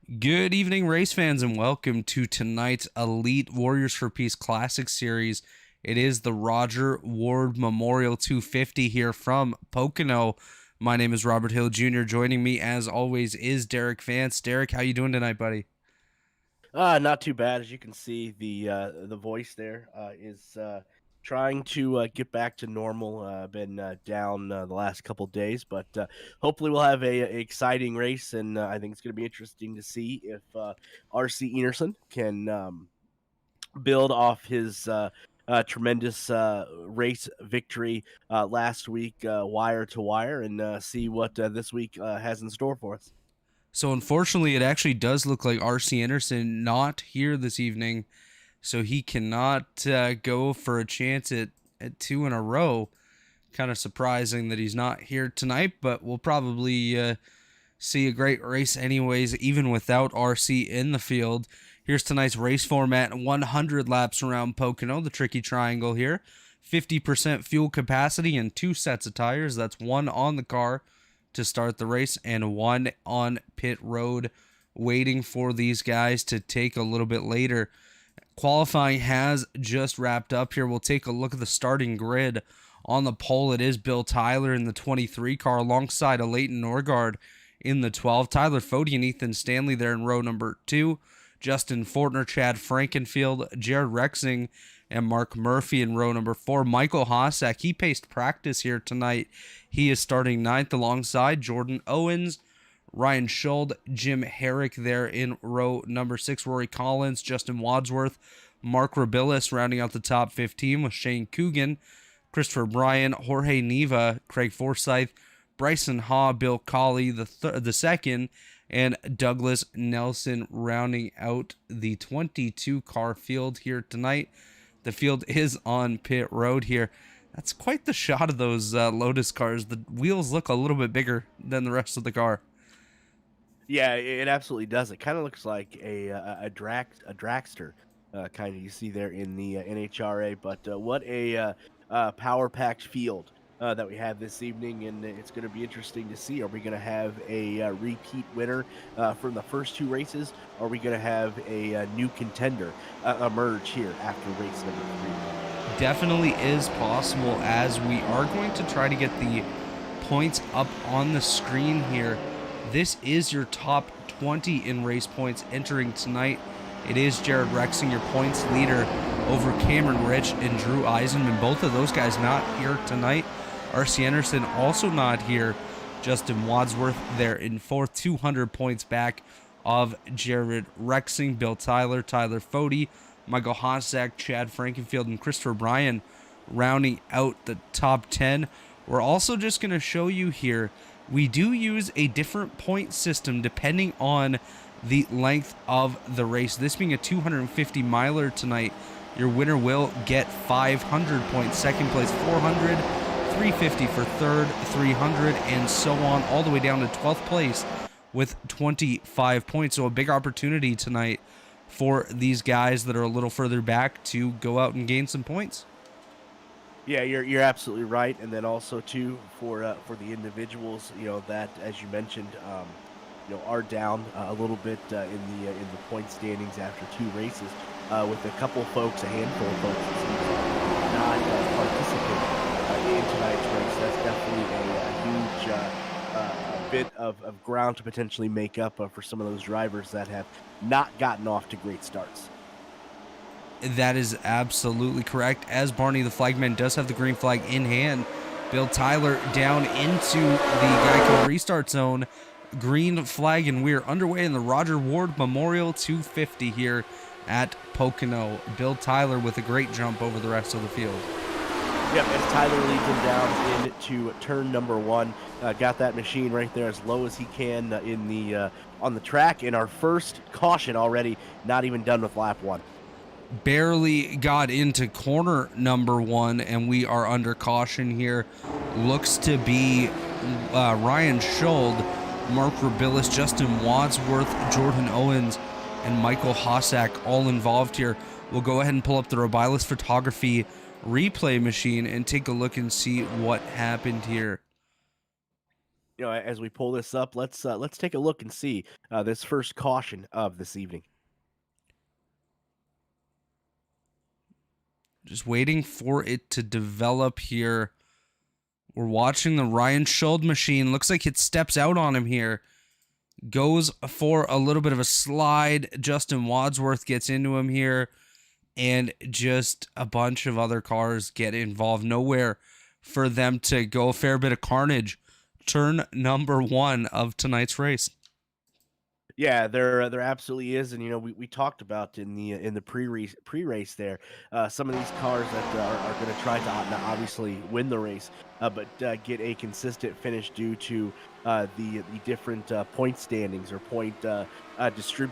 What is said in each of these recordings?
Good evening, race fans, and welcome to tonight's Elite Warriors for Peace Classic Series. It is the Rodger Ward Memorial 250 here from Pocono. My name is Robert Hill Jr. Joining me, as always, is Derik Vance. Derik, how you doing tonight, buddy? Not too bad. As you can see, the voice there is trying to get back to normal. Been down the last couple days, but hopefully we'll have a exciting race, and I think it's going to be interesting to see if RC Enerson can build off his tremendous race victory last week, wire to wire, and see what this week has in store for us. So, unfortunately, it actually does look like RC Anderson not here this evening, so he cannot go for a chance at two in a row. Kind of surprising that he's not here tonight, but we'll probably see a great race anyways, even without RC in the field. Here's tonight's race format: 100 laps around Pocono, the tricky triangle here. 50% fuel capacity and 2 sets of tires. That's 1 on the car to start the race and 1 on pit road, waiting for these guys to take a little bit later. Qualifying has just wrapped up here. We'll take a look at the starting grid. On the pole, it is Bill Tyler in the 23 car alongside a Leighton Norgard in the 12. Tyler Fode and Ethan Stanley there in row number 2. Justin Fortner, Chad Frankenfield, Jared Rexing, and Mark Murphy in row number 4. Michael Hossack, he paced practice here tonight. He is starting 9th alongside Jordan Owens, Ryan Schuld, Jim Herrick there in row number 6. Rory Collins, Justin Wadsworth, Mark Rabilis rounding out the top 15 with Shane Coogan, Christopher Bryan, Jorge Neva, Craig Forsyth, Bryson Haw, Bill Colley the second, and Douglas Nelson rounding out the 22 car field here tonight. The field is on pit road here. That's quite the shot of those Lotus cars. The wheels look a little bit bigger than the rest of the car. Yeah, it absolutely does. It kind of looks like a dragster, kind of you see there in the NHRA. But what a power packed field that we have this evening, and it's going to be interesting to see. Are we going to have a repeat winner from the first 2 races? Or are we going to have a new contender emerge here after race number 3? Definitely is possible, as we are going to try to get the points up on the screen here. This is your top 20 in race points entering tonight. It is Jared Rexing, your points leader, over Cameron Rich and Drew Eisenman. Both of those guys not here tonight. RC Anderson also not here. Justin Wadsworth there in 4th, 200 points back of Jared Rexing. Bill Tyler, Tyler Fode, Michael Hossack, Chad Frankenfield, and Christopher Bryan rounding out the top 10. We're also just going to show you here, we do use a different point system depending on the length of the race. This being a 250 miler tonight, your winner will get 500 points. Second place, 400, 350 for third, 300, and so on, all the way down to 12th place with 25 points. So a big opportunity tonight for these guys that are a little further back to go out and gain some points. Yeah, you're absolutely right, and then also too for the individuals, that as you mentioned, are down a little bit in the point standings after 2 races, with a couple folks, a handful of folks, it seems, not participating in tonight's race. That's definitely a huge bit of ground to potentially make up for some of those drivers that have not gotten off to great starts. That is absolutely correct, as Barney the Flagman does have the green flag in hand. Bill Tyler down into the Geico restart zone. Green flag, and we're underway in the Rodger Ward Memorial 250 here at Pocono. Bill Tyler with a great jump over the rest of the field. Yep, as Tyler leads him down into turn number 1, got that machine right there as low as he can on the track, and our first caution already, not even done with lap 1. Barely got into corner number 1, and we are under caution here. Looks to be Ryan Schuld, Mark Rabilis, Justin Wadsworth, Jordan Owens, and Michael Hossack all involved here. We'll go ahead and pull up the Robilus Photography replay machine and take a look and see what happened here. as we pull this up, let's take a look and see this first caution of this evening. Just waiting for it to develop here. We're watching the Ryan Schuld machine. Looks like it steps out on him here. Goes for a little bit of a slide. Justin Wadsworth gets into him here. And just a bunch of other cars get involved. Nowhere for them to go. A fair bit of carnage. Turn number 1 of tonight's race. Yeah, there absolutely is, and we talked about in the pre-race there, some of these cars that are going to try to obviously win the race, but get a consistent finish due to the different point standings or point distribution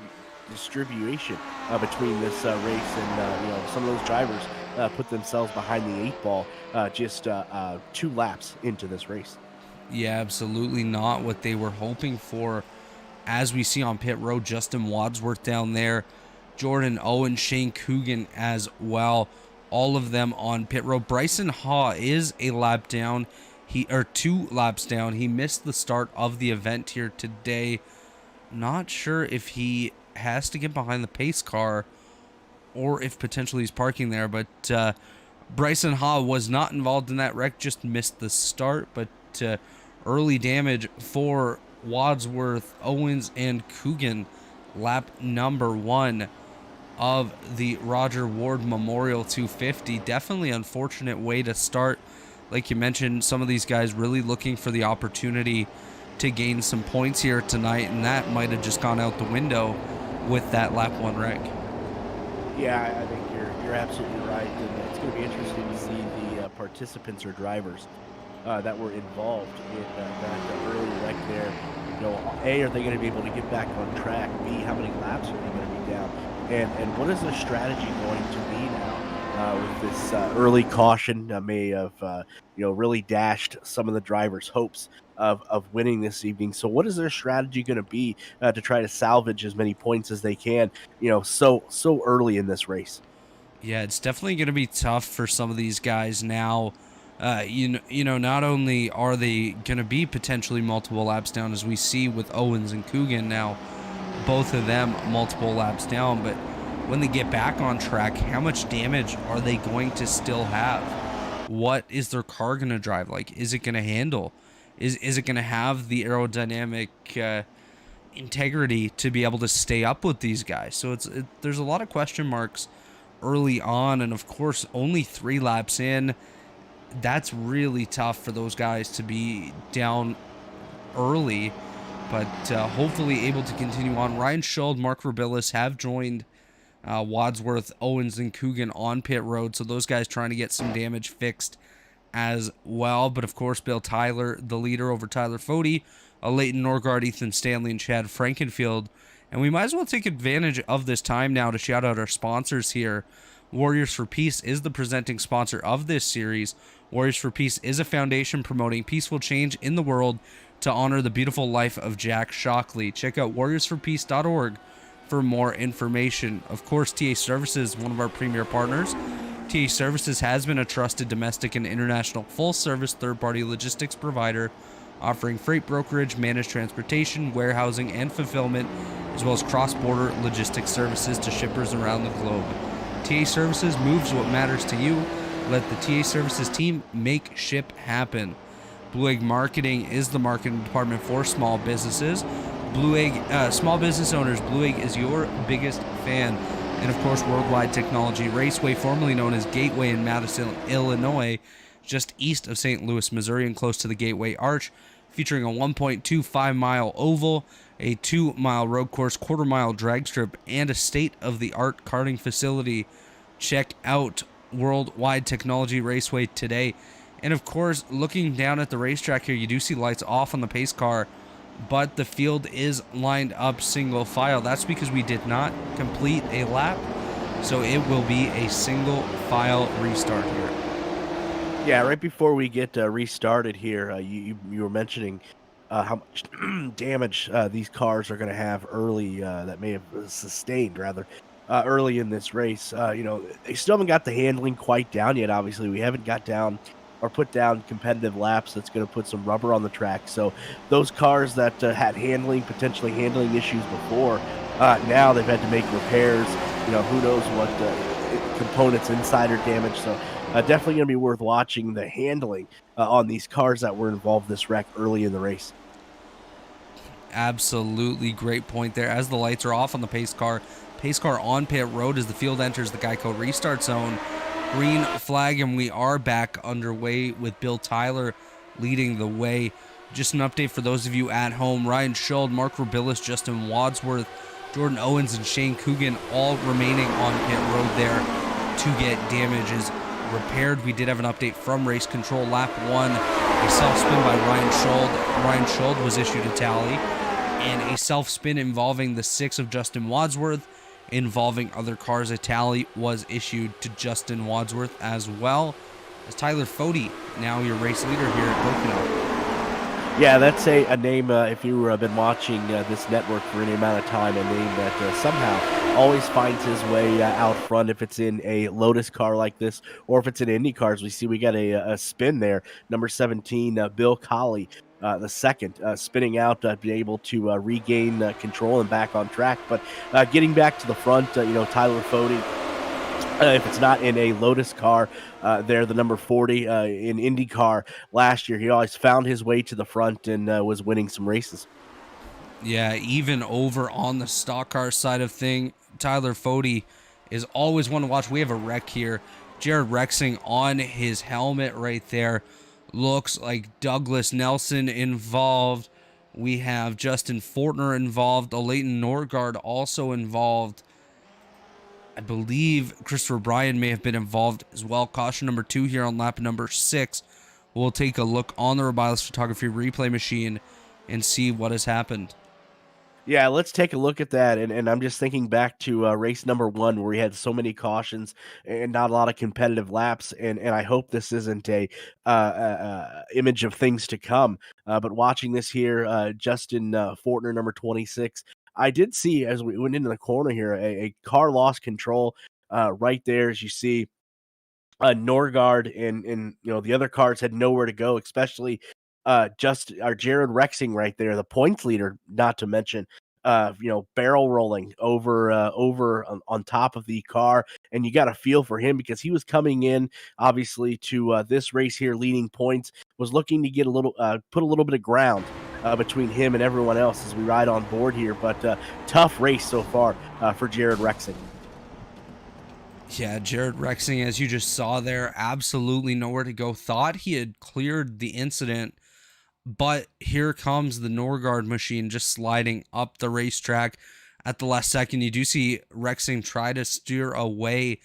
between this race, and some of those drivers put themselves behind the 8 ball just 2 laps into this race. Yeah, absolutely not what they were hoping for. As we see on pit road, Justin Wadsworth down there, Jordan Owen, Shane Coogan as well. All of them on pit road. Bryson Haw is a lap down. 2 laps down. He missed the start of the event here today. Not sure if he has to get behind the pace car or if potentially he's parking there. But Bryson Haw was not involved in that wreck, just missed the start. But early damage for Wadsworth, Owens, and Coogan. Lap number 1 of the Rodger Ward Memorial 250. Definitely unfortunate way to start. Like you mentioned, some of these guys really looking for the opportunity to gain some points here tonight, and that might have just gone out the window with that lap 1 wreck. Yeah, I think you're absolutely right, and it's going to be interesting to see the participants or drivers that were involved in that early wreck there. A, are they going to be able to get back on track? B, how many laps are they going to be down? And what is their strategy going to be now with this early caution? May have really dashed some of the drivers' hopes of winning this evening. So what is their strategy going to be to try to salvage as many points as they can? So early in this race. Yeah, it's definitely going to be tough for some of these guys now. Not only are they going to be potentially multiple laps down, as we see with Owens and Coogan now, both of them multiple laps down, but when they get back on track, how much damage are they going to still have? What is their car going to drive like? Is it going to handle? Is it going to have the aerodynamic integrity to be able to stay up with these guys? So there's a lot of question marks early on, and of course, only 3 laps in. That's really tough for those guys to be down early, but hopefully able to continue on. Ryan Schuld, Mark Robillis have joined Wadsworth, Owens, and Coogan on pit road, so those guys trying to get some damage fixed as well. But of course, Bill Tyler, the leader over Tyler Fode, Leighton Norgard, Ethan Stanley, and Chad Frankenfield. And we might as well take advantage of this time now to shout out our sponsors here. Warriors for Peace is the presenting sponsor of this series. Warriors for Peace is a foundation promoting peaceful change in the world to honor the beautiful life of Jack Shockley. Check out warriorsforpeace.org for more information. Of course, TA Services, one of our premier partners. TA Services has been a trusted domestic and international full-service third-party logistics provider, offering freight brokerage, managed transportation, warehousing, and fulfillment, as well as cross-border logistics services to shippers around the globe. TA Services moves what matters to you. Let the TA Services team make ship happen. Blue Egg Marketing is the marketing department for small businesses. Small business owners, Blue Egg is your biggest fan. And of course, Worldwide Technology Raceway, formerly known as Gateway in Madison, Illinois, just east of St. Louis, Missouri, and close to the Gateway Arch, featuring a 1.25-mile oval, a 2-mile road course, quarter-mile drag strip, and a state-of-the-art karting facility. Check out Worldwide Technology Raceway today. And of course, looking down at the racetrack here, you do see lights off on the pace car, but the field is lined up single file. That's because we did not complete a lap, so it will be a single file restart here. Yeah, right before we get restarted here, you were mentioning how much damage these cars are going to have early, that may have sustained, rather, early in this race. They still haven't got the handling quite down yet, obviously. We haven't got down or put down competitive laps that's going to put some rubber on the track. So those cars that had potentially handling issues before, now they've had to make repairs. Who knows what components inside are damaged. So definitely going to be worth watching the handling on these cars that were involved in this wreck early in the race. Absolutely great point there. As the lights are off on the pace car on pit road as the field enters the Geico restart zone. Green flag, and we are back underway with Bill Tyler leading the way. Just an update for those of you at home. Ryan Schuld, Mark Robillas, Justin Wadsworth, Jordan Owens, and Shane Coogan all remaining on pit road there to get damages repaired. We did have an update from race control. Lap 1, a self-spin by Ryan Schuld. Ryan Schuld was issued a tally, and a self-spin involving the 6 of Justin Wadsworth. Involving other cars, a tally was issued to Justin Wadsworth as well. As Tyler Fody, now your race leader here at Pocono. Yeah, that's a name, if you've been watching this network for any amount of time, a name that somehow always finds his way out front if it's in a Lotus car like this, or if it's in Indy cars. We got a spin there. Number 17, Bill Colley, the second, spinning out, be able to regain control and back on track. But getting back to the front, Tyler Fody, if it's not in a Lotus car, they're the number 40 in IndyCar last year. He always found his way to the front and was winning some races. Yeah, even over on the stock car side of thing, Tyler Fody is always one to watch. We have a wreck here. Jared Rexing on his helmet right there. Looks like Douglas Nelson involved. We have Justin Fortner involved. Leighton Norgard also involved. I believe Christopher Bryan may have been involved as well. Caution number 2 here on lap number 6. We'll take a look on the Robilus Photography replay machine and see what has happened. Yeah, let's take a look at that. And I'm just thinking back to race number 1 where we had so many cautions and not a lot of competitive laps. And I hope this isn't a image of things to come. But watching this here, Justin Fortner, number 26, I did see as we went into the corner here, a car lost control right there, as you see. Norgard and the other cars had nowhere to go, especially just our Jared Rexing right there, the points leader, not to mention. Barrel rolling over on top of the car, and you got a feel for him because he was coming in obviously to this race here, leading points, was looking to get a little put a little bit of ground between him and everyone else as we ride on board here. But tough race so far for Jared Rexing. Yeah, Jared Rexing, as you just saw there, absolutely nowhere to go. Thought he had cleared the incident, but here comes the Norgard machine just sliding up the racetrack at the last second. You do see Rexing try to steer away,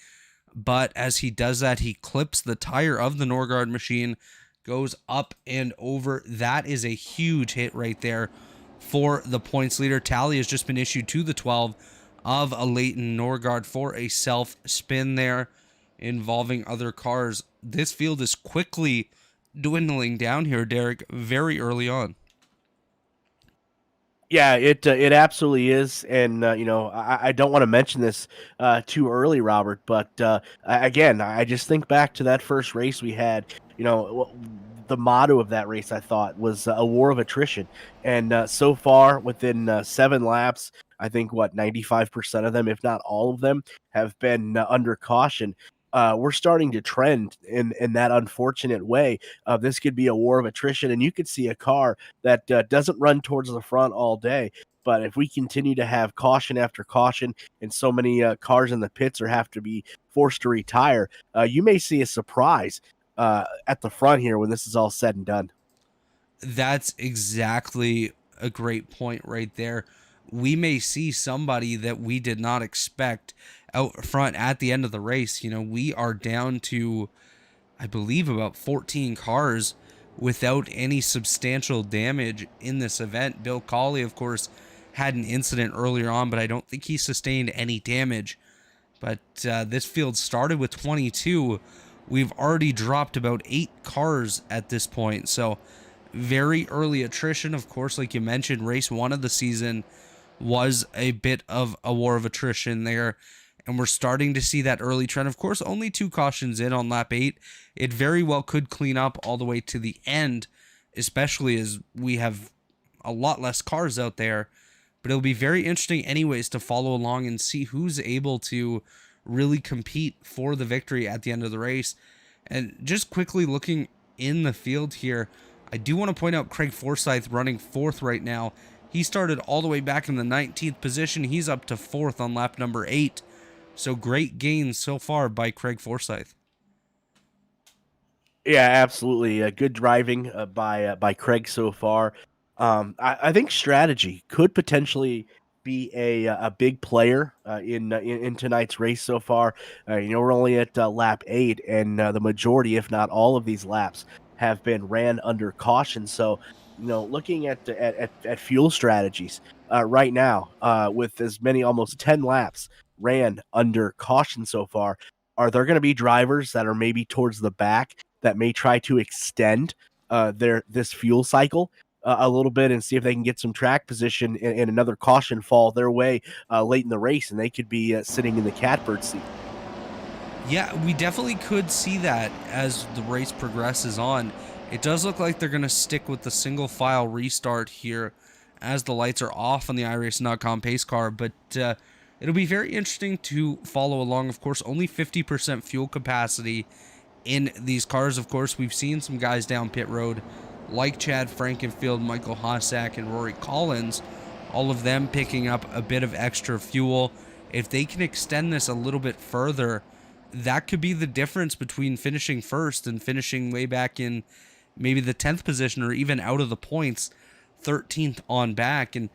but as he does that, he clips the tire of the Norgard machine, goes up and over. That is a huge hit right there for the points leader. Tally has just been issued to the 12 of a Leighton Norgard for a self spin there involving other cars. This field is quickly dwindling down here, Derik, very early on. Yeah, it absolutely is, and I don't want to mention this too early, Robert, but again, I just think back to that first race we had. The motto of that race, I thought, was a war of attrition, and so far within 7 laps, I think 95% of them, if not all of them, have been under caution. We're starting to trend in that unfortunate way. This could be a war of attrition, and you could see a car that doesn't run towards the front all day. But if we continue to have caution after caution, and so many cars in the pits have to be forced to retire, you may see a surprise at the front here when this is all said and done. That's exactly a great point right there. We may see somebody that we did not expect out front at the end of the race. We are down to, I believe, about 14 cars without any substantial damage in this event. Bill Colley, of course, had an incident earlier on, but I don't think he sustained any damage. But this field started with 22. We've already dropped about 8 cars at this point. So very early attrition. Of course, like you mentioned, race 1 of the season was a bit of a war of attrition there. and we're starting to see that early trend. Of course, only 2 cautions in on lap 8. It very well could clean up all the way to the end, especially as we have a lot less cars out there. But it'll be very interesting anyways to follow along and see who's able to really compete for the victory at the end of the race. And just quickly looking in the field here, I do want to point out Craig Forsyth running 4th right now. He started all the way back in the 19th position. He's up to 4th on lap number 8. So great gains so far by Craig Forsyth. Yeah, absolutely. Good driving by Craig so far. I think strategy could potentially be a big player in tonight's race so far. We're only at lap 8, and the majority, if not all, of these laps have been ran under caution. So, looking at fuel strategies right now, with as many almost 10 laps ran under caution so far, are there going to be drivers that are maybe towards the back that may try to extend this fuel cycle a little bit and see if they can get some track position and another caution fall their way late in the race, and they could be sitting in the catbird seat? Yeah, we definitely could see that as the race progresses on. It does look like they're going to stick with the single file restart here as the lights are off on the iRacing.com pace car, but it'll be very interesting to follow along. Of course, only 50% fuel capacity in these cars. Of course, we've seen some guys down pit road like Chad Frankenfield, Michael Hossack, and Rory Collins, all of them picking up a bit of extra fuel. If they can extend this a little bit further, that could be the difference between finishing first and finishing way back in maybe the 10th position or even out of the points, 13th on back. And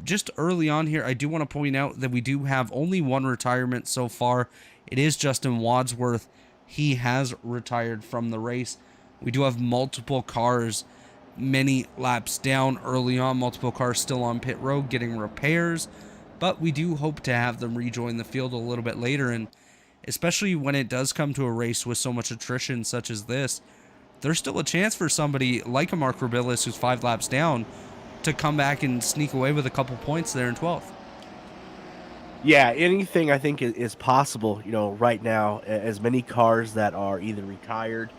just early on here, I do want to point out that we do have only 1 retirement so far. It is Justin Wadsworth. He has retired from the race. We do have multiple cars many laps down early on, multiple cars still on pit road getting repairs, but we do hope to have them rejoin the field a little bit later. And especially when it does come to a race with so much attrition such as this, there's still a chance for somebody like a Mark Robillis, who's 5 laps down, to come back and sneak away with a couple points there in 12th. Yeah, anything I think is possible. Right now, as many cars that are either retired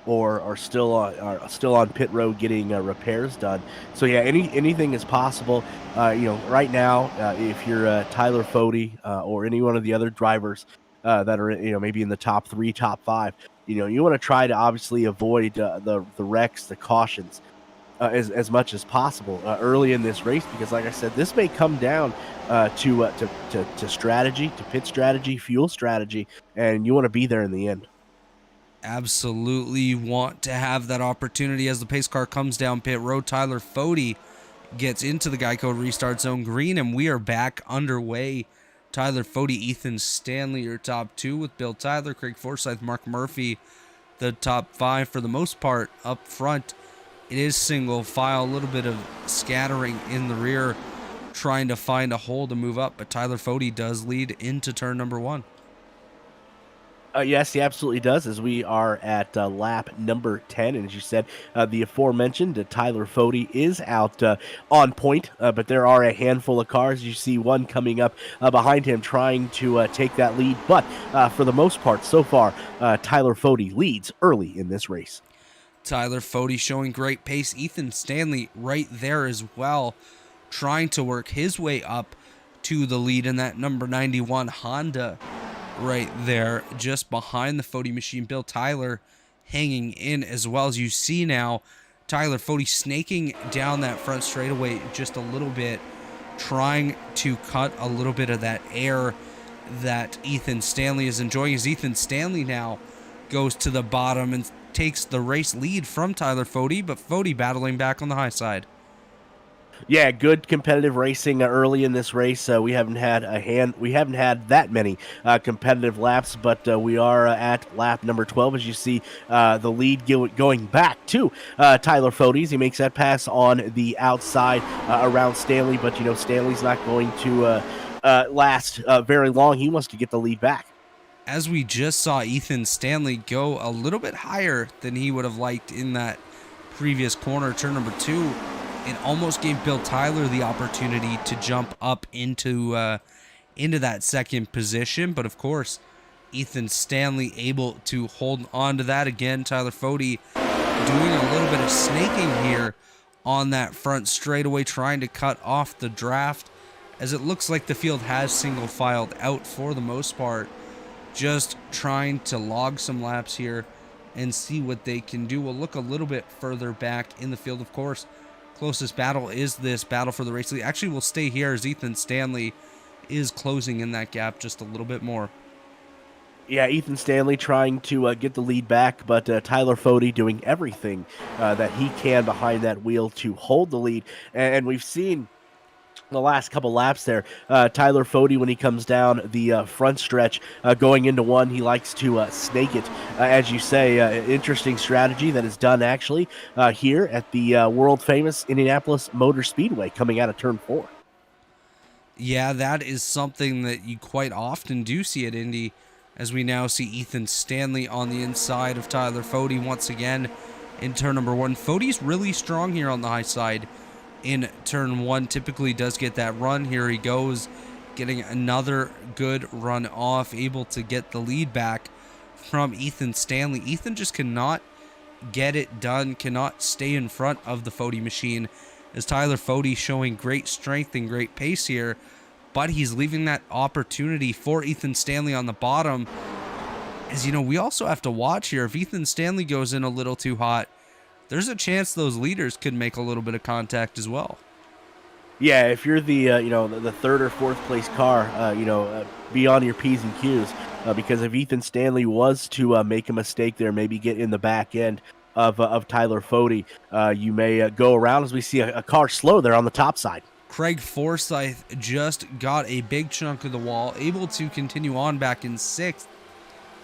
or are still on pit road getting repairs done. So yeah, anything is possible. Right now, if you're Tyler Fode or any one of the other drivers that are maybe in the top 3, top 5, you want to try to obviously avoid the wrecks, the cautions, as much as possible early in this race, because like I said, this may come down to strategy, to pit strategy, fuel strategy, and you want to be there in the end. Absolutely want to have that opportunity as the pace car comes down pit road. Tyler Fode gets into the Geico restart zone green, and we are back underway. Tyler Fode, Ethan Stanley are top 2 with Bill Tyler, Craig Forsyth, Mark Murphy, the top 5 for the most part up front. It is single file, a little bit of scattering in the rear, trying to find a hole to move up, but Tyler Fode does lead into turn number 1. Yes, he absolutely does, as we are at lap number 10. And as you said, the aforementioned Tyler Fode is out on point, but there are a handful of cars. You see one coming up behind him trying to take that lead. But for the most part, so far, Tyler Fode leads early in this race. Tyler Fode showing great pace. Ethan Stanley right there as well, trying to work his way up to the lead in that number 91 Honda right there, just behind the Fode machine. Bill Tyler hanging in as well. As you see now, Tyler Fode snaking down that front straightaway just a little bit, trying to cut a little bit of that air that Ethan Stanley is enjoying, as Ethan Stanley now goes to the bottom and takes the race lead from Tyler Fode, but Fode battling back on the high side. Yeah, good competitive racing early in this race. We haven't had that many competitive laps, but we are at lap number 12. As you see, the lead going back to Tyler Fode. He makes that pass on the outside around Stanley, but Stanley's not going to last very long. He wants to get the lead back. As we just saw Ethan Stanley go a little bit higher than he would have liked in that previous corner, turn number 2. It almost gave Bill Tyler the opportunity to jump up into into that second position. But of course, Ethan Stanley able to hold on to that again. Tyler Fody doing a little bit of snaking here on that front straightaway, trying to cut off the draft, as it looks like the field has single filed out for the most part, just trying to log some laps here and see what they can do. We'll look a little bit further back in the field. Of course, closest battle is this battle for the race lead. Actually, we'll stay here as Ethan Stanley is closing in that gap just a little bit more. Yeah, Ethan Stanley trying to get the lead back, but Tyler Fody doing everything that he can behind that wheel to hold the lead. And we've seen the last couple laps there, Tyler Fody, when he comes down the front stretch, going into one, he likes to snake it. As you say, interesting strategy that is done actually here at the world-famous Indianapolis Motor Speedway coming out of Turn 4. Yeah, that is something that you quite often do see at Indy, as we now see Ethan Stanley on the inside of Tyler Fody once again in turn number 1. Fody's really strong here on the high side in turn 1. Typically does get that run. Here he goes, getting another good run off, able to get the lead back from Ethan Stanley. Ethan just cannot get it done, cannot stay in front of the Fody machine, as Tyler Fody showing great strength and great pace here, but he's leaving that opportunity for Ethan Stanley on the bottom. As you know, we also have to watch here. If Ethan Stanley goes in a little too hot, there's a chance those leaders could make a little bit of contact as well. Yeah, if you're the the third or fourth place car, be on your P's and Q's, because if Ethan Stanley was to make a mistake there, maybe get in the back end of Tyler Fody, you may go around, as we see a car slow there on the top side. Craig Forsyth just got a big chunk of the wall, able to continue on back in 6th,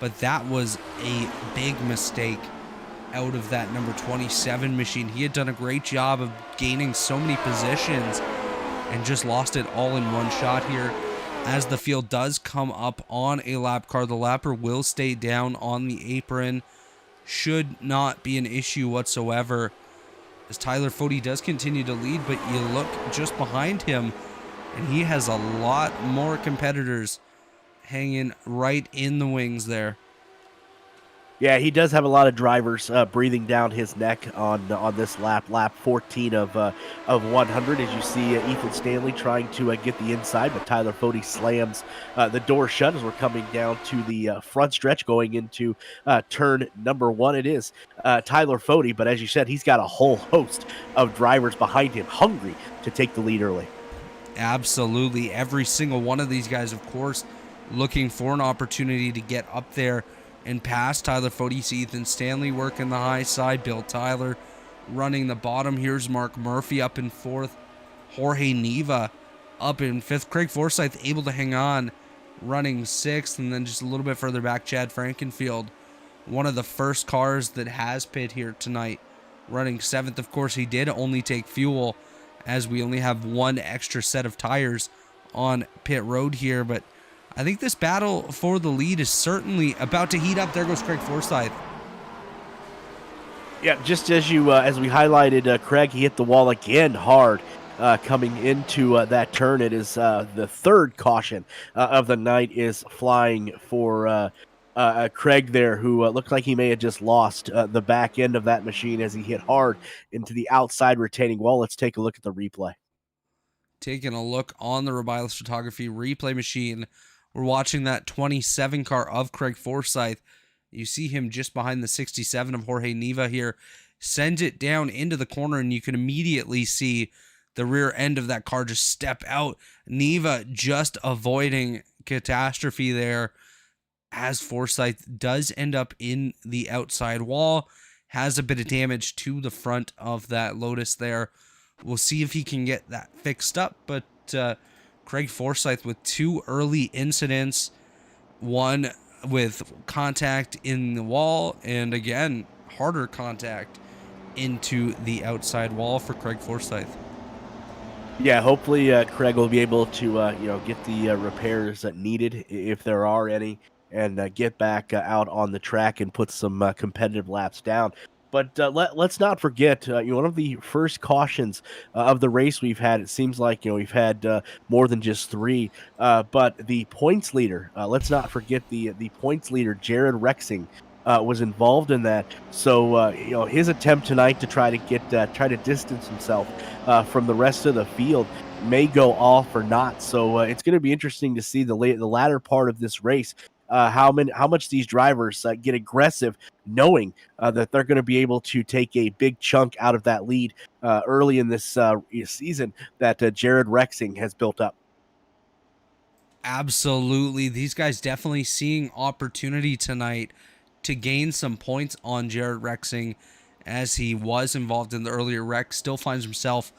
but that was a big mistake out of that number 27 machine. He had done a great job of gaining so many positions and just lost it all in one shot here. As the field does come up on a lap car, the lapper will stay down on the apron. Should not be an issue whatsoever, as Tyler Fody does continue to lead, but you look just behind him and he has a lot more competitors hanging right in the wings there. Yeah, he does have a lot of drivers breathing down his neck on this lap 14 of 100. As you see, Ethan Stanley trying to get the inside, but Tyler Fody slams the door shut as we're coming down to the front stretch, going into turn number 1. It is Tyler Fody, but as you said, he's got a whole host of drivers behind him, hungry to take the lead early. Absolutely, every single one of these guys, of course, looking for an opportunity to get up there and past Tyler Fody. See Ethan Stanley working the high side, Bill Tyler running the bottom. Here's Mark Murphy up in 4th, Jorge Neva up in 5th, Craig Forsyth able to hang on, running 6th, and then just a little bit further back, Chad Frankenfield, one of the first cars that has pit here tonight, running 7th. Of course, he did only take fuel, as we only have one extra set of tires on pit road here, but I think this battle for the lead is certainly about to heat up. There goes Craig Forsyth. Yeah, just as we highlighted, Craig, he hit the wall again hard coming into that turn. It is the third caution of the night is flying for Craig there, who looked like he may have just lost the back end of that machine as he hit hard into the outside retaining wall. Let's take a look at the replay. Taking a look on the Robiles Photography replay machine, we're watching that 27 car of Craig Forsyth. You see him just behind the 67 of Jorge Neva here. Sends it down into the corner, and you can immediately see the rear end of that car just step out. Neva just avoiding catastrophe there, as Forsyth does end up in the outside wall. Has a bit of damage to the front of that Lotus there. We'll see if he can get that fixed up, but Craig Forsyth with 2 early incidents, one with contact in the wall, and again, harder contact into the outside wall for Craig Forsyth. Yeah, hopefully Craig will be able to get the repairs that needed, if there are any, and get back out on the track and put some competitive laps down. But let's not forget, one of the first cautions of the race we've had. It seems like we've had more than just three. But the points leader, let's not forget the points leader, Jared Rexing, was involved in that. So his attempt tonight to try to distance himself from the rest of the field may go all for naught. So it's going to be interesting to see the latter part of this race. How much these drivers get aggressive, knowing that they're going to be able to take a big chunk out of that lead early in this season that Jared Rexing has built up. Absolutely. These guys definitely seeing opportunity tonight to gain some points on Jared Rexing, as he was involved in the earlier wreck. Still finds himself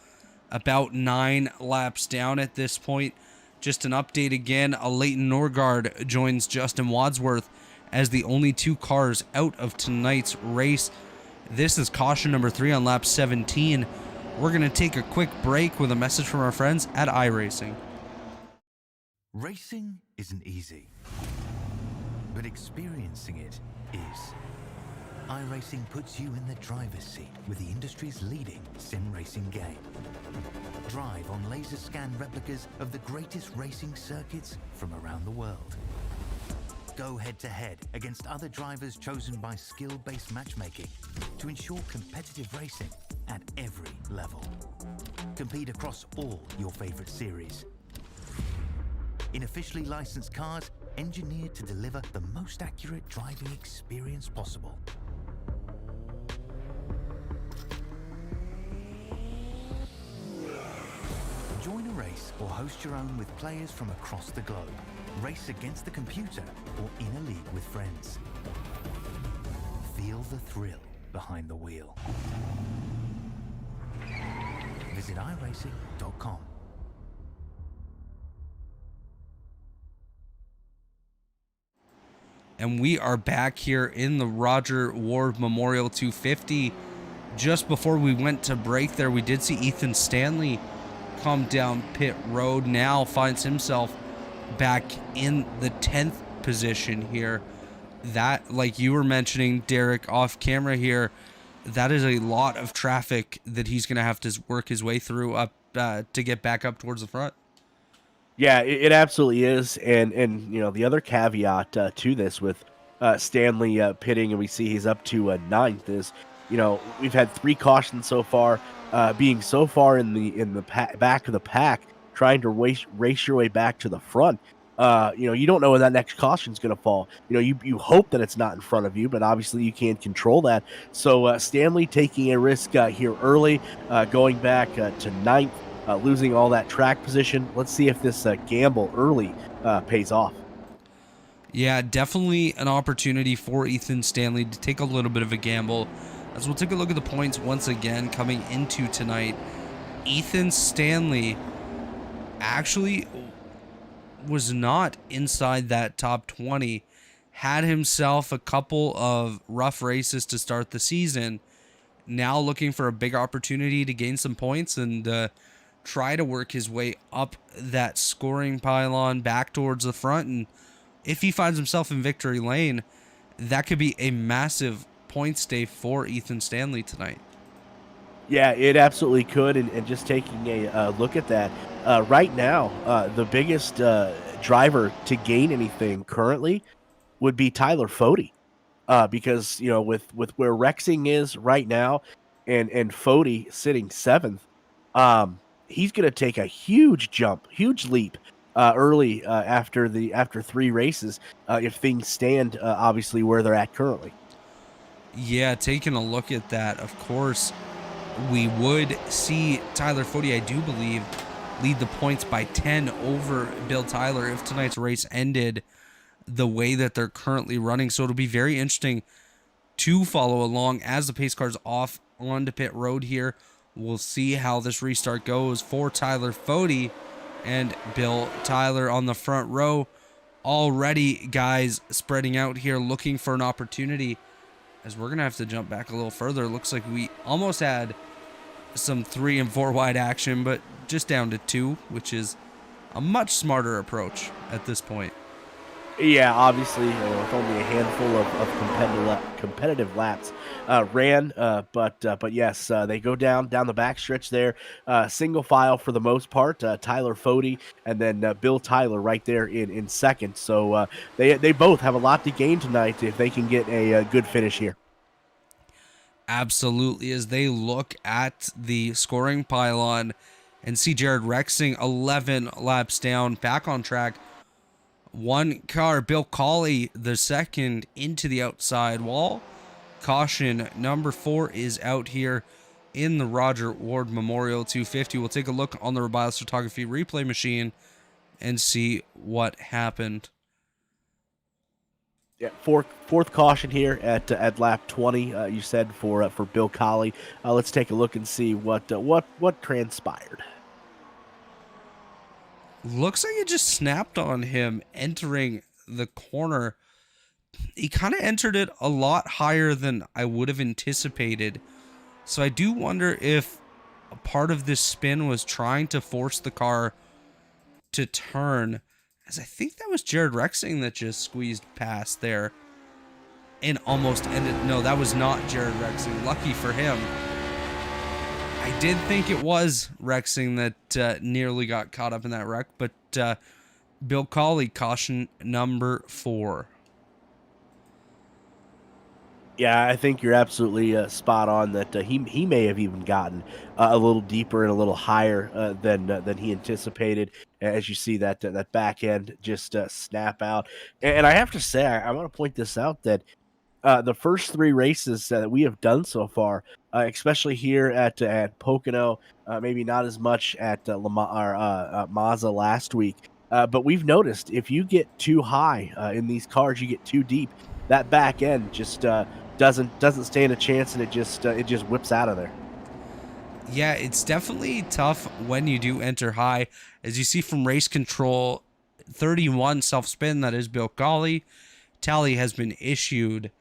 about 9 laps down at this point. Just an update again, a Leighton Norgard joins Justin Wadsworth as the only 2 cars out of tonight's race. This is caution number 3 on lap 17. We're going to take a quick break with a message from our friends at iRacing. Racing isn't easy, but experiencing it is. iRacing puts you in the driver's seat with the industry's leading sim racing game. Drive on laser scan replicas of the greatest racing circuits from around the world. Go head-to-head against other drivers chosen by skill-based matchmaking to ensure competitive racing at every level. Compete across all your favorite series in officially licensed cars engineered to deliver the most accurate driving experience possible. Join a race or host your own with players from across the globe. Race against the computer or in a league with friends. Feel the thrill behind the wheel. Visit iRacing.com. And we are back here in the Rodger Ward Memorial 250. Just before we went to break there, we did see Ethan Stanley come down pit road. Now finds himself back in the 10th position here. That, like you were mentioning, Derik, off camera here, that is a lot of traffic that he's going to have to work his way through up to get back up towards the front. Yeah, it absolutely is, and the other caveat to this with Stanley pitting, and we see he's up to ninth, is we've had 3 cautions so far, being so far in the back of the pack, trying to race your way back to the front. You don't know when that next caution is going to fall. You hope that it's not in front of you, but obviously you can't control that. So Stanley taking a risk here early, going back to ninth. Losing all that track position. Let's see if this gamble early pays off. Yeah, definitely an opportunity for Ethan Stanley to take a little bit of a gamble. As we'll take a look at the points once again coming into tonight. Ethan Stanley actually was not inside that top 20. Had himself a couple of rough races to start the season. Now looking for a big opportunity to gain some points and try to work his way up that scoring pylon back towards the front. And if he finds himself in victory lane, that could be a massive points day for Ethan Stanley tonight. Yeah, it absolutely could. And just taking a look at that, right now, the biggest driver to gain anything currently would be Tyler Fode. Because, with where Rexing is right now and Fode sitting 7th, he's going to take a huge leap early after 3 races if things stand obviously where they're at currently. Yeah, taking a look at that, of course, we would see Tyler Fode, I do believe, lead the points by 10 over Bill Tyler if tonight's race ended the way that they're currently running. So it'll be very interesting to follow along as the pace car's off onto pit road here. We'll see how this restart goes for Tyler Fode and Bill Tyler on the front row. Already, guys, spreading out here, looking for an opportunity. As we're going to have to jump back a little further. Looks like we almost had some 3 and 4 wide action, but just down to 2, which is a much smarter approach at this point. Yeah, obviously, with only a handful of competitive laps ran, but yes, they go down the backstretch there, single file for the most part. Tyler Fody and then Bill Tyler right there in second. So they both have a lot to gain tonight if they can get a good finish here. Absolutely, as they look at the scoring pylon and see Jared Rexing 11 laps down, back on track. One car, Bill Colley, the second, into the outside wall. Caution number 4 is out here in the Rodger Ward Memorial 250. We'll take a look on the Robiles Photography replay machine and see what happened. Yeah, fourth caution here at lap 20. You said for Bill Colley. Let's take a look and see what transpired. Looks like it just snapped on him entering the corner. He kind of entered it a lot higher than I would have anticipated. So I do wonder if a part of this spin was trying to force the car to turn, as I think that was Jared Rexing that just squeezed past there and almost ended. No, that was not Jared Rexing. Lucky for him. I did think it was Rexing that nearly got caught up in that wreck, but Bill Colley, caution number 4. Yeah, I think you're absolutely spot on that he may have even gotten a little deeper and a little higher than he anticipated. As you see that back end just snap out, and I have to say I want to point this out that the first 3 races that we have done so far, especially here at Pocono, maybe not as much at Mazda last week, but we've noticed if you get too high in these cars, you get too deep. That back end just doesn't stand a chance, and it just whips out of there. Yeah, it's definitely tough when you do enter high. As you see from race control, 31 self-spin, that is Bill Colley. Tally has been issued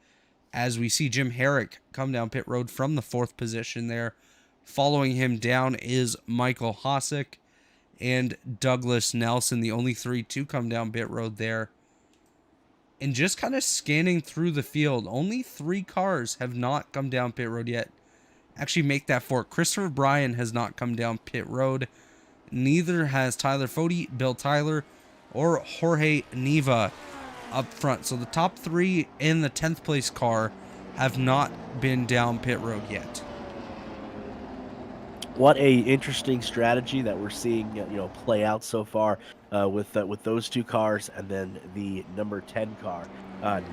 as we see Jim Herrick come down pit road from the 4th position there. Following him down is Michael Hosick and Douglas Nelson, the only 3 to come down pit road there. And just kind of scanning through the field, only 3 cars have not come down pit road yet. Actually make that 4. Christopher Bryan has not come down pit road. Neither has Tyler Fody, Bill Tyler, or Jorge Neva up front. So the top 3 in the 10th place car have not been down pit road yet. What a interesting strategy that we're seeing, play out so far with those 2 cars, and then the number 10 car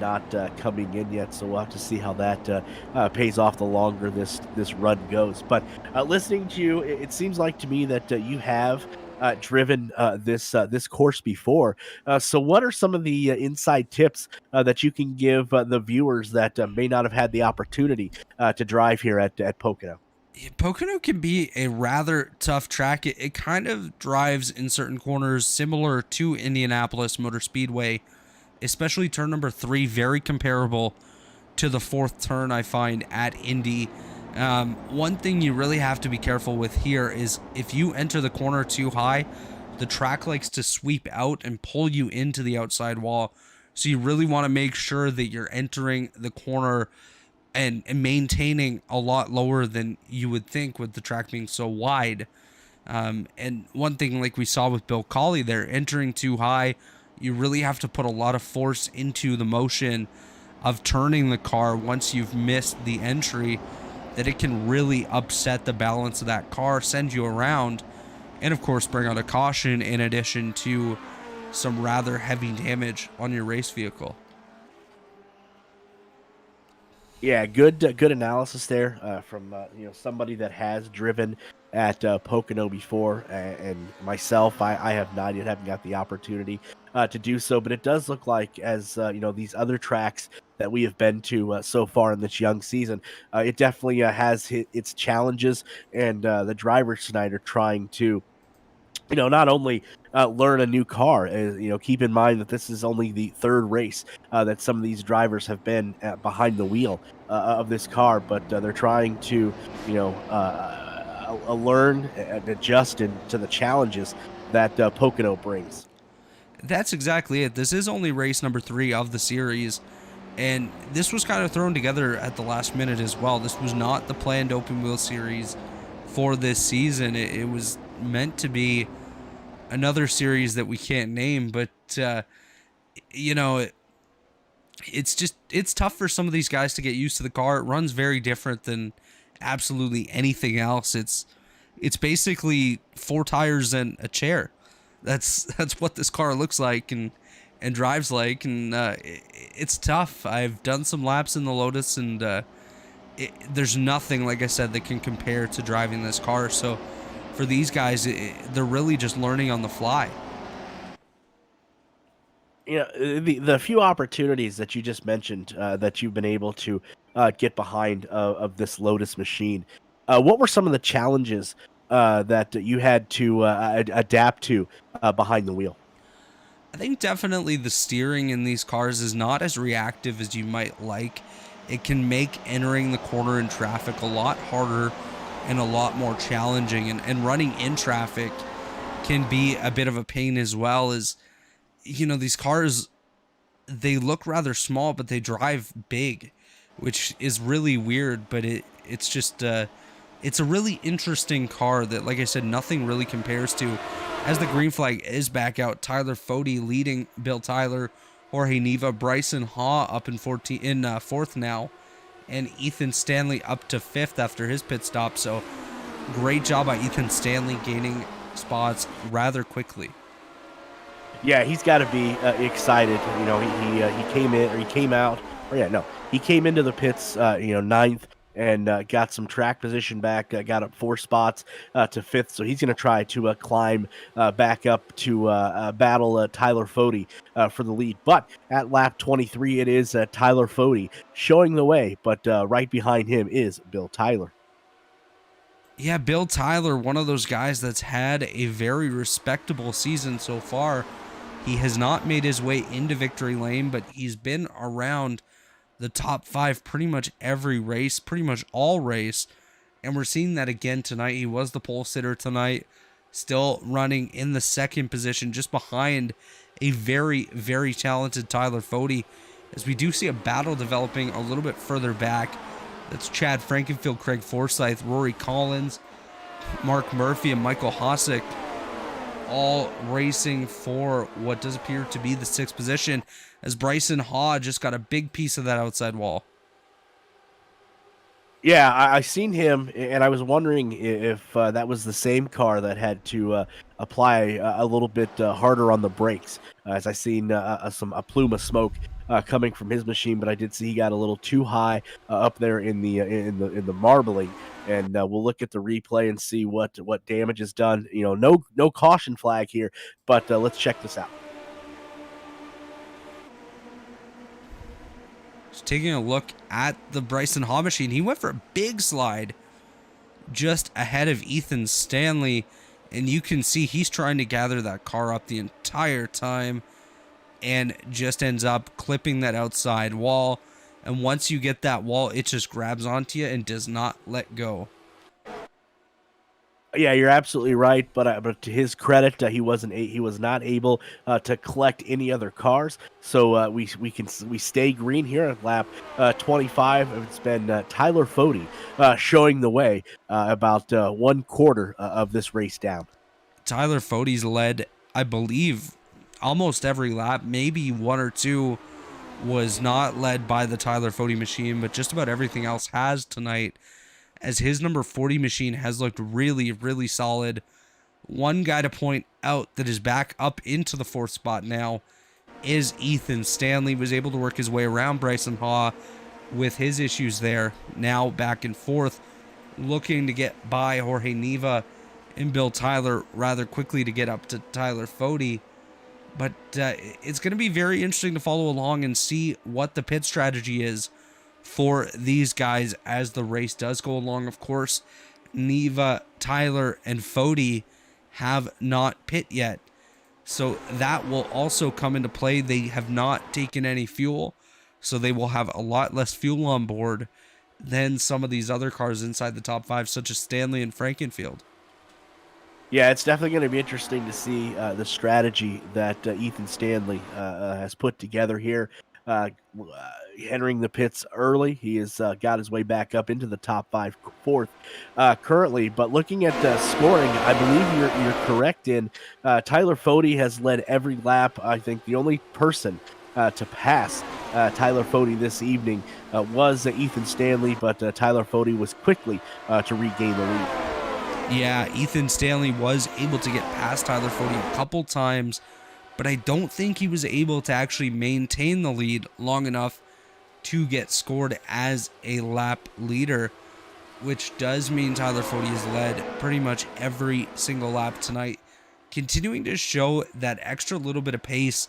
not coming in yet. So we'll have to see how that pays off the longer this run goes. But listening to you, it seems like to me that you have driven this course before. So what are some of the inside tips that you can give the viewers that may not have had the opportunity to drive here at Pocono? Pocono can be a rather tough track. It kind of drives in certain corners similar to Indianapolis Motor Speedway, especially turn number 3, very comparable to the 4th turn I find at Indy. One thing you really have to be careful with here is if you enter the corner too high, the track likes to sweep out and pull you into the outside wall. So you really want to make sure that you're entering the corner and maintaining a lot lower than you would think with the track being so wide. And one thing, like we saw with Bill Colley there, entering too high, you really have to put a lot of force into the motion of turning the car once you've missed the entry, that it can really upset the balance of that car, send you around, and of course bring out a caution in addition to some rather heavy damage on your race vehicle. Yeah, good analysis there from somebody that has driven at Pocono before, and myself, I have not yet haven't got the opportunity to do so, but it does look like as these other tracks that we have been to so far in this young season, it definitely has hit its challenges, and the drivers tonight are trying to not only learn a new car, keep in mind that this is only the 3rd race that some of these drivers have been behind the wheel of this car, but they're trying to, learn and adjust to the challenges that Pocono brings. That's exactly it. This is only race number 3 of the series, and this was kind of thrown together at the last minute as well. This was not the planned open wheel series for this season. It was meant to be another series that we can't name, but you know, it's tough for some of these guys to get used to the car. It runs very different than absolutely anything else. It's basically 4 tires and a chair. That's what this car looks like and drives like, and it's tough. I've done some laps in the Lotus, and there's nothing, like I said, that can compare to driving this car. So for these guys, they're really just learning on the fly. You know, the few opportunities that you just mentioned that you've been able to get behind of this Lotus machine, what were some of the challenges that you had to adapt to behind the wheel? I think definitely the steering in these cars is not as reactive as you might like. It can make entering the corner in traffic a lot harder and a lot more challenging, and running in traffic can be a bit of a pain as well. As you know, these cars, they look rather small, but they drive big, which is really weird, but it's just it's a really interesting car that, like I said, nothing really compares to. As the green flag is back out, Tyler Fody leading Bill Tyler, Jorge Neva, Bryson Haw up in fourth now, and Ethan Stanley up to 5th after his pit stop. So great job by Ethan Stanley gaining spots rather quickly. Yeah, he's got to be excited. You know, he came in, or he came out, or yeah, no, he came into the pits, 9th, and got some track position back, got up 4 spots to 5th. So he's going to try to climb back up to battle Tyler Fody for the lead. But at lap 23, it is Tyler Fody showing the way, but right behind him is Bill Tyler. Yeah, Bill Tyler, one of those guys that's had a very respectable season so far. He has not made his way into victory lane, but he's been around the top 5 pretty much every race, pretty much all race. And we're seeing that again tonight. He was the pole sitter tonight, still running in the 2nd position, just behind a very, very talented Tyler Fody. As we do see a battle developing a little bit further back. That's Chad Frankenfield, Craig Forsyth, Rory Collins, Mark Murphy, and Michael Hosick, all racing for what does appear to be the 6th position, as Bryson Haw just got a big piece of that outside wall. Yeah, I seen him, and I was wondering if that was the same car that had to apply a little bit harder on the brakes, as I seen a plume of smoke coming from his machine. But I did see he got a little too high up there in the marbling, and we'll look at the replay and see what damage is done. You know, no caution flag here, but let's check this out. Just taking a look at the Bryson Haw machine, he went for a big slide just ahead of Ethan Stanley, and you can see he's trying to gather that car up the entire time and just ends up clipping that outside wall. And once you get that wall, it just grabs onto you and does not let go. Yeah, you're absolutely right, but to his credit, he was not able to collect any other cars. So we stay green here at lap 25. It's been Tyler Fody showing the way about 1/4 of this race down. Tyler Fody's led, I believe, almost every lap. Maybe 1 or 2 was not led by the Tyler Fody machine, but just about everything else has tonight, as his number 40 machine has looked really, really solid. One guy to point out that is back up into the 4th spot now is Ethan Stanley. Was able to work his way around Bryson Haw with his issues there. Now back in 4th, looking to get by Jorge Neva and Bill Tyler rather quickly to get up to Tyler Fody. But it's going to be very interesting to follow along and see what the pit strategy is for these guys as the race does go along. Of course, Neva, Tyler, and Fody have not pit yet, so that will also come into play. They have not taken any fuel, so they will have a lot less fuel on board than some of these other cars inside the top 5, such as Stanley and Frankenfield. Yeah, it's definitely going to be interesting to see the strategy that Ethan Stanley has put together here. Entering the pits early, he has got his way back up into the top five, fourth currently. But looking at scoring, I believe you're correct in Tyler Fode has led every lap. I think the only person to pass Tyler Fode this evening was Ethan Stanley, but Tyler Fode was quickly to regain the lead. Yeah, Ethan Stanley was able to get past Tyler Fode a couple times, but I don't think he was able to actually maintain the lead long enough to get scored as a lap leader, which does mean Tyler Fode has led pretty much every single lap tonight, continuing to show that extra little bit of pace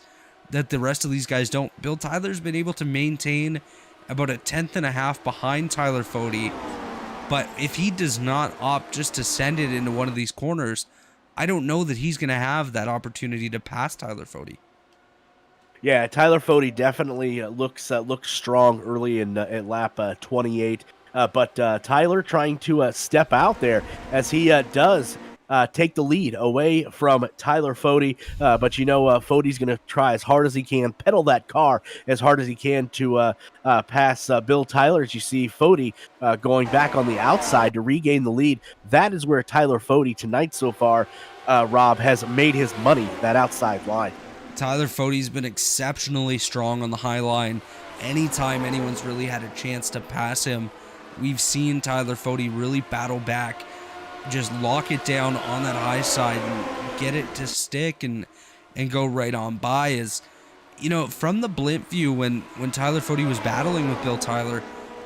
that the rest of these guys don't. Bill Tyler's been able to maintain about a tenth and a half behind Tyler Fode, but if he does not opt just to send it into one of these corners, I don't know that he's going to have that opportunity to pass Tyler Fode. Yeah, Tyler Fode definitely looks strong early in at lap 28. But Tyler trying to step out there as he does take the lead away from Tyler Fode. But Fode's going to try as hard as he can, pedal that car as hard as he can to pass Bill Tyler. As you see Fode going back on the outside to regain the lead. That is where Tyler Fode tonight so far, Rob, has made his money, that outside line. Tyler Fode's been exceptionally strong on the high line. Anytime anyone's really had a chance to pass him, we've seen Tyler Fode really battle back, just lock it down on that high side and get it to stick and go right on by. As from the blimp view, when Tyler Fode was battling with Bill Tyler,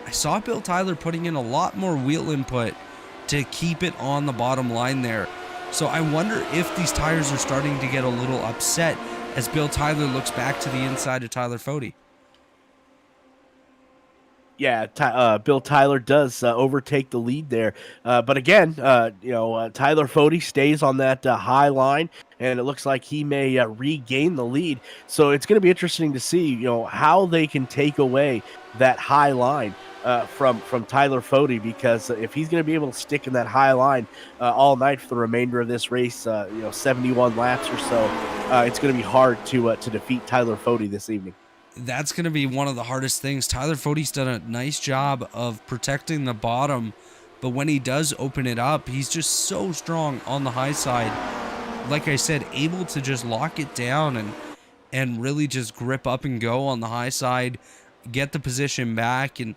I saw Bill Tyler putting in a lot more wheel input to keep it on the bottom line there. So I wonder if these tires are starting to get a little upset as Bill Tyler looks back to the inside of Tyler Fode. Yeah, Bill Tyler does overtake the lead there. But again, Tyler Fode stays on that high line, and it looks like he may regain the lead. So it's going to be interesting to see, how they can take away that high line from Tyler Fode, because if he's going to be able to stick in that high line all night for the remainder of this race, 71 laps or so, it's going to be hard to defeat Tyler Fode this evening. That's going to be one of the hardest things. Tyler Fode's done a nice job of protecting the bottom, but when he does open it up, he's just so strong on the high side. Like I said, able to just lock it down and really just grip up and go on the high side, get the position back, and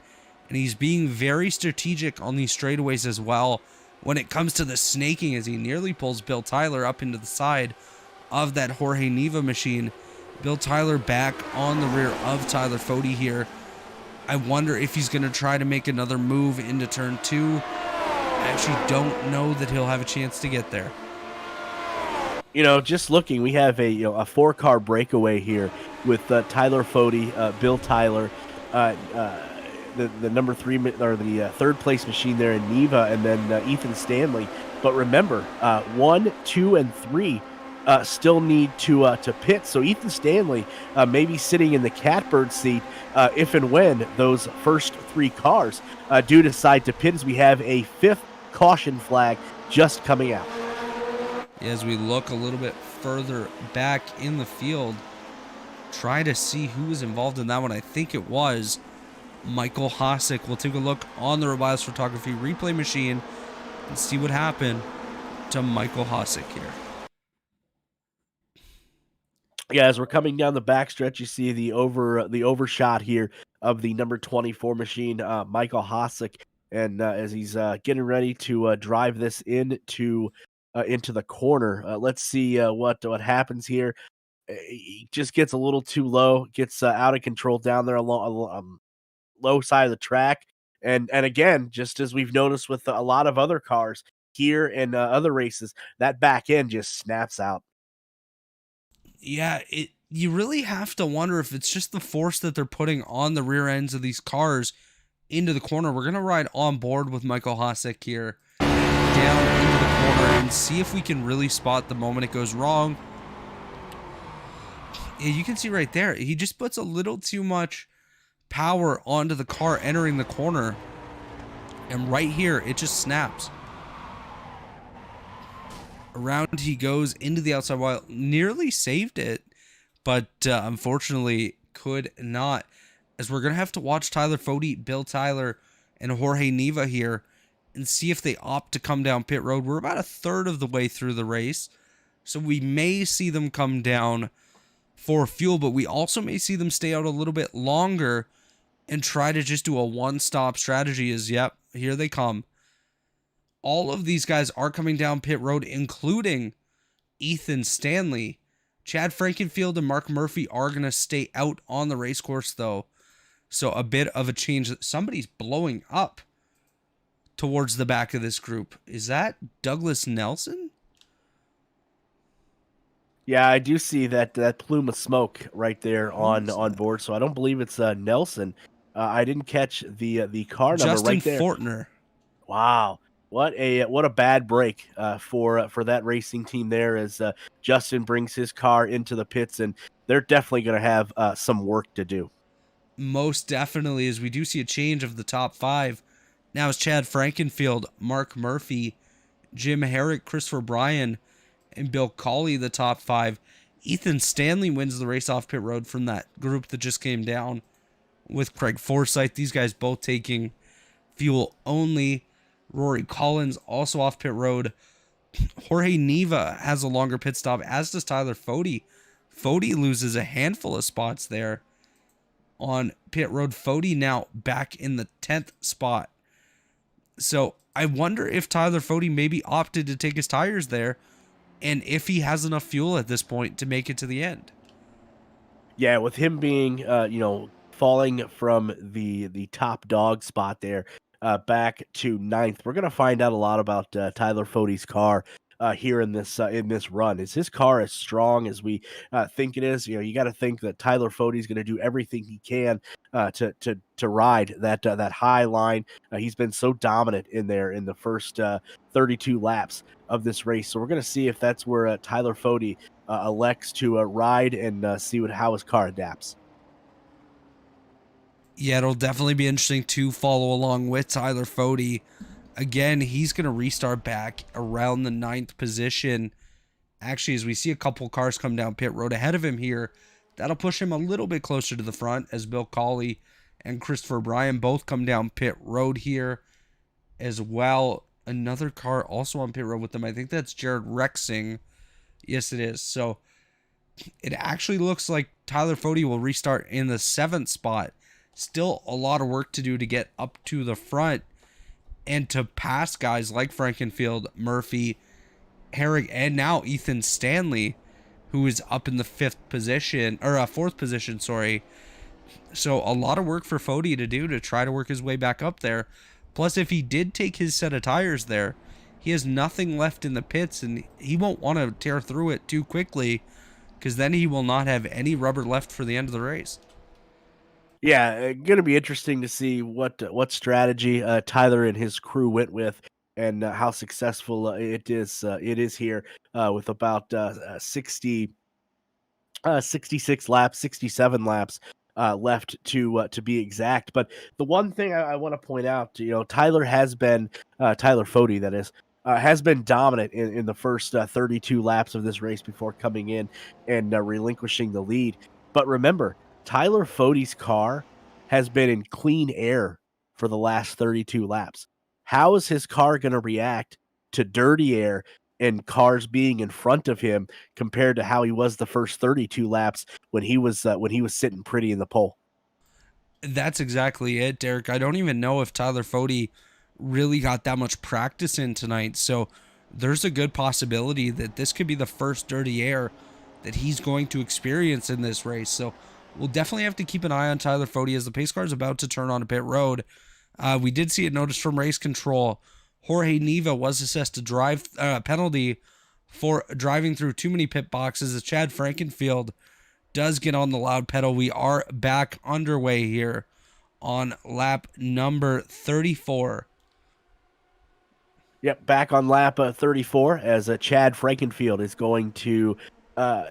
he's being very strategic on these straightaways as well when it comes to the snaking, as he nearly pulls Bill Tyler up into the side of that Jorge Neva machine. Bill Tyler back on the rear of Tyler Fode here. I wonder if he's going to try to make another move into turn 2. I actually don't know that he'll have a chance to get there. Just looking, we have a 4-car breakaway here with Tyler Fode, Bill Tyler, the number 3 or the third place machine there in Neva, and then Ethan Stanley. But remember, 1, 2, and 3 still need to pit. So Ethan Stanley may be sitting in the catbird seat if and when those first 3 cars do decide to pit, as we have a 5th caution flag just coming out. As we look a little bit further back in the field, try to see who was involved in that one. I think it was Michael Hosick. We'll take a look on the Robiles Photography replay machine and see what happened to Michael Hosick here. Yeah, as we're coming down the backstretch, you see the overshot here of the number 24 machine, Michael Hosick, and as he's getting ready to drive this into the corner. Let's see what happens here. He just gets a little too low, gets out of control down there along low side of the track, and again, just as we've noticed with a lot of other cars here and other races, that back end just snaps out. Yeah, you really have to wonder if it's just the force that they're putting on the rear ends of these cars into the corner. We're going to ride on board with Michael Hosick here down into the corner and see if we can really spot the moment it goes wrong. Yeah, you can see right there, he just puts a little too much power onto the car entering the corner, and right here, it just snaps. Around he goes into the outside wall, nearly saved it, but unfortunately could not. As we're going to have to watch Tyler Fode, Bill Tyler, and Jorge Neva here and see if they opt to come down pit road. We're about a third of the way through the race, so we may see them come down for fuel, but we also may see them stay out a little bit longer and try to just do a one-stop strategy. Yep, here they come. All of these guys are coming down pit road, including Ethan Stanley. Chad Frankenfield and Mark Murphy are going to stay out on the race course, though. So a bit of a change. Somebody's blowing up towards the back of this group. Is that Douglas Nelson? Yeah, I do see that plume of smoke right there on board. So I don't believe it's Nelson. I didn't catch the car number Justin right there. Fortner. Wow. What a bad break for that racing team there as Justin brings his car into the pits, and they're definitely going to have some work to do. Most definitely, as we do see a change of the top five. Now it's Chad Frankenfield, Mark Murphy, Jim Herrick, Christopher Bryan, and Bill Cawley, the top five. Ethan Stanley wins the race off pit road from that group that just came down with Craig Forsyth. These guys both taking fuel only. Rory Collins also off pit road. Jorge Neva has a longer pit stop, as does Tyler Fode. Fode loses a handful of spots there on pit road. Fode now back in the 10th spot. So I wonder if Tyler Fode maybe opted to take his tires there, and if he has enough fuel at this point to make it to the end. Yeah, with him being, falling from the top dog spot there, back to 9th. We're going to find out a lot about Tyler Fode's car here in this run. Is his car as strong as we think it is? You got to think that Tyler Fode is going to do everything he can to ride that high line. He's been so dominant in there in the first 32 laps of this race. So we're going to see if that's where Tyler Fode elects to ride and see how his car adapts. Yeah, it'll definitely be interesting to follow along with Tyler Fode. Again, he's going to restart back around the 9th position. Actually, as we see a couple cars come down pit road ahead of him here, that'll push him a little bit closer to the front as Bill Cawley and Christopher Bryan both come down pit road here as well. Another car also on pit road with them. I think that's Jared Rexing. Yes, it is. So it actually looks like Tyler Fode will restart in the 7th spot. Still a lot of work to do to get up to the front and to pass guys like Frankenfield, Murphy, Herrick, and now Ethan Stanley, who is up in the 4th position. So a lot of work for Fode to do to try to work his way back up there. Plus, if he did take his set of tires there, he has nothing left in the pits, and he won't want to tear through it too quickly, because then he will not have any rubber left for the end of the race. Yeah, going to be interesting to see what strategy Tyler and his crew went with, and how successful it is here with about 66 laps, 67 laps left to be exact. But the one thing I want to point out, Tyler has been Tyler Fode, that is. Has been dominant in the first 32 laps of this race before coming in and relinquishing the lead. But remember, Tyler Fode's car has been in clean air for the last 32 laps. How is his car going to react to dirty air and cars being in front of him compared to how he was the first 32 laps when he was sitting pretty in the pole? That's exactly it, Derik. I don't even know if Tyler Fode really got that much practice in tonight, so there's a good possibility that this could be the first dirty air that he's going to experience in this race. So we'll definitely have to keep an eye on Tyler Fode as the pace car is about to turn on a pit road. We did see a notice from race control. Jorge Neva was assessed a drive penalty for driving through too many pit boxes as Chad Frankenfield does get on the loud pedal. We are back underway here on lap number 34. Yep, back on lap 34 as Chad Frankenfield is going to lead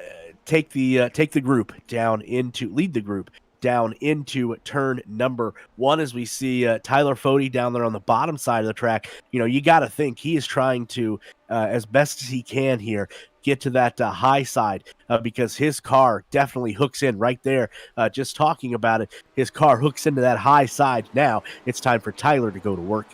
the group down into turn number 1 as we see Tyler Fode down there on the bottom side of the track. You got to think he is trying to, as best as he can here, get to that high side because his car definitely hooks in right there. Just talking about it, his car hooks into that high side. Now it's time for Tyler to go to work.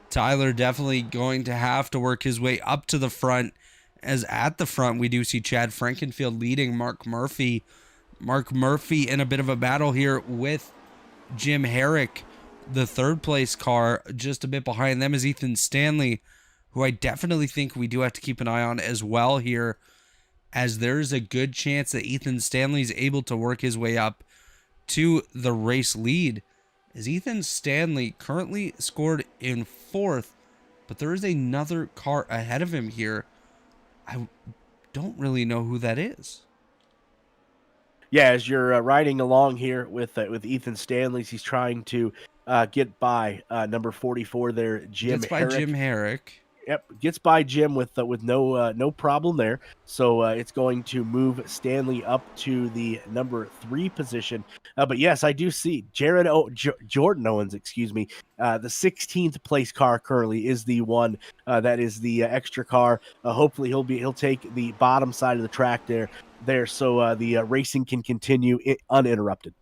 Tyler definitely going to have to work his way up to the front, as at the front we do see Chad Frankenfield leading Mark Murphy. Mark Murphy in a bit of a battle here with Jim Herrick, the third place car. Just a bit behind them is Ethan Stanley, who I definitely think we do have to keep an eye on as well here, as there's a good chance that Ethan Stanley is able to work his way up to the race lead. As Ethan Stanley currently scored in 4th, but there is another car ahead of him here. I don't really know who that is. Yeah, as you're riding along here with Ethan Stanley, he's trying to get by number 44 there, Jim Gets by Herrick. Jim Herrick. Yep, gets by Jim with no problem there. So it's going to move Stanley up to the number 3 position. But yes, I do see Jordan Owens, excuse me. The 16th place car currently is the one that is the extra car. Hopefully he'll take the bottom side of the track there, so the racing can continue uninterrupted.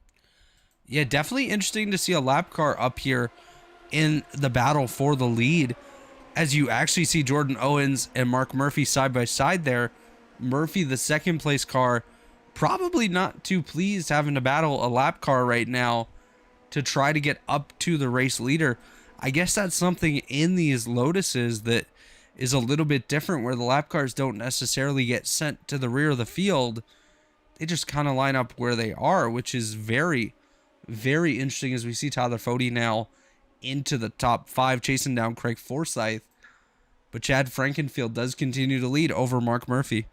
Yeah, definitely interesting to see a lap car up here in the battle for the lead, as you actually see Jordan Owens and Mark Murphy side by side there. Murphy, the second place car, probably not too pleased having to battle a lap car right now to try to get up to the race leader. I guess that's something in these Lotuses that is a little bit different, where the lap cars don't necessarily get sent to the rear of the field. They just kind of line up where they are, which is very, very interesting, as we see Tyler Fode now into the top 5, chasing down Craig Forsyth. But Chad Frankenfield does continue to lead over Mark Murphy.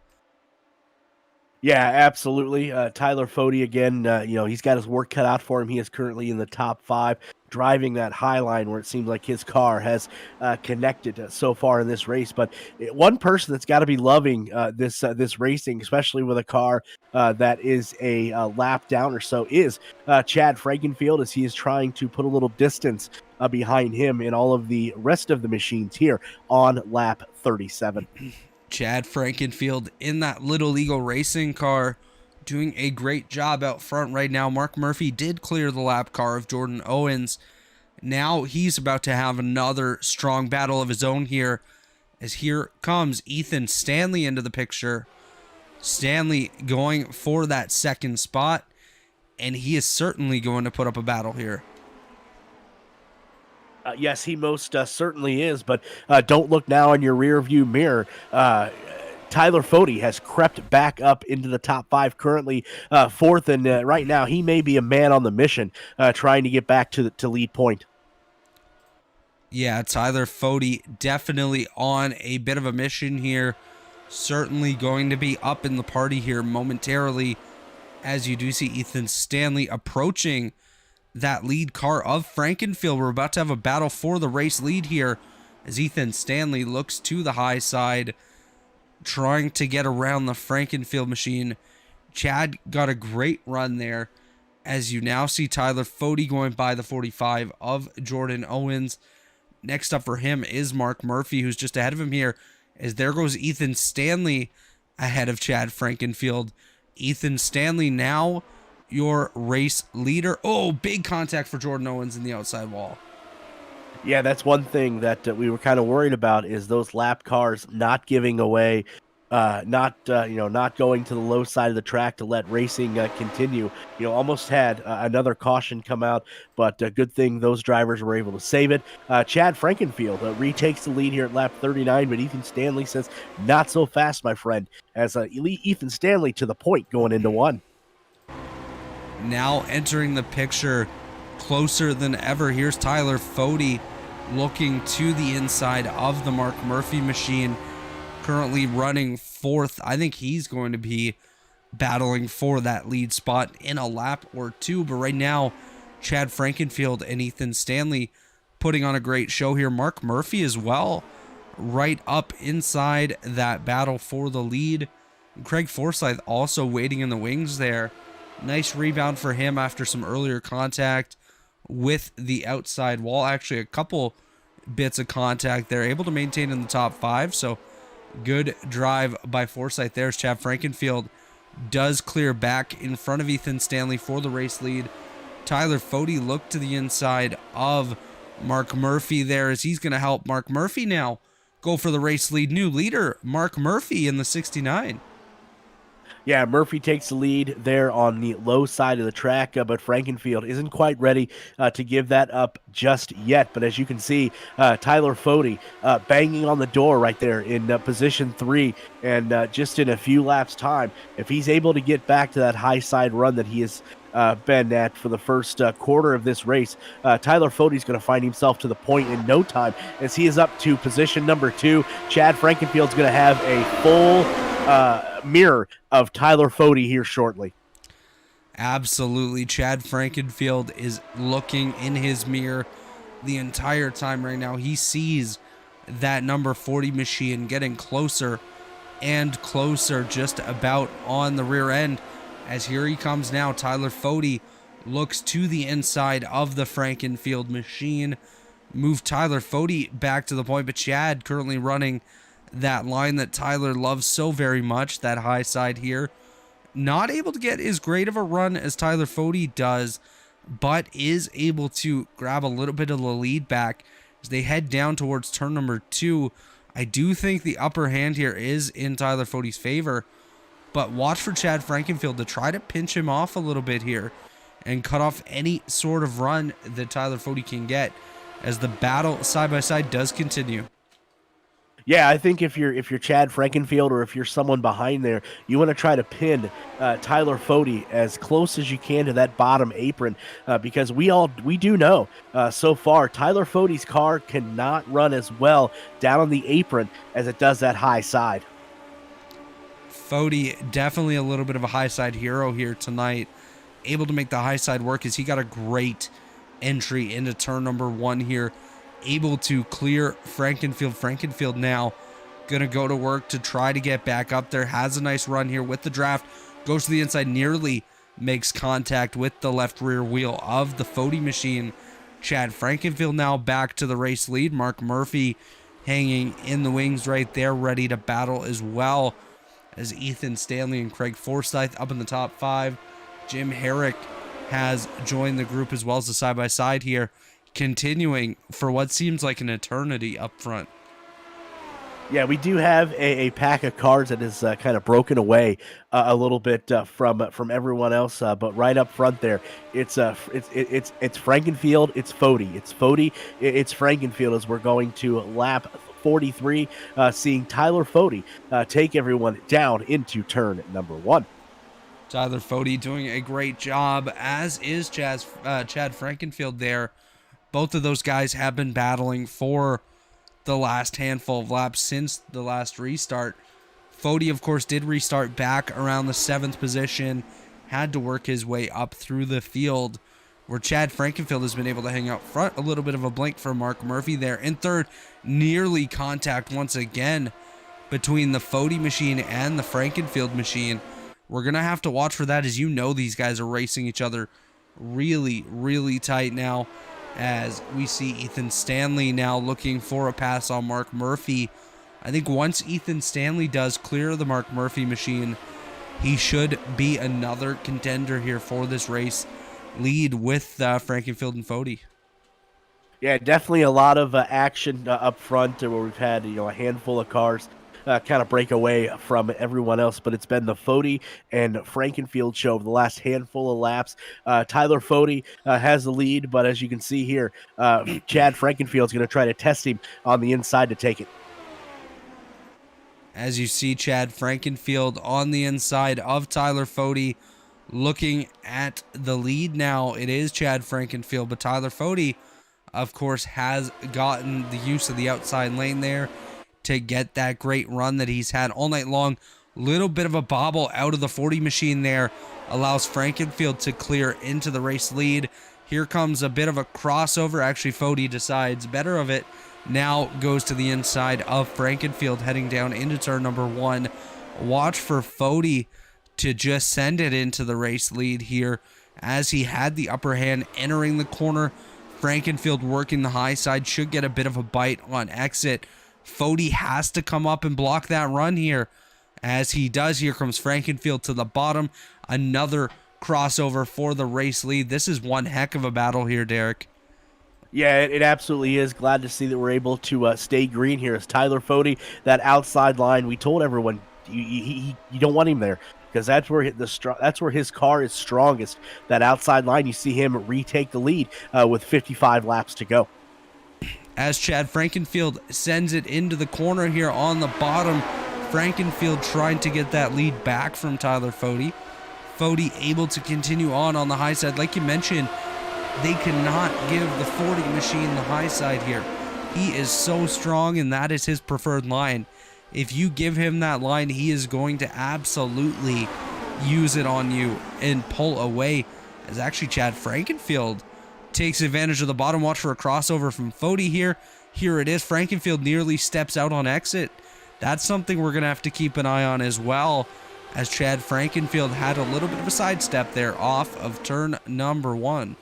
Yeah, absolutely. Tyler Fode again, he's got his work cut out for him. He is currently in the top 5, driving that high line where it seems like his car has connected so far in this race. But one person that's got to be loving this racing, especially with a car that is a lap down or so, is Chad Frankenfield, as he is trying to put a little distance behind him in all of the rest of the machines here on lap 37. Chad Frankenfield in that Little Eagle Racing car doing a great job out front right now. Mark Murphy did clear the lap car of Jordan Owens. Now he's about to have another strong battle of his own here, as here comes Ethan Stanley into the picture. Stanley going for that second spot, and he is certainly going to put up a battle here. Yes, he most certainly is, but don't look now in your rear view mirror. Tyler Fode has crept back up into the top 5, currently 4th, and right now he may be a man on the mission trying to get back to lead point. Yeah, Tyler Fode definitely on a bit of a mission here. Certainly going to be up in the party here momentarily, as you do see Ethan Stanley approaching that lead car of Frankenfield. We're about to have a battle for the race lead here, as Ethan Stanley looks to the high side, trying to get around the Frankenfield machine. Chad got a great run there, as you now see Tyler Fode going by the 45 of Jordan Owens. Next up for him is Mark Murphy, who's just ahead of him here, as there goes Ethan Stanley ahead of Chad Frankenfield. Ethan Stanley now your race leader. Oh, big contact for Jordan Owens in the outside wall. Yeah, that's one thing that we were kind of worried about, is those lap cars not giving away, not going to the low side of the track to let racing continue. Almost had another caution come out, but good thing those drivers were able to save it. Chad Frankenfield retakes the lead here at lap 39, but Ethan Stanley says, not so fast, my friend, as Ethan Stanley to the point going into 1. Now entering the picture closer than ever. Here's Tyler Fode looking to the inside of the Mark Murphy machine, currently running 4th. I think he's going to be battling for that lead spot in a lap or 2. But right now, Chad Frankenfield and Ethan Stanley putting on a great show here. Mark Murphy as well, right up inside that battle for the lead. Craig Forsyth also waiting in the wings there, Nice rebound for him after some earlier contact with the outside wall. Actually, a couple bits of contact there. Able to maintain in the top 5. So good drive by Forsyth there. As Chad Frankenfield does clear back in front of Ethan Stanley for the race lead. Tyler Fody looked to the inside of Mark Murphy there as he's going to help Mark Murphy now go for the race lead. New leader, Mark Murphy in the 69. Yeah, Murphy takes the lead there on the low side of the track, but Frankenfield isn't quite ready to give that up just yet. But as you can see, Tyler Fody banging on the door right there in position 3, and just in a few laps' time, if he's able to get back to that high side run that he has been at for the first quarter of this race, Tyler Fody's going to find himself to the point in no time as he is up to position number 2. Chad Frankenfield's going to have a full mirror of Tyler Fody here shortly. Absolutely. Chad Frankenfield is looking in his mirror the entire time right now. He sees that number 40 machine getting closer and closer, just about on the rear end. As here he comes now, Tyler Fody looks to the inside of the Frankenfield machine. Move Tyler Fody back to the point, but Chad currently running that line that Tyler loves so very much, that high side here. Not able to get as great of a run as Tyler Fody does, but is able to grab a little bit of the lead back as they head down towards turn number 2. I do think the upper hand here is in Tyler Fody's favor, but watch for Chad Frankenfield to try to pinch him off a little bit here and cut off any sort of run that Tyler Fody can get as the battle side by side does continue. Yeah, I think if you're Chad Frankenfield or if you're someone behind there, you want to try to pin Tyler Fody as close as you can to that bottom apron, because we do know so far Tyler Fody's car cannot run as well down on the apron as it does that high side. Fody definitely a little bit of a high side hero here tonight, able to make the high side work as he got a great entry into turn number 1 here. Able to clear Frankenfield. Frankenfield now going to go to work to try to get back up there. Has a nice run here with the draft. Goes to the inside. Nearly makes contact with the left rear wheel of the Fody machine. Chad Frankenfield now back to the race lead. Mark Murphy hanging in the wings right there, ready to battle as well as Ethan Stanley and Craig Forsyth up in the top 5. Jim Herrick has joined the group as well as the side-by-side here, continuing for what seems like an eternity up front. Yeah, we do have a pack of cards that is kind of broken away a little bit from everyone else, but right up front there, it's Frankenfield, it's Fody, it's Frankenfield as we're going to lap 43, seeing Tyler Fody take everyone down into turn number 1. Tyler Fody doing a great job, as is Chad Frankenfield there. Both of those guys have been battling for the last handful of laps since the last restart. Fody, of course, did restart back around the 7th position, had to work his way up through the field, where Chad Frankenfield has been able to hang out front. A little bit of a blink for Mark Murphy there. In third, nearly contact once again between the Fody machine and the Frankenfield machine. We're going to have to watch for that, as you know these guys are racing each other really, really tight now, as we see Ethan Stanley now looking for a pass on Mark Murphy. I think once Ethan Stanley does clear the Mark Murphy machine, he should be another contender here for this race lead with Frankenfield and Fody. Yeah, definitely a lot of action up front where we've had a handful of cars kind of break away from everyone else, but it's been the Fody and Frankenfield show over the last handful of laps. Tyler Fody has the lead, but as you can see here, Chad Frankenfield's going to try to test him on the inside to take it. As you see Chad Frankenfield on the inside of Tyler Fody, looking at the lead now. It is Chad Frankenfield, but Tyler Fody, of course, has gotten the use of the outside lane there to get that great run that he's had all night long. Little bit of a bobble out of the 40 machine there allows Frankenfield to clear into the race lead. Here comes a bit of a crossover. Actually, Fody decides better of it. Now goes to the inside of Frankenfield, heading down into turn number 1. Watch for Fody to just send it into the race lead here as he had the upper hand entering the corner. Frankenfield working the high side, should get a bit of a bite on exit. Fody has to come up and block that run here. As he does, here comes Frankenfield to the bottom. Another crossover for the race lead. This is one heck of a battle here, Derik. Yeah, it absolutely is. Glad to see that we're able to stay green here. As Tyler Fody, that outside line, we told everyone you don't want him there because that's where his car is strongest. That outside line, you see him retake the lead with 55 laps to go. As Chad Frankenfield sends it into the corner here on the bottom. Frankenfield trying to get that lead back from Tyler Fody. Fody able to continue on the high side. Like you mentioned, they cannot give the 40 machine the high side here. He is so strong, and that is his preferred line. If you give him that line, he is going to absolutely use it on you and pull away. As actually Chad Frankenfield takes advantage of the bottom. Watch for a crossover from Fody here. Here it is. Frankenfield nearly steps out on exit. That's something we're going to have to keep an eye on as well, as Chad Frankenfield had a little bit of a sidestep there off of turn number 1.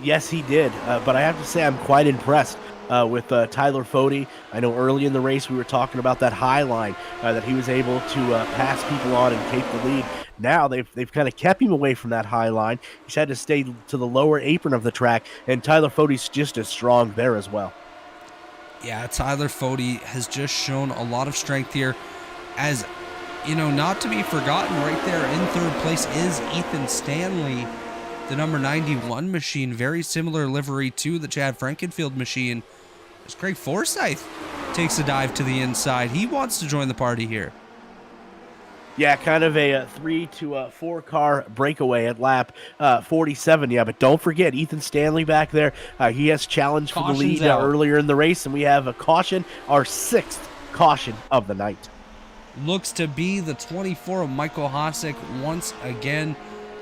Yes, he did, but I have to say I'm quite impressed with Tyler Fody. I know early in the race we were talking about that high line that he was able to pass people on and take the lead. Now they've kind of kept him away from that high line. He's had to stay to the lower apron of the track, and Tyler Fody's just as strong there as well. Yeah, Tyler Fody has just shown a lot of strength here. As, you know, not to be forgotten, right there in third place is Ethan Stanley, the number 91 machine. Very similar livery to the Chad Frankenfield machine. As Craig Forsyth takes a dive to the inside. He wants to join the party here. Yeah, kind of a 3 to 4 car breakaway at lap 47. Yeah, but don't forget Ethan Stanley back there. He has challenged for the lead earlier in the race, and we have a caution, our 6th caution of the night. Looks to be the 24 of Michael Hosek once again.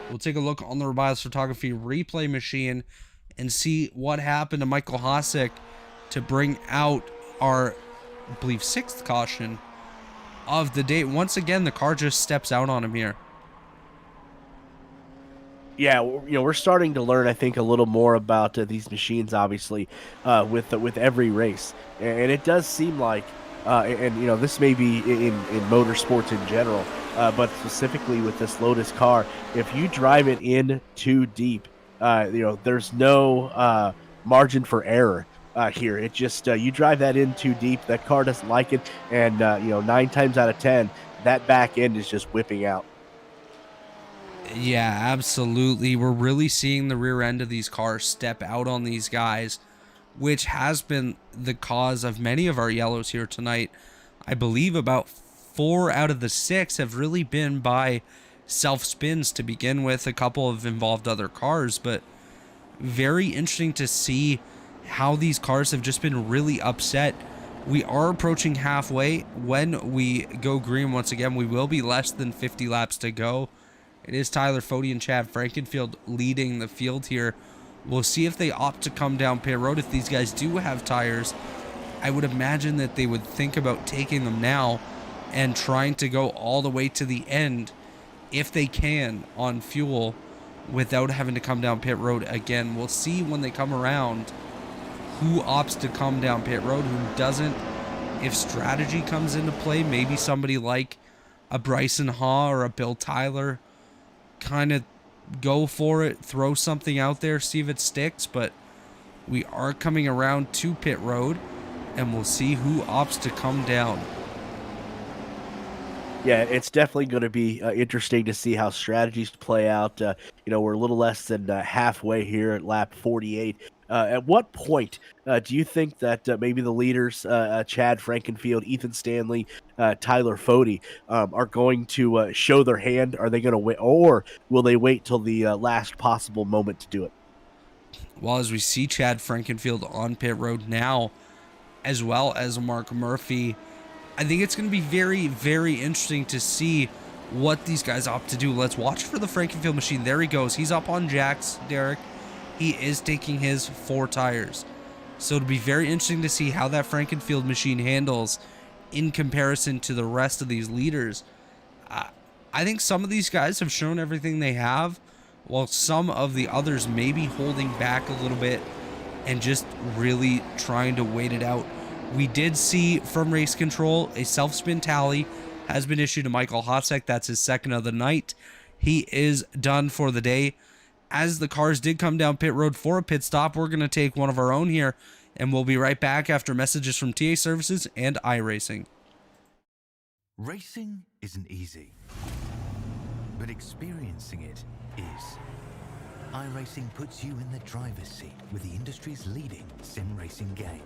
We'll take a look on the Rebiles Photography replay machine and see what happened to Michael Hosek to bring out our, I believe, 6th caution of the day. Once again, the car just steps out on him here. Yeah, you know, we're starting to learn, I think, a little more about these machines, obviously, with every race, and it does seem like, and you know, this may be in motorsports in general, but specifically with this Lotus car, if you drive it in too deep, you know, there's no margin for error. Here, it just you drive that in too deep, that car doesn't like it, and you know, 9 times out of 10, that back end is just whipping out. Yeah, absolutely. We're really seeing the rear end of these cars step out on these guys, which has been the cause of many of our yellows here tonight. I believe about 4 out of the 6 have really been by self spins to begin with. A couple have involved other cars, but very interesting to see how these cars have just been really upset. We are approaching halfway. When we go green once again, we will be less than 50 laps to go. It is Tyler Fody and Chad Frankenfield leading the field here. We'll see if they opt to come down pit road. If these guys do have tires, I would imagine that they would think about taking them now and trying to go all the way to the end if they can on fuel without having to come down pit road again. We'll see when they come around who opts to come down pit road, who doesn't. If strategy comes into play, maybe somebody like a Bryson Haw or a Bill Tyler kind of go for it, throw something out there, see if it sticks. But we are coming around to pit road, and we'll see who opts to come down. Yeah, it's definitely going to be interesting to see how strategies play out. You know, we're a little less than halfway here at lap 48. At what point do you think that maybe the leaders, Chad Frankenfield, Ethan Stanley, Tyler Fody, are going to show their hand? Are they going to wait, or will they wait till the last possible moment to do it? Well, as we see Chad Frankenfield on pit road now, as well as Mark Murphy, I think it's going to be very, very interesting to see what these guys opt to do. Let's watch for the Frankenfield machine. There he goes. He's up on jacks, Derik. He is taking his 4 tires. So it'll be very interesting to see how that Frankenfield machine handles in comparison to the rest of these leaders. I think some of these guys have shown everything they have, while some of the others may be holding back a little bit and just really trying to wait it out. We did see from race control a self-spin tally has been issued to Michael Hosek. That's his second of the night. He is done for the day. As the cars did come down pit road for a pit stop, we're going to take one of our own here, and we'll be right back after messages from TA Services and iRacing. Racing isn't easy, but experiencing it is. iRacing puts you in the driver's seat with the industry's leading sim racing game.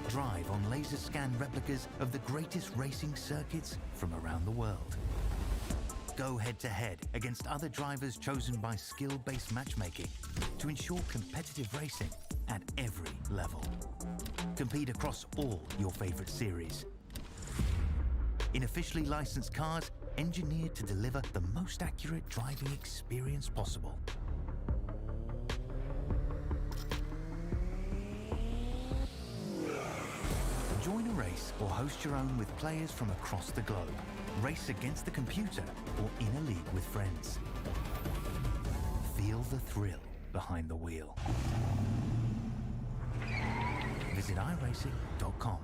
Drive on laser scan replicas of the greatest racing circuits from around the world. Go head-to-head against other drivers chosen by skill-based matchmaking to ensure competitive racing at every level. Compete across all your favorite series. In officially licensed cars, engineered to deliver the most accurate driving experience possible. Join a race or host your own with players from across the globe. Race against the computer or in a league with friends. Feel the thrill behind the wheel. Visit iRacing.com.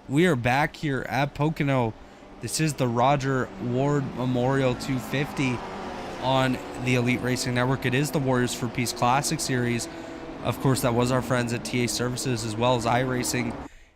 We are back here at Pocono. This is the Rodger Ward Memorial 250 on the Elite Racing Network. It is the Warriors for Peace Classic Series. Of course, that was our friends at TA Services as well as iRacing.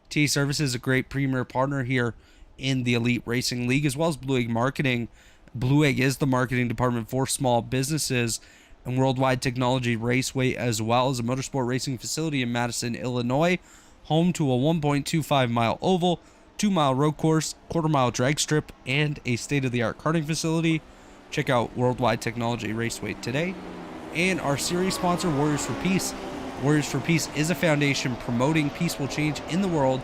TA Services is a great premier partner here in the Elite Racing League, as well as Blue Egg Marketing. Blue Egg is the marketing department for small businesses and Worldwide Technology Raceway, as well as a motorsport racing facility in Madison, Illinois, home to a 1.25-mile oval, 2-mile road course, quarter-mile drag strip, and a state-of-the-art karting facility. Check out Worldwide Technology Raceway today. And our series sponsor, Warriors for Peace. Warriors for Peace is a foundation promoting peaceful change in the world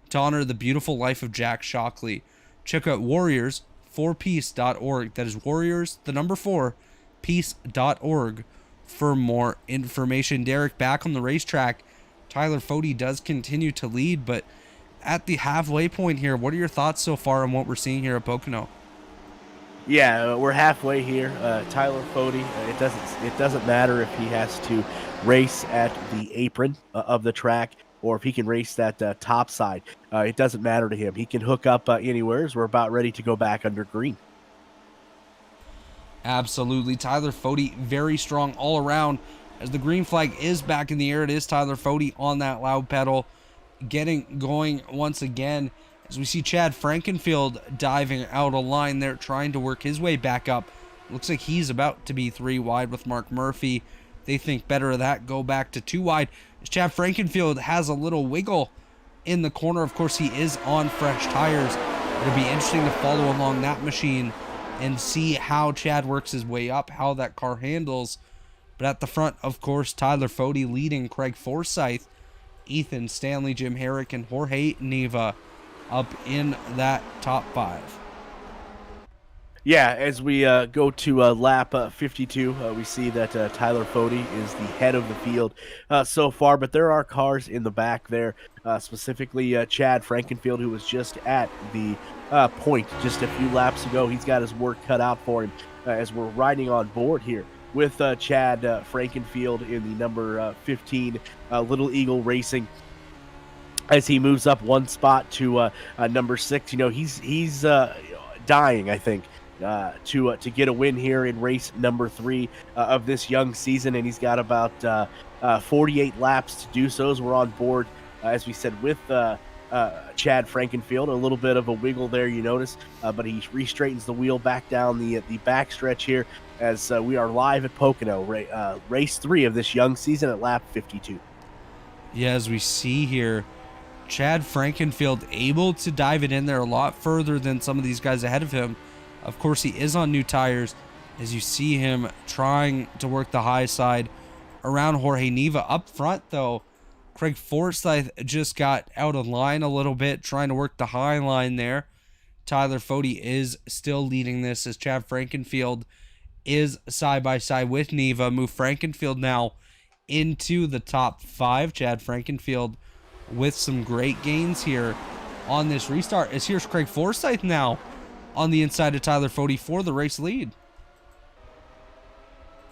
to honor the beautiful life of Jack Shockley. Check out warriorsforpeace.org. That is warriors, the number 4, peace.org for more information. Derik, back on the racetrack. Tyler Fody does continue to lead, but at the halfway point here, what are your thoughts so far on what we're seeing here at Pocono? Yeah, we're halfway here. Tyler Fody. It doesn't matter if he has to race at the apron of the track or if he can race that top side. It doesn't matter to him. He can hook up anywhere as we're about ready to go back under green. Absolutely. Tyler Fody, very strong all around. As the green flag is back in the air, it is Tyler Fody on that loud pedal, getting going once again. As we see Chad Frankenfield diving out of line there, trying to work his way back up. Looks like he's about to be 3 wide with Mark Murphy. They think better of that, go back to 2 wide. As Chad Frankenfield has a little wiggle in the corner. Of course, he is on fresh tires. It'll be interesting to follow along that machine and see how Chad works his way up, how that car handles. But at the front, of course, Tyler Fody leading Craig Forsyth, Ethan Stanley, Jim Herrick, and Jorge Neva up in that top 5. Yeah, as we go to lap 52, we see that Tyler Fody is the head of the field so far, but there are cars in the back there, specifically Chad Frankenfield, who was just at the point just a few laps ago. He's got his work cut out for him as we're riding on board here with Chad Frankenfield in the number 15 Little Eagle Racing. As he moves up one spot to number 6, he's dying, I think, to get a win here in race number 3 of this young season, and he's got about 48 laps to do so as we're on board, as we said, with Chad Frankenfield. A little bit of a wiggle there, you notice, but he re-straightens the wheel back down the back stretch here as we are live at Pocono, race 3 of this young season at lap 52. Yeah, as we see here, Chad Frankenfield able to dive it in there a lot further than some of these guys ahead of him. Of course, he is on new tires, as you see him trying to work the high side around Jorge Neva. Up front, though, Craig Forsyth just got out of line a little bit, trying to work the high line there. Tyler Fode is still leading this as Chad Frankenfield is side by side with Neva. Move Frankenfield now into the top 5. Chad Frankenfield with some great gains here on this restart, as here's Craig Forsyth now on the inside of Tyler Fode for the race lead.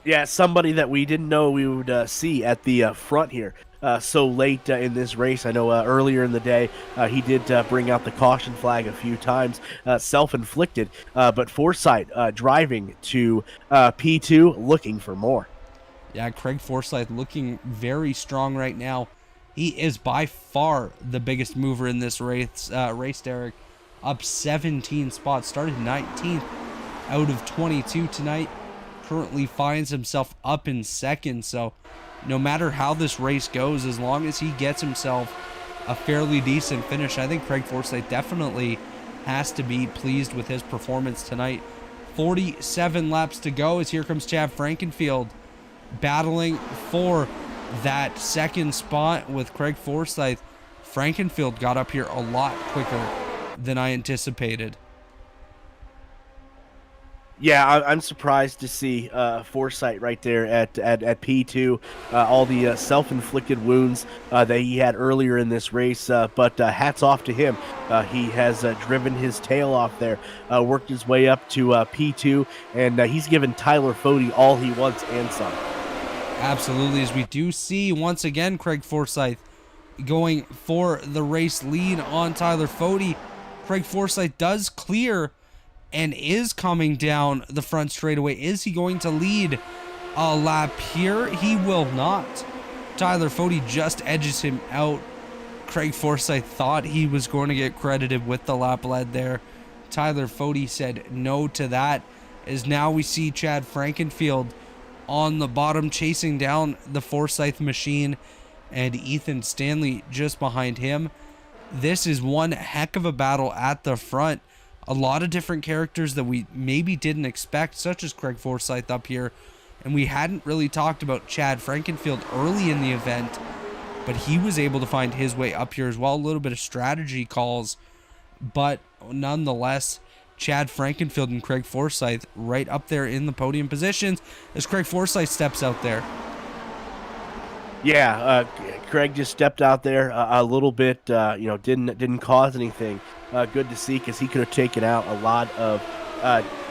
Yeah, somebody that we didn't know we would see at the front here so late in this race. I know earlier in the day he did bring out the caution flag a few times, self-inflicted, but Forsyth driving to P2, looking for more. Yeah, Craig Forsyth looking very strong right now. He is by far the biggest mover in this race, Derik. Up 17 spots, started 19th out of 22 tonight. Currently finds himself up in second. So no matter how this race goes, as long as he gets himself a fairly decent finish, I think Craig Forsyth definitely has to be pleased with his performance tonight. 47 laps to go as here comes Chad Frankenfield battling for that second spot with Craig Forsyth. Frankenfield got up here a lot quicker than I anticipated. Yeah, I'm surprised to see Forsyth right there at P2. All the self-inflicted wounds that he had earlier in this race, but hats off to him. He has driven his tail off there, worked his way up to P2, and he's given Tyler Fode all he wants and some. Absolutely, as we do see once again Craig Forsyth going for the race lead on Tyler Fode. Craig Forsyth does clear and is coming down the front straightaway. Is he going to lead a lap here? He will not. Tyler Fode just edges him out. Craig Forsyth thought he was going to get credited with the lap lead there. Tyler Fode said no to that, as now we see Chad Frankenfield on the bottom chasing down the Forsyth machine, and Ethan Stanley just behind him. This is one heck of a battle at the front. A lot of different characters that we maybe didn't expect, such as Craig Forsyth up here. And we hadn't really talked about Chad Frankenfield early in the event, but he was able to find his way up here as well. A little bit of strategy calls, but nonetheless, Chad Frankenfield and Craig Forsyth right up there in the podium positions as Craig Forsyth steps out there. Yeah, Craig just stepped out there a little bit, didn't cause anything. Good to see, because he could have taken out a lot of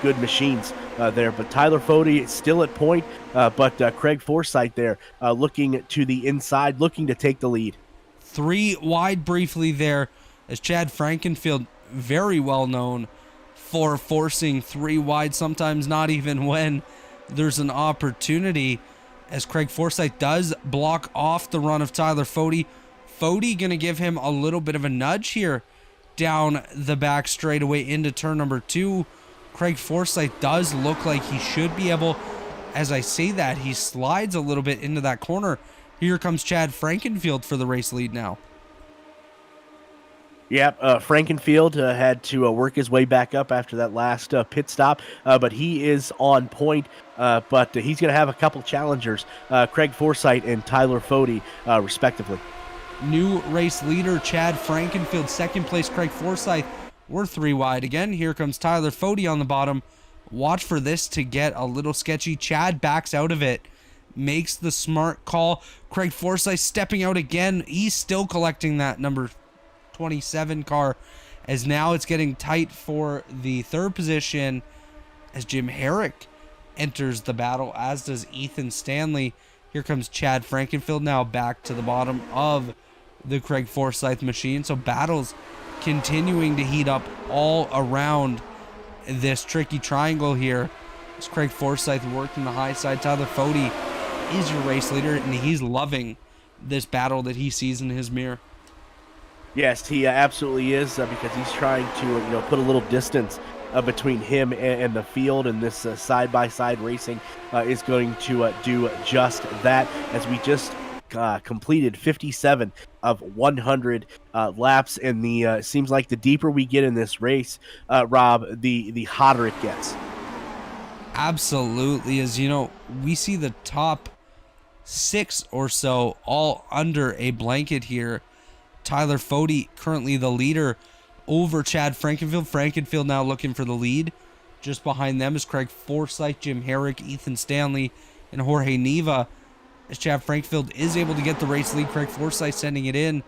good machines there. But Tyler Fode is still at point, but Craig Forsyth there looking to the inside, looking to take the lead. 3 wide briefly there, as Chad Frankenfield, very well known for forcing 3 wide, sometimes not even when there's an opportunity, as Craig Forsyth does block off the run of Tyler Fode. Fode going to give him a little bit of a nudge here down the back straightaway into turn number 2. Craig Forsyth does look like he should be able, as I say that, he slides a little bit into that corner. Here comes Chad Frankenfield for the race lead now. Yep, Frankenfield had to work his way back up after that last pit stop, but he is on point, but he's going to have a couple challengers, Craig Forsyth and Tyler Fode, respectively. New race leader, Chad Frankenfield. Second place, Craig Forsyth. We're 3 wide again. Here comes Tyler Fode on the bottom. Watch for this to get a little sketchy. Chad backs out of it, makes the smart call. Craig Forsyth stepping out again. He's still collecting that number 27 car, as now it's getting tight for the 3rd position as Jim Herrick enters the battle, as does Ethan Stanley. Here comes Chad Frankenfield now back to the bottom of the Craig Forsyth machine. So battles continuing to heat up all around this tricky triangle here. As Craig Forsyth working the high side. Tyler Fode is your race leader, and he's loving this battle that he sees in his mirror. Yes, he absolutely is, because he's trying to put a little distance between him and the field, and this side-by-side racing is going to do just that. As we just completed 57 of 100 laps, and the seems like the deeper we get in this race, Rob, the hotter it gets. Absolutely. As you know, we see the top 6 or so all under a blanket here. Tyler Fode currently the leader over Chad Frankenfield. Frankenfield now looking for the lead. Just behind them is Craig Forsyth, Jim Herrick, Ethan Stanley, and Jorge Neva. As Chad Frankenfield is able to get the race lead, Craig Forsyth sending it in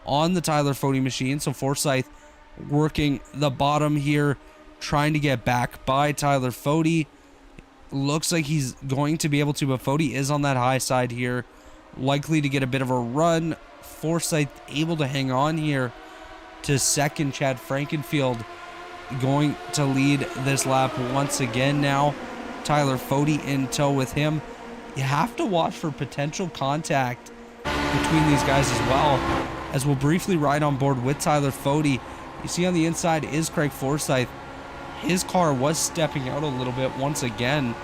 on the Tyler Fode machine. So Forsyth working the bottom here, trying to get back by Tyler Fode. Looks like he's going to be able to, but Fode is on that high side here, likely to get a bit of a run. Forsyth able to hang on here to second. Chad Frankenfield going to lead this lap once again now. Tyler Fode in tow with him. You have to watch for potential contact between these guys as well, as we'll briefly ride on board with Tyler Fode. You see on the inside is Craig Forsyth. His car was stepping out a little bit once again.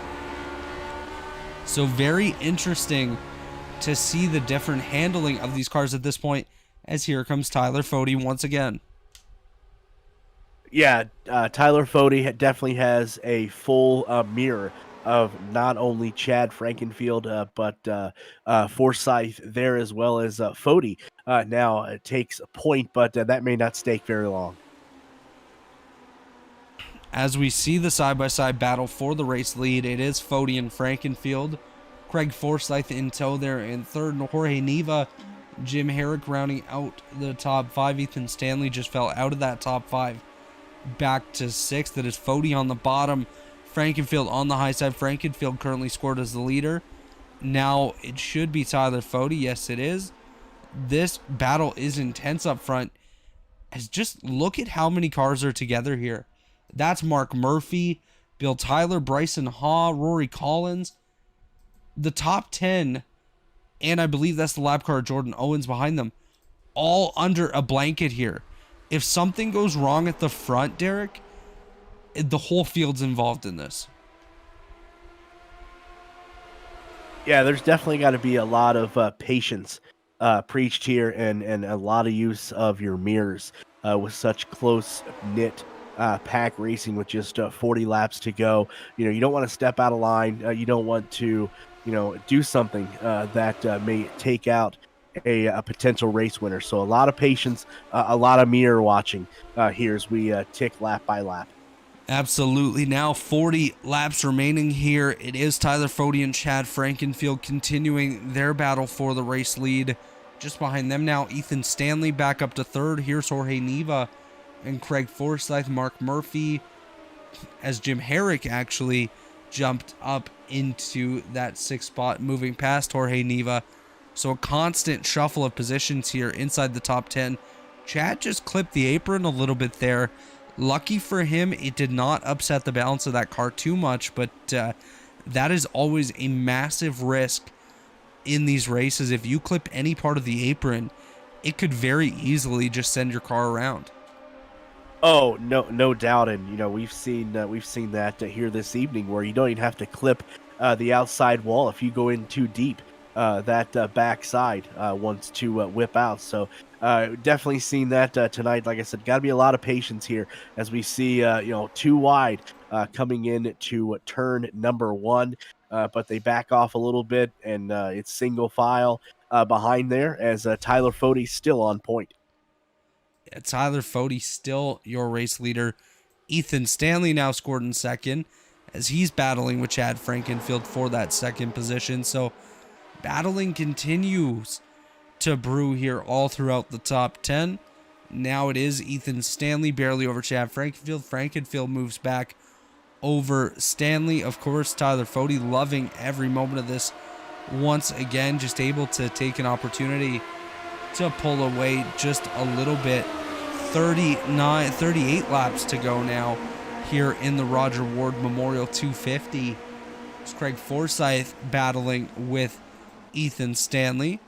So very interesting to see the different handling of these cars at this point, as here comes Tyler Fode once again. Yeah, Tyler Fode definitely has a full mirror of not only Chad Frankenfield, but Forsyth there, as well as Fode now takes a point, but that may not stake very long. As we see the side-by-side battle for the race lead, it is Fode and Frankenfield. Craig Forsyth in tow there in third, and Jorge Neva, Jim Herrick rounding out the top 5. Ethan Stanley just fell out of that top 5 back to 6th. That is Fode on the bottom, Frankenfield on the high side. Frankenfield currently scored as the leader. Now it should be Tyler Fode. Yes, it is. This battle is intense up front, as just look at how many cars are together here. That's Mark Murphy, Bill Tyler, Bryson Haw, Rory Collins. The top 10, and I believe that's the lap car Jordan Owens behind them, all under a blanket here. If something goes wrong at the front, Derik, the whole field's involved in this. Yeah, there's definitely got to be a lot of patience preached here, and a lot of use of your mirrors with such close-knit pack racing with just 40 laps to go. You don't want to step out of line. You don't want to, do something that may take out a potential race winner. So a lot of patience, a lot of mirror watching here as we tick lap by lap. Absolutely. Now 40 laps remaining here. It is Tyler Fode and Chad Frankenfield continuing their battle for the race lead. Just behind them now, Ethan Stanley back up to third. Here's Jorge Neva and Craig Forsyth, Mark Murphy, as Jim Herrick actually jumped up into that 6th spot, moving past Jorge Neva. So a constant shuffle of positions here inside the top 10. Chad just clipped the apron a little bit there. Lucky for him, it did not upset the balance of that car too much, but that is always a massive risk in these races. If you clip any part of the apron, it could very easily just send your car around. Oh, no doubt, and we've seen that here this evening, where you don't even have to clip the outside wall if you go in too deep. That backside wants to whip out. So definitely seen that tonight. Like I said, got to be a lot of patience here as we see too wide coming in to turn number 1, but they back off a little bit, and it's single file behind there, as Tyler Fode still on point. Yeah, Tyler Fode still your race leader. Ethan Stanley now scored in second, as he's battling with Chad Frankenfield for that second position. So battling continues to brew here all throughout the top 10. Now it is Ethan Stanley barely over Chad Frankenfield. Frankenfield moves back over Stanley. Of course, Tyler Fode loving every moment of this. Once again, just able to take an opportunity to pull away just a little bit. 38 laps to go now here in the Rodger Ward Memorial 250. It's Craig Forsyth battling with Ethan Stanley.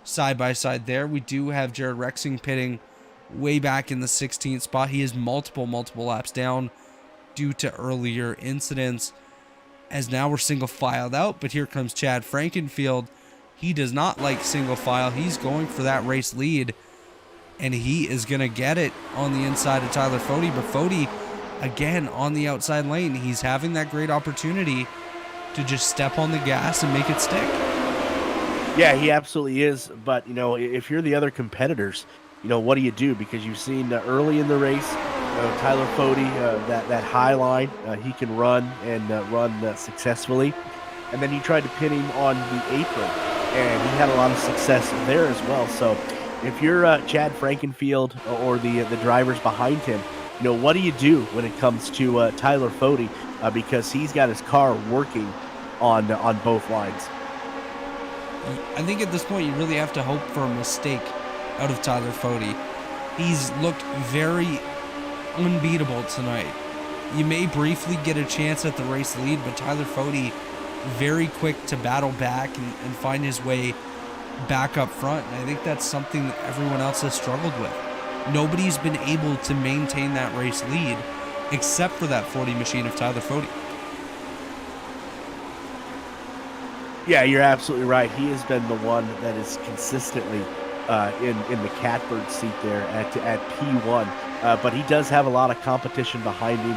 Side by side there, we do have Jared Rexing pitting way back in the 16th spot. He is multiple laps down due to earlier incidents, as now we're single filed out. But here comes Chad Frankenfield He does not like single file. He's going for that race lead, and he is going to get it on the inside of Tyler Fode. But Fode, again, on the outside lane, he's having that great opportunity to just step on the gas and make it stick. Yeah, he absolutely is. But, if you're the other competitors, what do you do? Because you've seen early in the race, Tyler Fode, that high line, he can run and run successfully. And then he tried to pin him on the apron, and he had a lot of success there as well. So if you're Chad Frankenfield or the drivers behind him, what do you do when it comes to Tyler Fode? Because he's got his car working on both lines. I think at this point you really have to hope for a mistake out of Tyler Fode. He's looked very unbeatable tonight. You may briefly get a chance at the race lead, but Tyler Fode very quick to battle back and find his way back up front. And I think that's something that everyone else has struggled with. Nobody's been able to maintain that race lead except for that 40 machine of Tyler Fode. Yeah, you're absolutely right. He has been the one that is consistently in the catbird seat there at P1. But he does have a lot of competition behind him,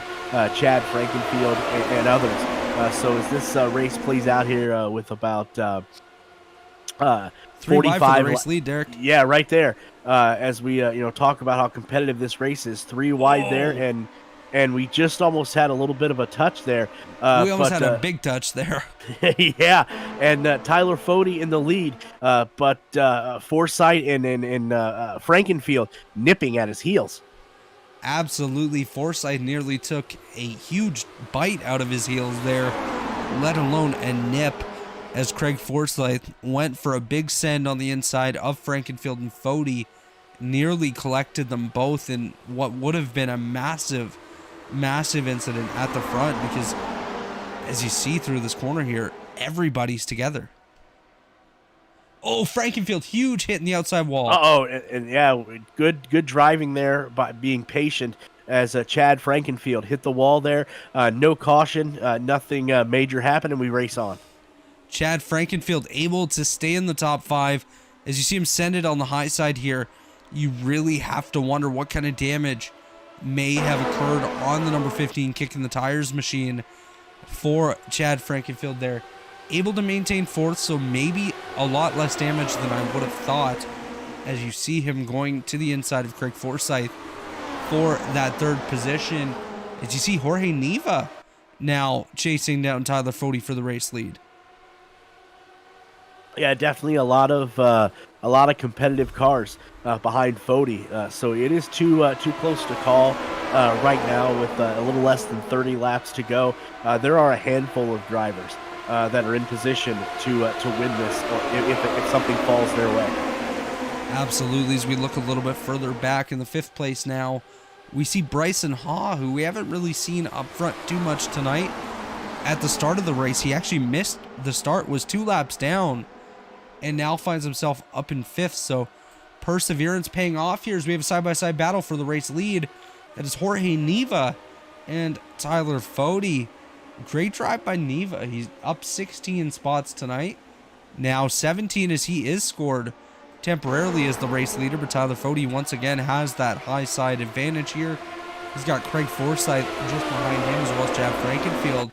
Chad Frankenfield and others. So as this race plays out here with about 45 race lead, Derik. Yeah, right there. As we talk about how competitive this race is, 3 wide there, and we just almost had a little bit of a touch there. We almost had a big touch there. Yeah, and Tyler Fode in the lead, but Forsythe and Frankenfield nipping at his heels. Absolutely, Forsythe nearly took a huge bite out of his heels there, let alone a nip, as Craig Forsythe went for a big send on the inside of Frankenfield, and Fode nearly collected them both in what would have been a massive incident at the front, because as you see through this corner here, everybody's together. Oh, Frankenfield, huge hit in the outside wall. And yeah, good driving there by being patient as Chad Frankenfield hit the wall there. No caution, nothing major happened, and we race on. Chad Frankenfield able to stay in the top 5. As you see him send it on the high side here, you really have to wonder what kind of damage may have occurred on the number 15 kicking the tires machine for Chad Frankenfield there. Able to maintain 4th, so maybe a lot less damage than I would have thought, as you see him going to the inside of Craig Forsythe for that 3rd position. As you see Jorge Neva now chasing down Tyler Fode for the race lead. Yeah, definitely a lot of competitive cars behind Fode. So it is too close to call right now with a little less than 30 laps to go. There are a handful of drivers that are in position to win this if something falls their way. Absolutely. As we look a little bit further back in the 5th place now, we see Bryson Haw, who we haven't really seen up front too much tonight. At the start of the race, he actually missed the start, was 2 laps down, and now finds himself up in 5th. So perseverance paying off here as we have a side-by-side battle for the race lead. That is Jorge Neva and Tyler Fode. Great drive by Neva. He's up 16 spots tonight. Now 17 as he is scored temporarily as the race leader, but Tyler Fode once again has that high side advantage here. He's got Craig Forsythe just behind him, as well as Chad Frankenfield.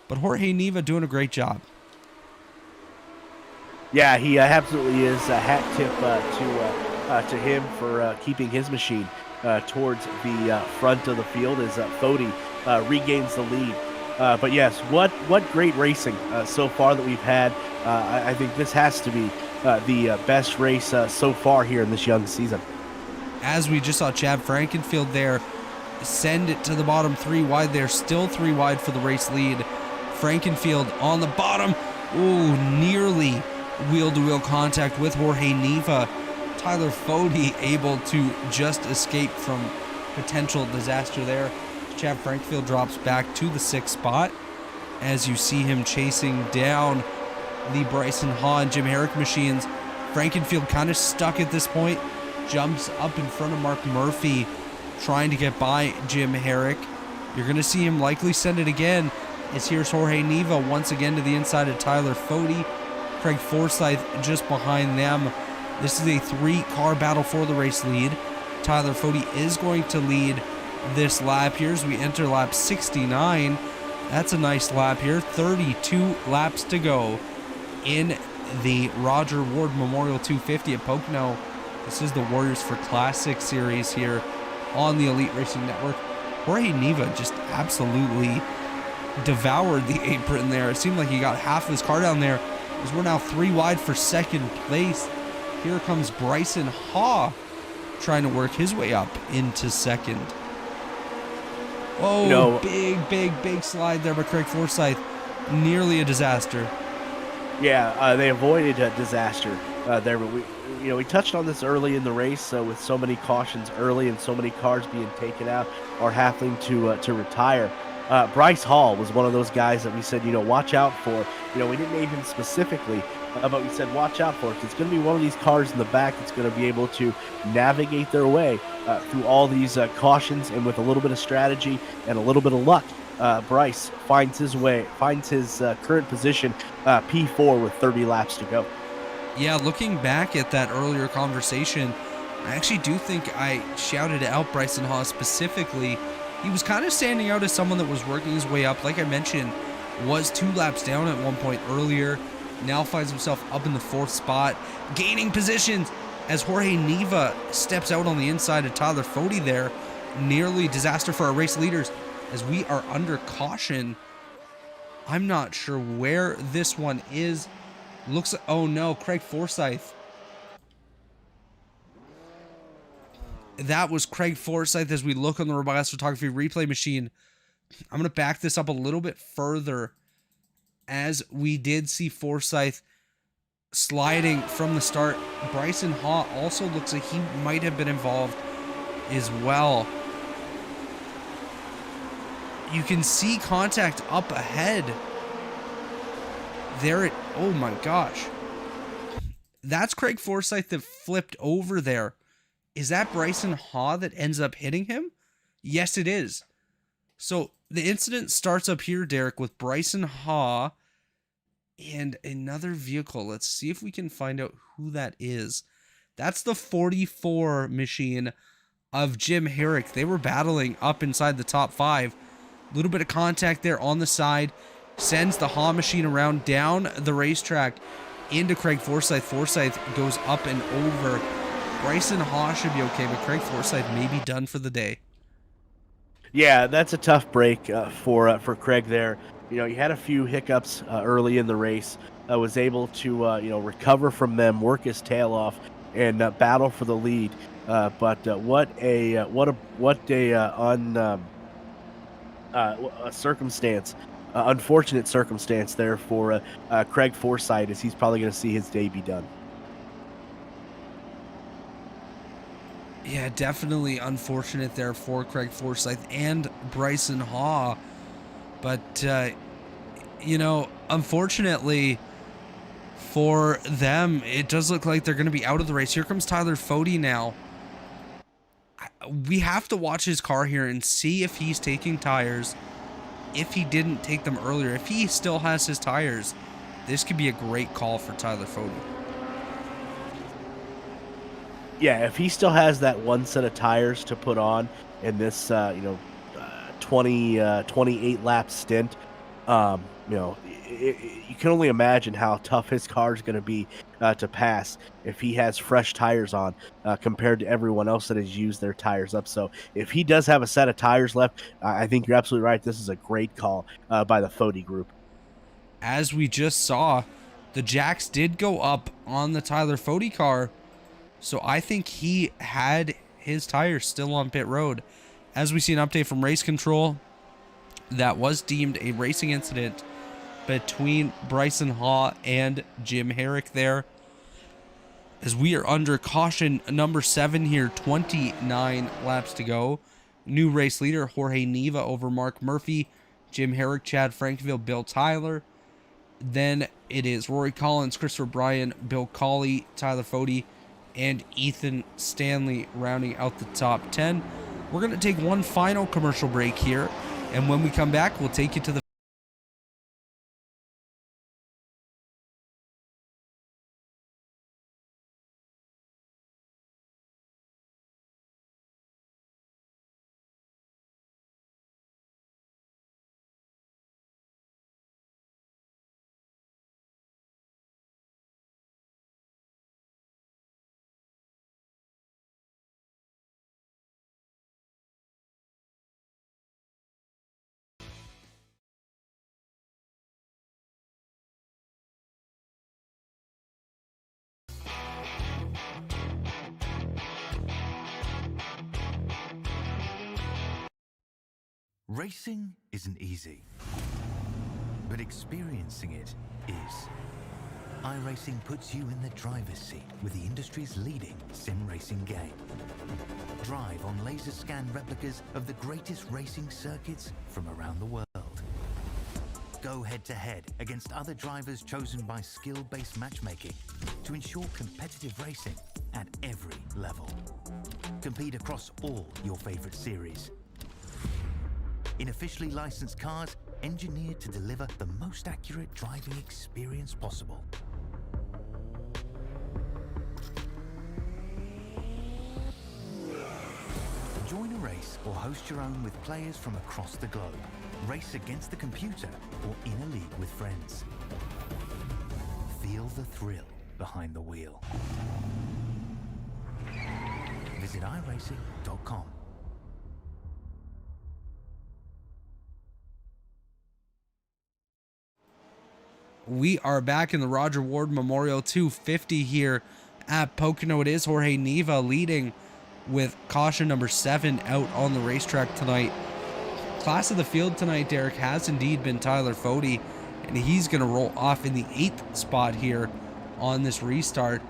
But Jorge Neva doing a great job. Yeah, he absolutely is. A hat tip to him for keeping his machine towards the front of the field as Fode regains the lead. But yes, what great racing so far that we've had. I think this has to be the best race so far here in this young season. As we just saw Chad Frankenfield there send it to the bottom 3 wide there, still 3 wide for the race lead. Frankenfield on the bottom. Ooh, nearly wheel-to-wheel contact with Jorge Neva. Tyler Fode able to just escape from potential disaster there. Chad Frankenfield drops back to the 6th spot as you see him chasing down the Bryson Haw and Jim Herrick machines. Frankenfield kind of stuck at this point, jumps up in front of Mark Murphy, trying to get by Jim Herrick. You're going to see him likely send it again, as here's Jorge Neva once again to the inside of Tyler Fode. Craig Forsyth just behind them. This is a 3-car battle for the race lead. Tyler Fody is going to lead this lap here as we enter lap 69. That's a nice lap here. 32 laps to go in the Rodger Ward Memorial 250 at Pocono. This is the Warriors for Classic series here on the Elite Racing Network. Jorge Neva just absolutely devoured the apron there. It seemed like he got half of his car down there, as we're now 3 wide for second place. Here comes Bryson Ha trying to work his way up into second. Oh, big slide there by Craig Forsyth. Nearly a disaster. Yeah, they avoided a disaster there, but we touched on this early in the race with so many cautions early and so many cars being taken out or having to retire. Bryce Hall was one of those guys that we said, watch out for. We didn't name him specifically, but we said watch out for it. It's going to be one of these cars in the back that's going to be able to navigate their way through all these cautions, and with a little bit of strategy and a little bit of luck, Bryce finds his current position, P4, with 30 laps to go. Yeah, looking back at that earlier conversation, I actually do think I shouted out Bryson Haas specifically. He was kind of standing out as someone that was working his way up. Like I mentioned, was 2 laps down at one point earlier. Now finds himself up in the 4th spot, gaining positions as Jorge Neva steps out on the inside of Tyler Fody there. Nearly disaster for our race leaders as we are under caution. I'm not sure where this one is. Looks like, oh no, Craig Forsyth. That was Craig Forsyth as we look on the Robotics Photography replay machine. I'm going to back this up a little bit further, as we did see Forsyth sliding from the start. Bryson Ha also looks like he might have been involved as well. You can see contact up ahead. Oh my gosh. That's Craig Forsyth that flipped over there. Is that Bryson Ha that ends up hitting him? Yes, it is. So the incident starts up here, Derik, with Bryson Ha and another vehicle. Let's see if we can find out who that is. That's the 44 machine of Jim Herrick. They were battling up inside the top 5. A little bit of contact there on the side. Sends the Ha machine around down the racetrack into Craig Forsyth. Forsyth goes up and over. Bryson Ha should be okay, but Craig Forsyth may be done for the day. Yeah, that's a tough break for Craig there. He had a few hiccups early in the race. Was able to recover from them, work his tail off, and battle for the lead. But what a circumstance, unfortunate circumstance there for Craig Forsyth, as he's probably going to see his day be done. Yeah, definitely unfortunate there for Craig Forsyth and Bryson Ha. But, unfortunately for them, it does look like they're going to be out of the race. Here comes Tyler Fody now. We have to watch his car here and see if he's taking tires. If he didn't take them earlier, if he still has his tires, this could be a great call for Tyler Fody. Yeah, if he still has that one set of tires to put on in this, 28 lap stint, you can only imagine how tough his car is going to be to pass if he has fresh tires on compared to everyone else that has used their tires up. So if he does have a set of tires left, I think you're absolutely right. This is a great call by the Fody group. As we just saw, the jacks did go up on the Tyler Fody car. So I think he had his tires still on pit road. As we see an update from race control, that was deemed a racing incident between Bryson Ha and Jim Herrick there. As we are under caution number 7 here, 29 laps to go. New race leader, Jorge Neva over Mark Murphy, Jim Herrick, Chad Frankville, Bill Tyler. Then it is Rory Collins, Christopher Bryan, Bill Colley, Tyler Fody, and Ethan Stanley rounding out the top 10. We're going to take one final commercial break here, and when we come back, we'll take you to the Racing isn't easy, but experiencing it is. iRacing puts you in the driver's seat with the industry's leading sim racing game. Drive on laser scan replicas of the greatest racing circuits from around the world. Go head to head against other drivers chosen by skill-based matchmaking to ensure competitive racing at every level. Compete across all your favorite series in officially licensed cars engineered to deliver the most accurate driving experience possible. Join a race or host your own with players from across the globe. Race against the computer or in a league with friends. Feel the thrill behind the wheel. Visit iRacing.com. We are back in the Rodger Ward Memorial 250 here at Pocono. It is Jorge Neva leading with caution number 7 out on the racetrack tonight. Class of the field tonight, Derik, has indeed been Tyler Fody, and he's going to roll off in the 8th spot here on this restart.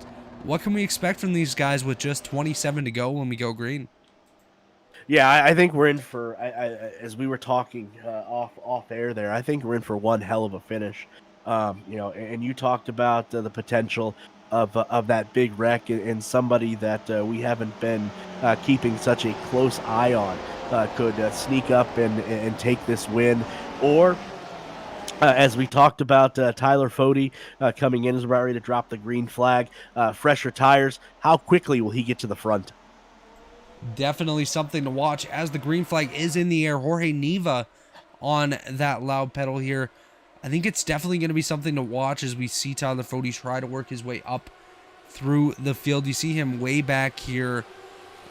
What can we expect from these guys with just 27 to go when we go green? Yeah, I think we're in for, as we were talking off air there, I think we're in for one hell of a finish. And you talked about the potential of that big wreck and somebody that we haven't been keeping such a close eye on could sneak up and take this win. Or, as we talked about Tyler Fody coming in as about ready to drop the green flag, fresher tires, how quickly will he get to the front? Definitely something to watch as the green flag is in the air. Jorge Neva on that loud pedal here. I think it's definitely going to be something to watch as we see Tyler Fody try to work his way up through the field. You see him way back here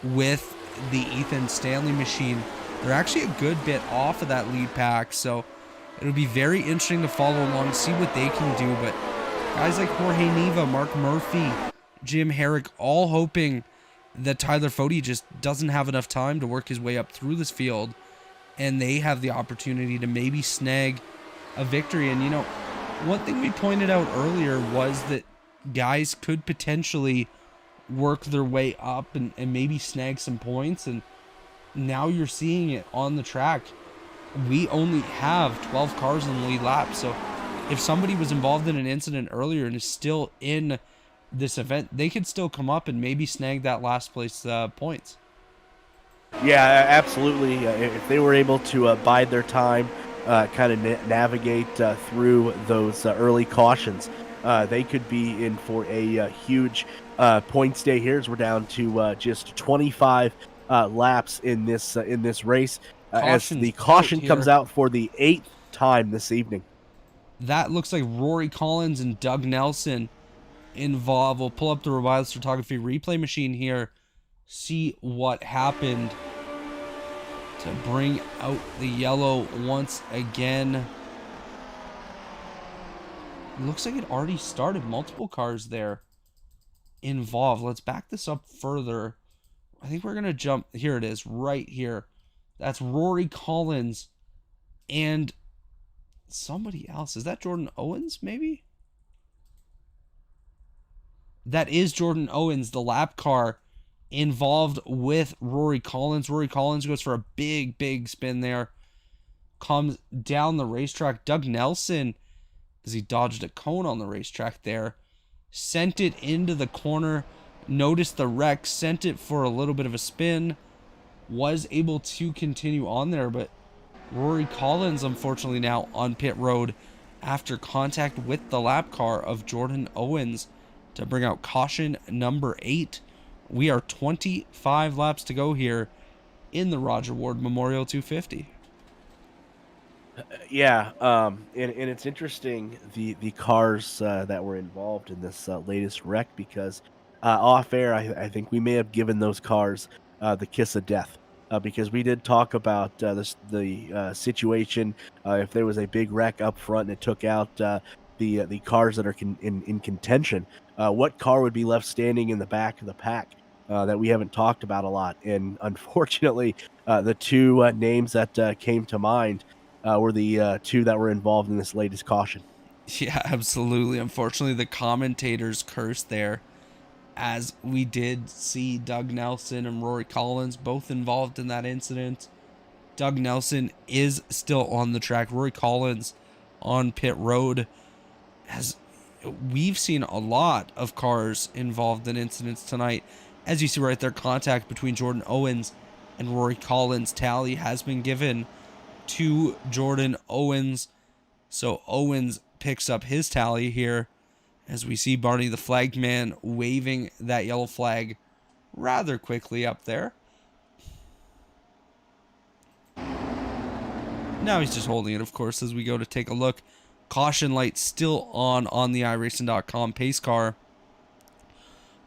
with the Ethan Stanley machine. They're actually a good bit off of that lead pack, so it'll be very interesting to follow along, see what they can do. But guys like Jorge Neva, Mark Murphy, Jim Herrick, all hoping that Tyler Fody just doesn't have enough time to work his way up through this field, and they have the opportunity to maybe snag a victory. And you know, one thing we pointed out earlier was that guys could potentially work their way up and maybe snag some points, and now you're seeing it on the track. We only have 12 cars in the lead lap, so if somebody was involved in an incident earlier and is still in this event, they could still come up and maybe snag that last place points. Yeah, absolutely. If they were able to bide their time, kind of navigate through those early cautions, they could be in for a huge points day here, as we're down to just 25 laps in this race, as the caution comes out for the 8th time this evening. That looks like Rory Collins and Doug Nelson involved. We'll pull up the revised photography replay machine here, see what happened to bring out the yellow once again. It looks like it already started. Multiple cars there involved. Let's back this up further. I think we're going to jump. Here it is, right here. That's Rory Collins and somebody else. Is that Jordan Owens, maybe? That is Jordan Owens, the lap car involved with Rory Collins. Rory Collins goes for a big spin there. Comes down the racetrack. Doug Nelson, as he dodged a cone on the racetrack there, sent it into the corner. Noticed the wreck, sent it for a little bit of a spin. Was able to continue on there, but Rory Collins, unfortunately, now on pit road after contact with the lap car of Jordan Owens to bring out caution number 8. We are 25 laps to go here in the Rodger Ward Memorial 250. Yeah, and it's interesting, the cars that were involved in this latest wreck, because off air, I think we may have given those cars the kiss of death. Because we did talk about the situation, if there was a big wreck up front and it took out the cars that are in contention. What car would be left standing in the back of the pack that we haven't talked about a lot? And unfortunately, the two names that came to mind were the two that were involved in this latest caution. Yeah, absolutely. Unfortunately, the commentators cursed there, as we did see Doug Nelson and Rory Collins both involved in that incident. Doug Nelson is still on the track. Rory Collins on pit road. As we've seen a lot of cars involved in incidents tonight. As you see right there, contact between Jordan Owens and Rory Collins. Tally has been given to Jordan Owens. So Owens picks up his tally here, as we see Barney the flag man waving that yellow flag rather quickly up there. Now he's just holding it, of course, as we go to take a look. Caution light still on the iRacing.com pace car.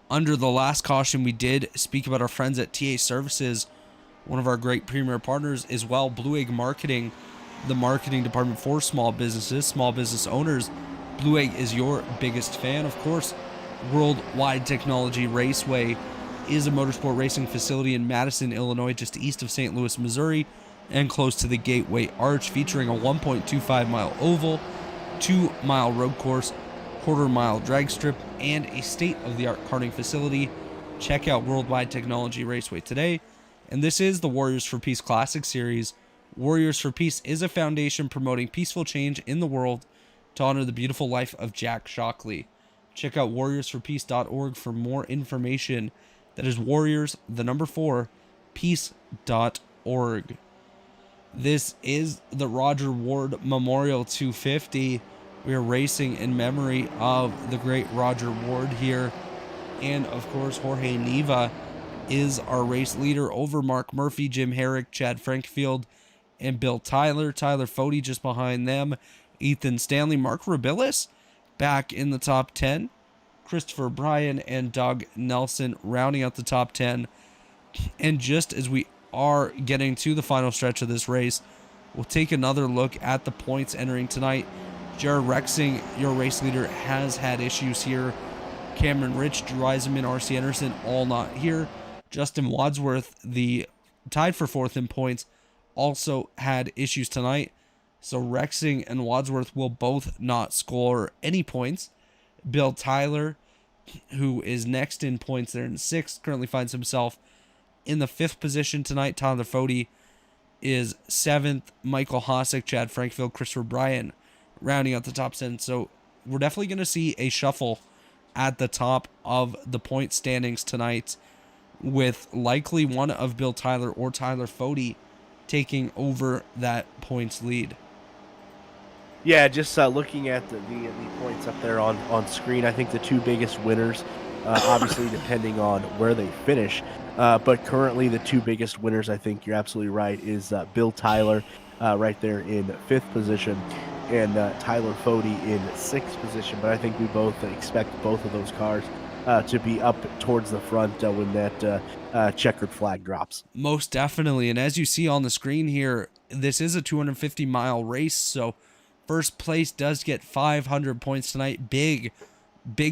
Under the last caution, we did speak about our friends at TA Services, one of our great premier partners as well, Blue Egg Marketing, the marketing department for small businesses, small business owners. Blue Egg is your biggest fan, of course. Worldwide Technology Raceway is a motorsport racing facility in Madison, Illinois, just east of St. Louis, Missouri, and close to the Gateway Arch, featuring a 1.25 mile oval, 2-mile road course, quarter-mile drag strip, and a state-of-the-art karting facility. Check out Worldwide Technology Raceway today. And this is the Warriors for Peace Classic Series. Warriors for Peace is a foundation promoting peaceful change in the world to honor the beautiful life of Jack Shockley. Check out warriorsforpeace.org for more information. That is warriors, the number 4, peace.org. This is the Rodger Ward Memorial 250. We are racing in memory of the great Rodger Ward here. And of course, Jorge Neva is our race leader over Mark Murphy, Jim Herrick, Chad Frankfield, and Bill Tyler. Tyler Fody just behind them. Ethan Stanley, Mark Rabilis back in the top 10. Christopher Bryan and Doug Nelson rounding out the top 10. And just as we are getting to the final stretch of this race, we'll take another look at the points entering tonight. Jared Rexing, your race leader, has had issues here. Cameron Rich, Drew Eisenman, R.C. Anderson, all not here. Justin Wadsworth, the tied for 4th in points, also had issues tonight. So Rexing and Wadsworth will both not score any points. Bill Tyler, who is next in points there in 6th, currently finds himself in the 5th position tonight. Tyler Fody is 7th. Michael Hossack, Chad Frankfield, Christopher Bryan rounding out the top 10. So we're definitely going to see a shuffle at the top of the point standings tonight, with likely one of Bill Tyler or Tyler Fody taking over that points lead. Yeah, just looking at the points up there on screen, I think the two biggest winners, obviously depending on where they finish, but currently the two biggest winners, I think you're absolutely right, is Bill Tyler right there in 5th position, and Tyler Fody in 6th position. But I think we both expect both of those cars to be up towards the front when that checkered flag drops. Most definitely. And as you see on the screen here, this is a 250-mile race, so first place does get 500 points tonight. Big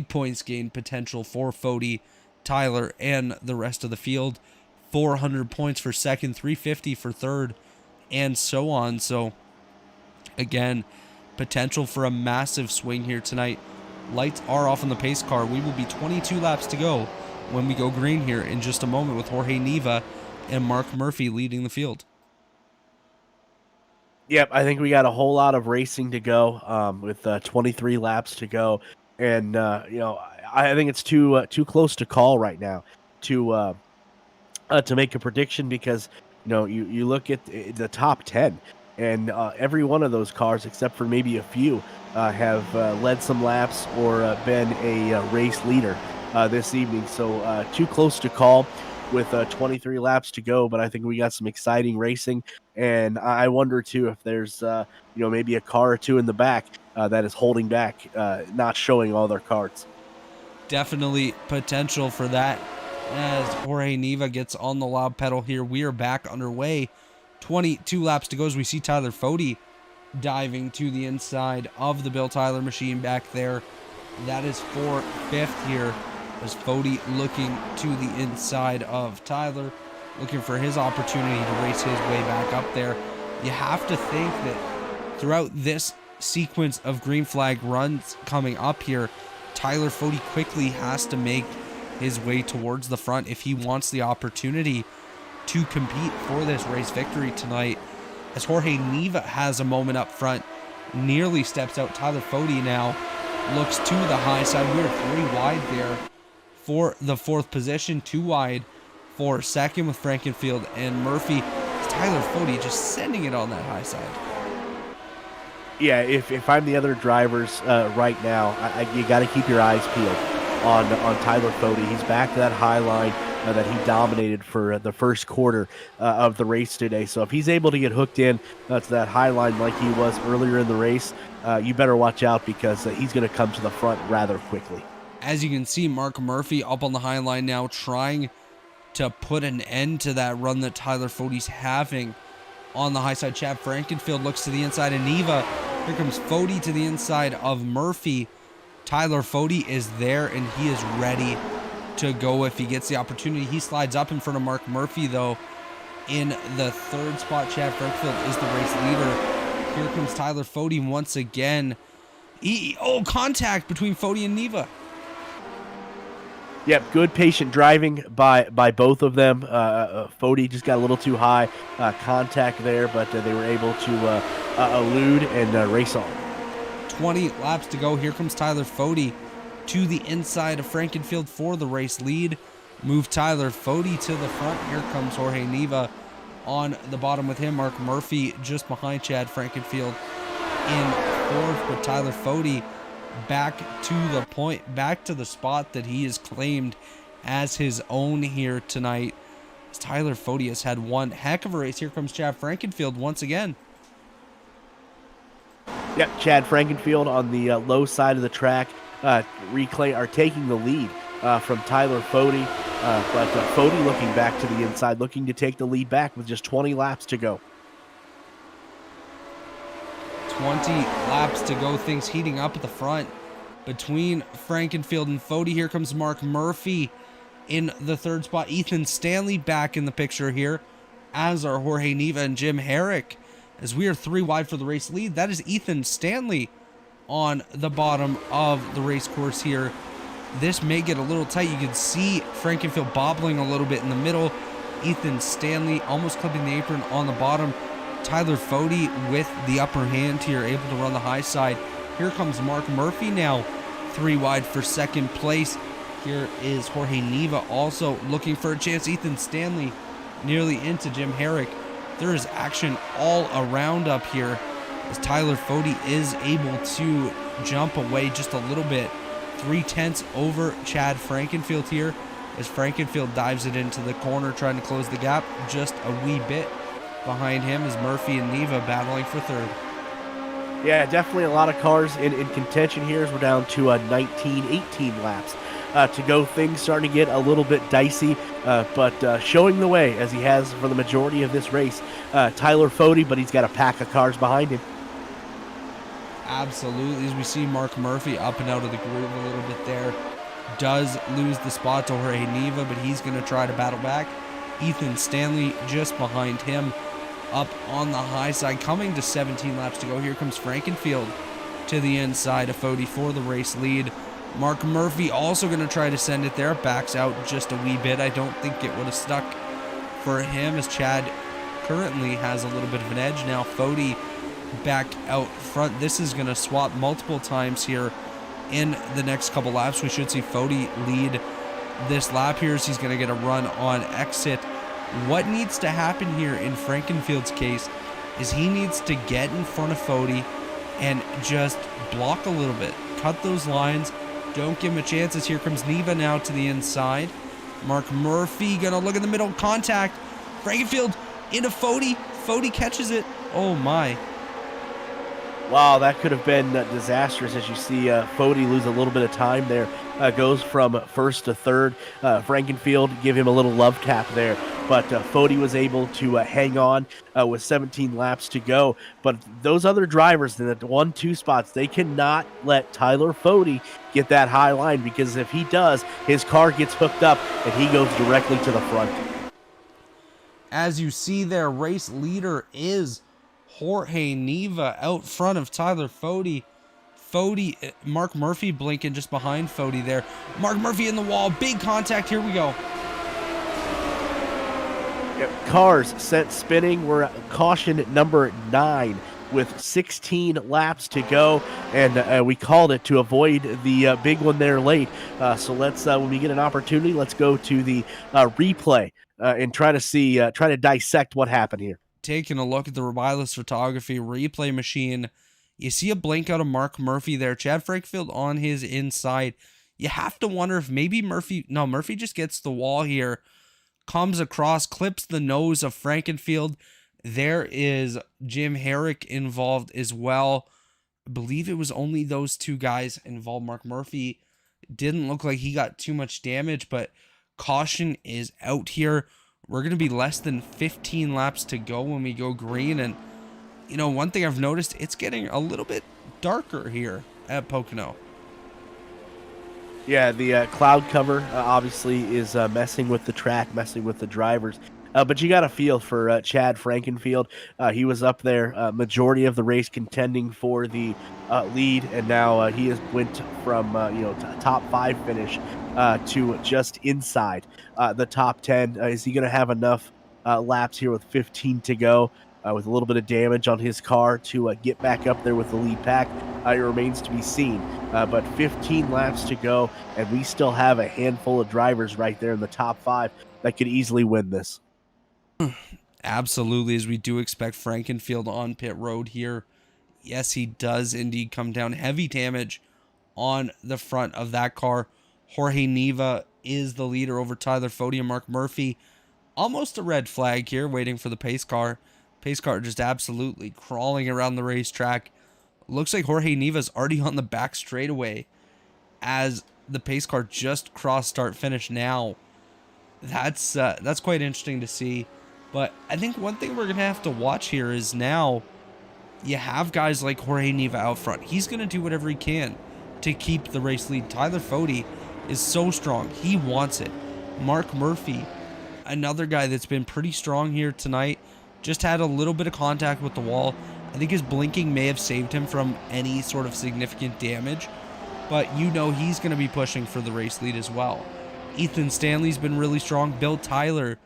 points gain potential for Fody, Tyler, and the rest of the field. 400 points for 2nd, 350 for 3rd, and so on. So, again, potential for a massive swing here tonight. Lights are off on the pace car. We will be 22 laps to go when we go green here in just a moment, with Jorge Neva and Mark Murphy leading the field. Yep, I think we got a whole lot of racing to go with 23 laps to go. And, I think it's too close to call right now to make a prediction, because, you look at the top 10, and every one of those cars, except for maybe a few, have led some laps or been a race leader this evening. So too close to call with 23 laps to go, but I think we got some exciting racing. And I wonder, too, if there's, maybe a car or two in the back that is holding back, not showing all their cards. Definitely potential for that. As Jorge Neva gets on the loud pedal here, we are back underway. 22 laps to go as we see Tyler Fody diving to the inside of the Bill Tyler machine back there. That is for 5th here, as Fody looking to the inside of Tyler, looking for his opportunity to race his way back up there. You have to think that throughout this sequence of green flag runs coming up here, Tyler Fody quickly has to make his way towards the front if he wants the opportunity to compete for this race victory tonight. As Jorge Neva has a moment up front, nearly steps out. Tyler Fody now looks to the high side. We're 3 wide there for the 4th position, 2 wide for 2nd with Frankenfield and Murphy. Tyler Fody just sending it on that high side. Yeah, if I'm the other drivers right now, you got to keep your eyes peeled on Tyler Fody. He's back to that high line that he dominated for the first quarter of the race today. So if he's able to get hooked in to that high line like he was earlier in the race, you better watch out, because he's going to come to the front rather quickly. As you can see, Mark Murphy up on the high line now, trying to put an end to that run that Tyler Fody's having on the high side. Chad Frankenfield looks to the inside of Neva. Here comes Fody to the inside of Murphy. Tyler Fody is there, and he is ready to go if he gets the opportunity. He slides up in front of Mark Murphy, though. In the 3rd spot, Chad Frankenfield is the race leader. Here comes Tyler Fody once again. Contact between Fody and Neva. Yep, good patient driving by both of them. Fody just got a little too high contact there, but they were able to elude and race on. 20 laps to go. Here comes Tyler Fody to the inside of Frankenfield for the race lead. Move Tyler Fody to the front. Here comes Jorge Neva on the bottom with him. Mark Murphy just behind Chad Frankenfield in 4th, but Tyler Fody back to the point, back to the spot that he has claimed as his own here tonight. As Tyler Fody has had one heck of a race. Here comes Chad Frankenfield once again. Yep, Chad Frankenfield on the low side of the track, taking the lead from Tyler Fody, but Fody looking back to the inside, looking to take the lead back with just 20 laps to go. 20 laps to go. Things heating up at the front between Frankenfield and Fody. Here comes Mark Murphy in the 3rd spot. Ethan Stanley back in the picture here, as are Jorge Neva and Jim Herrick. As we are 3 wide for the race lead, that is Ethan Stanley on the bottom of the race course here. This may get a little tight. You can see Frankenfield bobbling a little bit in the middle. Ethan Stanley almost clipping the apron on the bottom. Tyler Fody with the upper hand here, able to run the high side. Here comes Mark Murphy now, 3 wide for 2nd place. Here is Jorge Neva also looking for a chance. Ethan Stanley nearly into Jim Herrick. There is action all around up here, as Tyler Fody is able to jump away just a little bit. 3/10 over Chad Frankenfield here, as Frankenfield dives it into the corner, trying to close the gap just a wee bit. Behind him is Murphy and Neva battling for 3rd. Yeah, definitely a lot of cars in contention here, as we're down to 18 laps to go. Things starting to get a little bit dicey, but showing the way, as he has for the majority of this race, Tyler Fody, but he's got a pack of cars behind him. Absolutely, as we see Mark Murphy up and out of the groove a little bit there. Does lose the spot to Jorge Neva, but he's going to try to battle back. Ethan Stanley just behind him up on the high side, coming to 17 laps to go. Here comes Frankenfield to the inside of Fody for the race lead. Mark Murphy also going to try to send it there, backs out just a wee bit. I don't think it would have stuck for him, as Chad currently has a little bit of an edge. Now Fody back out front. This is going to swap multiple times here in the next couple laps. We should see Fody lead this lap here, as he's going to get a run on exit. What needs to happen here in Frankenfield's case is he needs to get in front of Fody and just block a little bit. Cut those lines. Don't give him a chance, as here comes Neva now to the inside. Mark Murphy going to look in the middle. Contact. Frankenfield into Fody. Fody catches it. Oh my. Wow, that could have been disastrous, as you see Fody lose a little bit of time there goes from first to third. Frankenfield give him a little love tap there, but Fody was able to hang on with 17 laps to go. But those other drivers in the 1-2 spots, they cannot let Tyler Fody get that high line, because if he does, his car gets hooked up and he goes directly to the front. As you see there, race leader is Jorge Neva out front of Tyler Fody. Mark Murphy blinking just behind Fody there. Mark Murphy in the wall, big contact, here we go. Yep, cars sent spinning. We're at caution number 9 with 16 laps to go, and we called it to avoid the big one there late. So let's, when we get an opportunity, let's go to the replay and try to dissect what happened here. Taking a look at the Robilus photography replay machine, you see a blink out of Mark Murphy there. Chad Frankfield on his inside. You have to wonder if maybe Murphy just gets the wall here, comes across, clips the nose of Frankenfield. There is Jim Herrick involved as well. I believe it was only those two guys involved. Mark Murphy didn't look like he got too much damage, but caution is out here. We're going to be less than 15 laps to go when we go green. And, you know, one thing I've noticed, it's getting a little bit darker here at Pocono. Yeah, the cloud cover obviously is messing with the track, messing with the drivers. But you got a feel for Chad Frankenfield. He was up there majority of the race contending for the lead, and now he has went from top 5 finish to just inside the top 10. Is he going to have enough laps here with 15 to go? With a little bit of damage on his car to get back up there with the lead pack. It remains to be seen. But 15 laps to go, and we still have a handful of drivers right there in the top 5 that could easily win this. Absolutely, as we do expect Frankenfield on pit road here. Yes, he does indeed come down. Heavy damage on the front of that car. Jorge Neva is the leader over Tyler Fody and Mark Murphy. Almost a red flag here, waiting for the pace car. Pace car just absolutely crawling around the racetrack. Looks like Jorge Neva's already on the back straightaway as the pace car just crossed start finish now. That's quite interesting to see. But I think one thing we're going to have to watch here is now you have guys like Jorge Neva out front. He's going to do whatever he can to keep the race lead. Tyler Fody is so strong. He wants it. Mark Murphy, another guy that's been pretty strong here tonight, just had a little bit of contact with the wall. I think his blinking may have saved him from any sort of significant damage, but you know he's going to be pushing for the race lead as well. Ethan Stanley's been really strong. Bill Tyler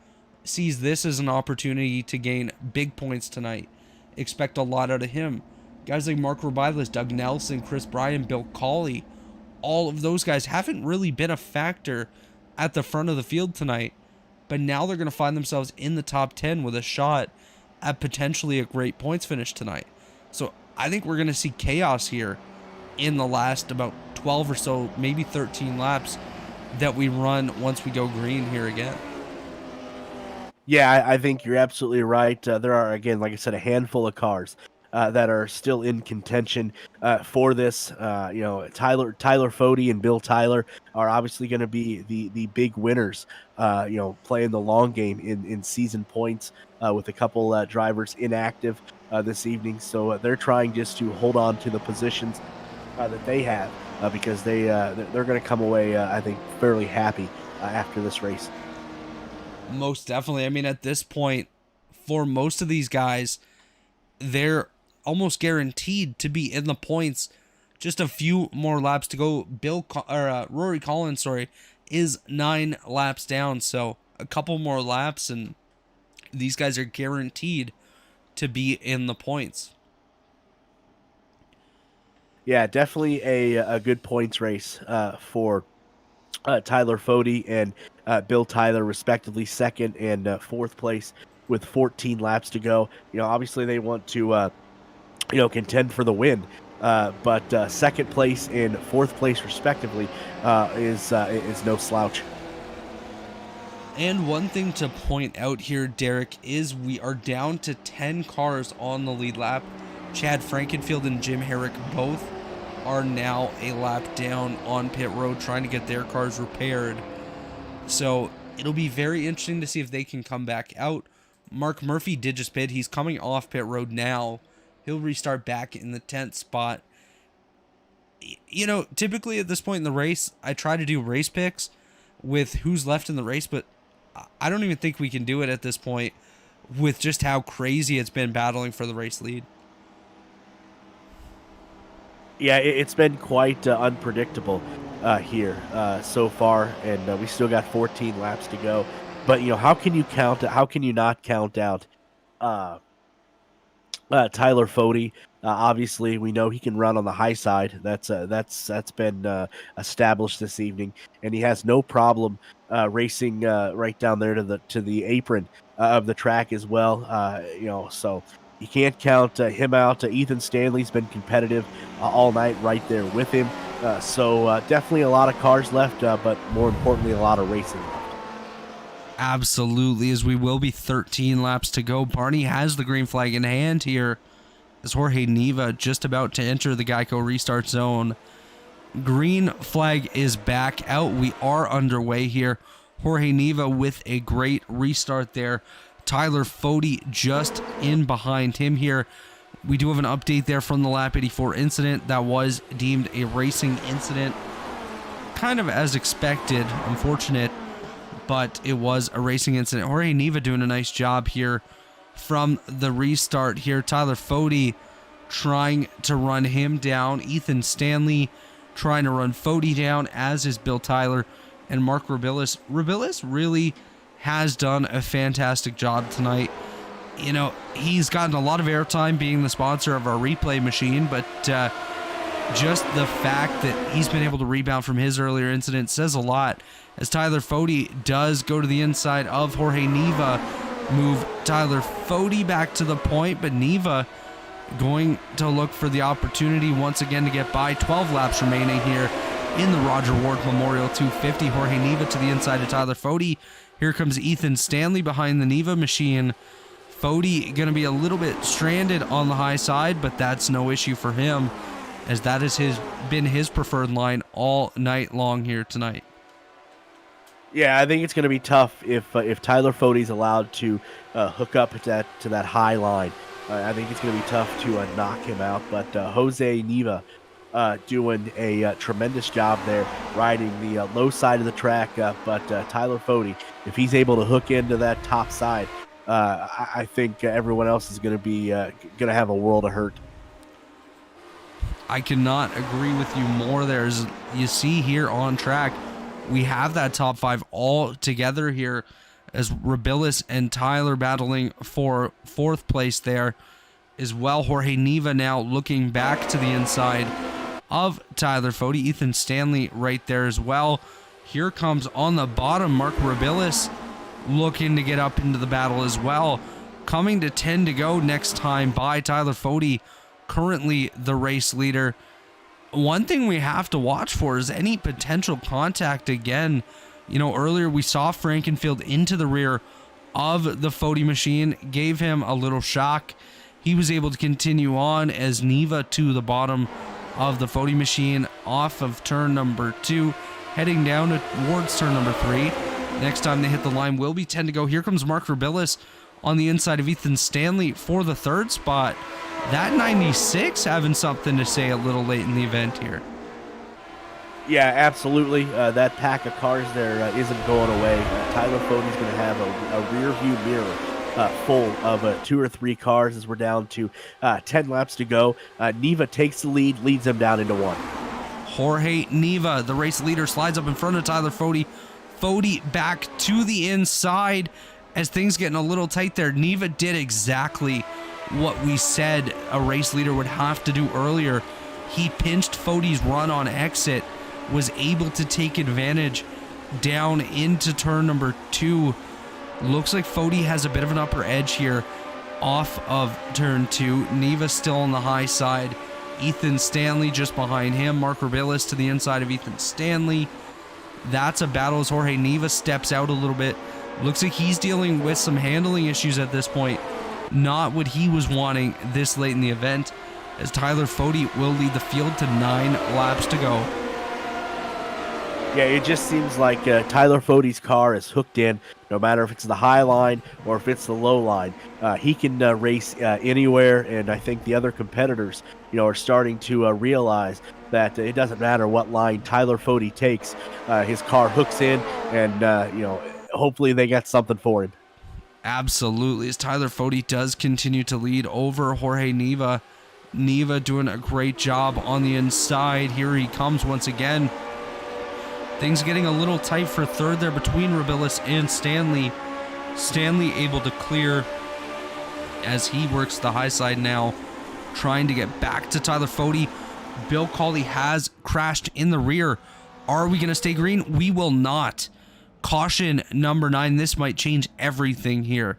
sees this as an opportunity to gain big points tonight. Expect a lot out of him. Guys like Mark Robilus, Doug Nelson, Chris Bryan, Bill Cawley, all of those guys haven't really been a factor at the front of the field tonight, but now they're going to find themselves in the top 10 with a shot at potentially a great points finish tonight. So I think we're going to see chaos here in the last about 12 or so, maybe 13 laps that we run once we go green here again. Yeah, I think you're absolutely right. There are, again, like I said, a handful of cars that are still in contention for this. Tyler Fody and Bill Tyler are obviously going to be the big winners, playing the long game in season points with a couple drivers inactive this evening. So they're trying just to hold on to the positions that they have because they're going to come away, I think, fairly happy after this race. Most definitely. I mean, at this point, for most of these guys, they're almost guaranteed to be in the points. Just a few more laps to go. Rory Collins, is 9 laps down. So a couple more laps, and these guys are guaranteed to be in the points. Yeah, definitely a good points race for Tyler Fody and Bill Tyler, respectively, second and fourth place with 14 laps to go. Obviously they want to, contend for the win, but second place and fourth place, respectively, is no slouch. And one thing to point out here, Derik, is we are down to 10 cars on the lead lap. Chad Frankenfield and Jim Herrick both are now a lap down on pit road trying to get their cars repaired. So it'll be very interesting to see if they can come back out. Mark Murphy did just pit. He's coming off pit road now. He'll restart back in the 10th spot. You know, typically at this point in the race, I try to do race picks with who's left in the race, but I don't even think we can do it at this point with just how crazy it's been battling for the race lead. Yeah, it's been quite unpredictable here so far, and we still got 14 laps to go. But you know, how can you not count out Tyler Fode? Obviously, we know he can run on the high side. That's been established this evening, and he has no problem racing right down there to the apron of the track as well. You know, so you can't count him out. Ethan Stanley's been competitive all night, right there with him. So definitely a lot of cars left, but more importantly, a lot of racing left. Absolutely, as we will be 13 laps to go. Barney has the green flag in hand here as Jorge Neva just about to enter the Geico restart zone. Green flag is back out. We are underway here. Jorge Neva with a great restart there. Tyler Fode just in behind him here. We do have an update there from the lap 84 incident that was deemed a racing incident. Kind of as expected, unfortunate, but it was a racing incident. Jorge Neva doing a nice job here from the restart here. Tyler Fode trying to run him down. Ethan Stanley trying to run Fode down, as is Bill Tyler and Mark Robillas. Robillas really has done a fantastic job tonight. You know, he's gotten a lot of airtime being the sponsor of our replay machine, but just the fact that he's been able to rebound from his earlier incident says a lot, as Tyler Fode does go to the inside of Jorge Neva, move Tyler Fode back to the point, but Neva going to look for the opportunity once again to get by. 12 laps remaining here in the Rodger Ward Memorial 250. Jorge Neva to the inside of Tyler Fode. Here comes Ethan Stanley behind the Neva machine. Fode going to be a little bit stranded on the high side, but that's no issue for him, as that has been his preferred line all night long here tonight. Yeah, I think it's going to be tough if Tyler Fode's allowed to hook up to that high line. I think it's going to be tough to knock him out. But Jose Neva doing a tremendous job there, riding the low side of the track. But Tyler Fode, if he's able to hook into that top side, I think everyone else is going to have a world of hurt. I cannot agree with you more. There's, you see here on track, we have that top five all together here, as Robillas and Tyler battling for fourth place there as well. Jorge Neva now looking back to the inside of Tyler Fode. Ethan Stanley right there as well. Here comes on the bottom Mark Robillas looking to get up into the battle as well. Coming to 10 to go next time by Tyler Fode, currently the race leader. One thing we have to watch for is any potential contact again. You know, earlier we saw Frankenfield into the rear of the Fode machine, gave him a little shock. He was able to continue on as Neva to the bottom of the Fode machine off of turn number 2, heading down towards turn number 3. Next time they hit the line will be 10 to go. Here comes Mark Robillas on the inside of Ethan Stanley for the third spot. That 96 having something to say a little late in the event here. Yeah, absolutely. That pack of cars there isn't going away. Tyler Fode's going to have a rear view mirror full of 2 or 3 cars as we're down to 10 laps to go. Neva takes the lead, leads them down into 1. Jorge Neva, the race leader, slides up in front of Tyler Fode. Fode back to the inside as things getting a little tight there. Neva did exactly what we said a race leader would have to do earlier. He pinched Fode's run on exit, was able to take advantage down into turn number 2. Looks like Fode has a bit of an upper edge here off of turn 2. Neva still on the high side. Ethan Stanley just behind him. Mark Robillas to the inside of Ethan Stanley. That's a battle as Jorge Neva steps out a little bit. Looks like he's dealing with some handling issues at this point. Not what he was wanting this late in the event. as Tyler Fode will lead the field to 9 laps to go. Yeah, it just seems like Tyler Fode's car is hooked in, no matter if it's the high line or if it's the low line. He can race anywhere, and I think the other competitors, are starting to realize that it doesn't matter what line Tyler Fode takes. His car hooks in, and hopefully they got something for him. Absolutely, as Tyler Fode does continue to lead over Jorge Neva. Neva doing a great job on the inside. Here he comes once again. Things getting a little tight for third there between Rabilis and Stanley. Stanley able to clear as he works the high side now, trying to get back to Tyler Fode. Bill Cawley has crashed in the rear. Are we going to stay green? We will not. Caution number 9. This might change everything here.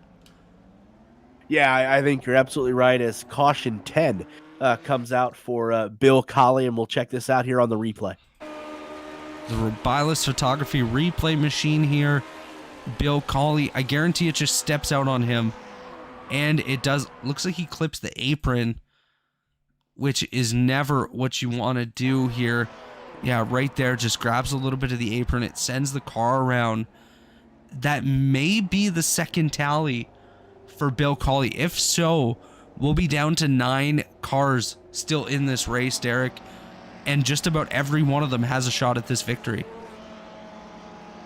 Yeah, I think you're absolutely right, as caution 10 comes out for Bill Cawley, and we'll check this out here on the replay. The Rabilis photography replay machine here. Bill Cawley, I guarantee it just steps out on him. And it does, looks like he clips the apron, which is never what you want to do here. Yeah, right there, just grabs a little bit of the apron. It sends the car around. That may be the second tally for Bill Cawley. If so, we'll be down to 9 cars still in this race, Derik. And just about every one of them has a shot at this victory.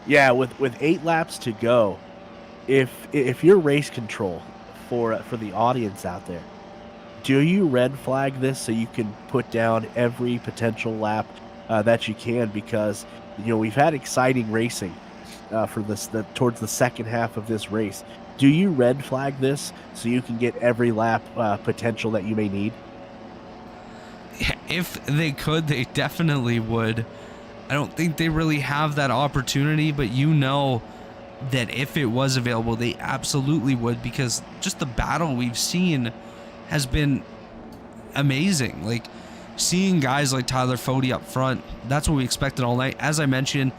Yeah, with 8 laps to go, if you're race control for the audience out there, do you red flag this so you can put down every potential lap that you can? Because we've had exciting racing for towards the second half of this race. Do you red flag this so you can get every lap potential that you may need? If they could, they definitely would. I don't think they really have that opportunity, but that if it was available, they absolutely would, because just the battle we've seen has been amazing. Like, seeing guys like Tyler Fode up front, that's what we expected all night. As I mentioned,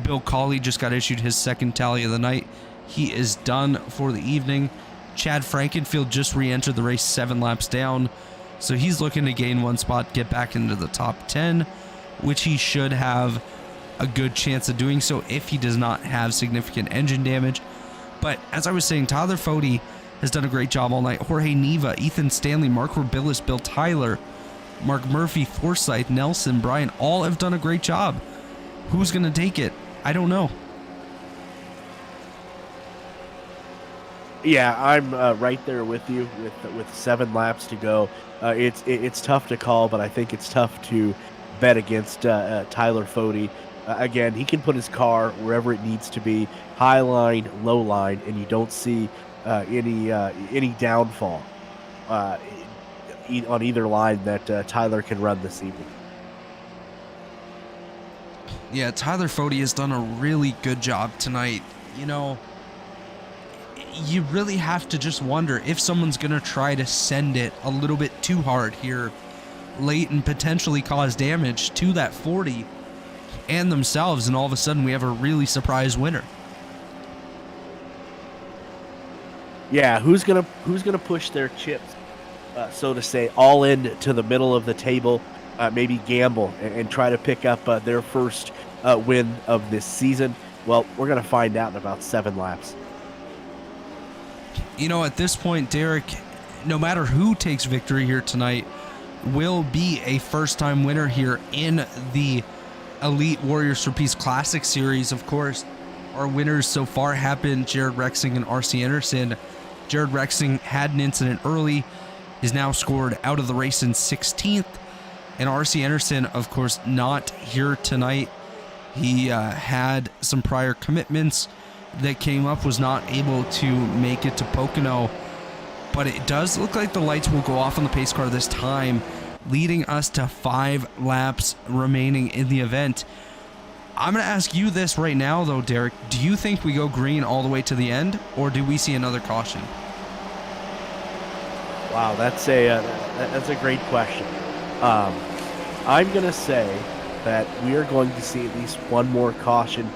Bill Cawley just got issued his second tally of the night. He is done for the evening. Chad Frankenfield just re-entered the race 7 laps down. So he's looking to gain 1 spot, get back into the top 10, which he should have a good chance of doing so if he does not have significant engine damage. But as I was saying, Tyler Fode has done a great job all night. Jorge Neva, Ethan Stanley, Mark Rabilis, Bill Tyler, Mark Murphy, Forsyth, Nelson, Brian, all have done a great job. Who's going to take it? I don't know. Yeah, I'm right there with you with 7 laps to go. It's tough to call, but I think it's tough to bet against Tyler Fode. Again, he can put his car wherever it needs to be, high line, low line, and you don't see any downfall on either line that Tyler can run this evening. Yeah, Tyler Fode has done a really good job tonight. You really have to just wonder if someone's going to try to send it a little bit too hard here late and potentially cause damage to that 40 and themselves, and all of a sudden we have a really surprise winner. Yeah, who's gonna push their chips, so to say, all in to the middle of the table, maybe gamble and try to pick up their first win of this season? Well, we're going to find out in about 7 laps. At this point, Derik, no matter who takes victory here tonight, will be a first-time winner here in the Elite Warriors for Peace Classic Series. Of course, our winners so far have been Jared Rexing and RC Anderson. Jared Rexing had an incident early, is now scored out of the race in 16th. And RC Anderson, of course, not here tonight. He had some prior commitments that came up, was not able to make it to Pocono. But it does look like the lights will go off on the pace car this time, leading us to 5 laps remaining in the event. I'm going to ask you this right now, though, Derik. Do you think we go green all the way to the end, or do we see another caution? Wow, that's a great question. I'm going to say that we are going to see at least one more caution.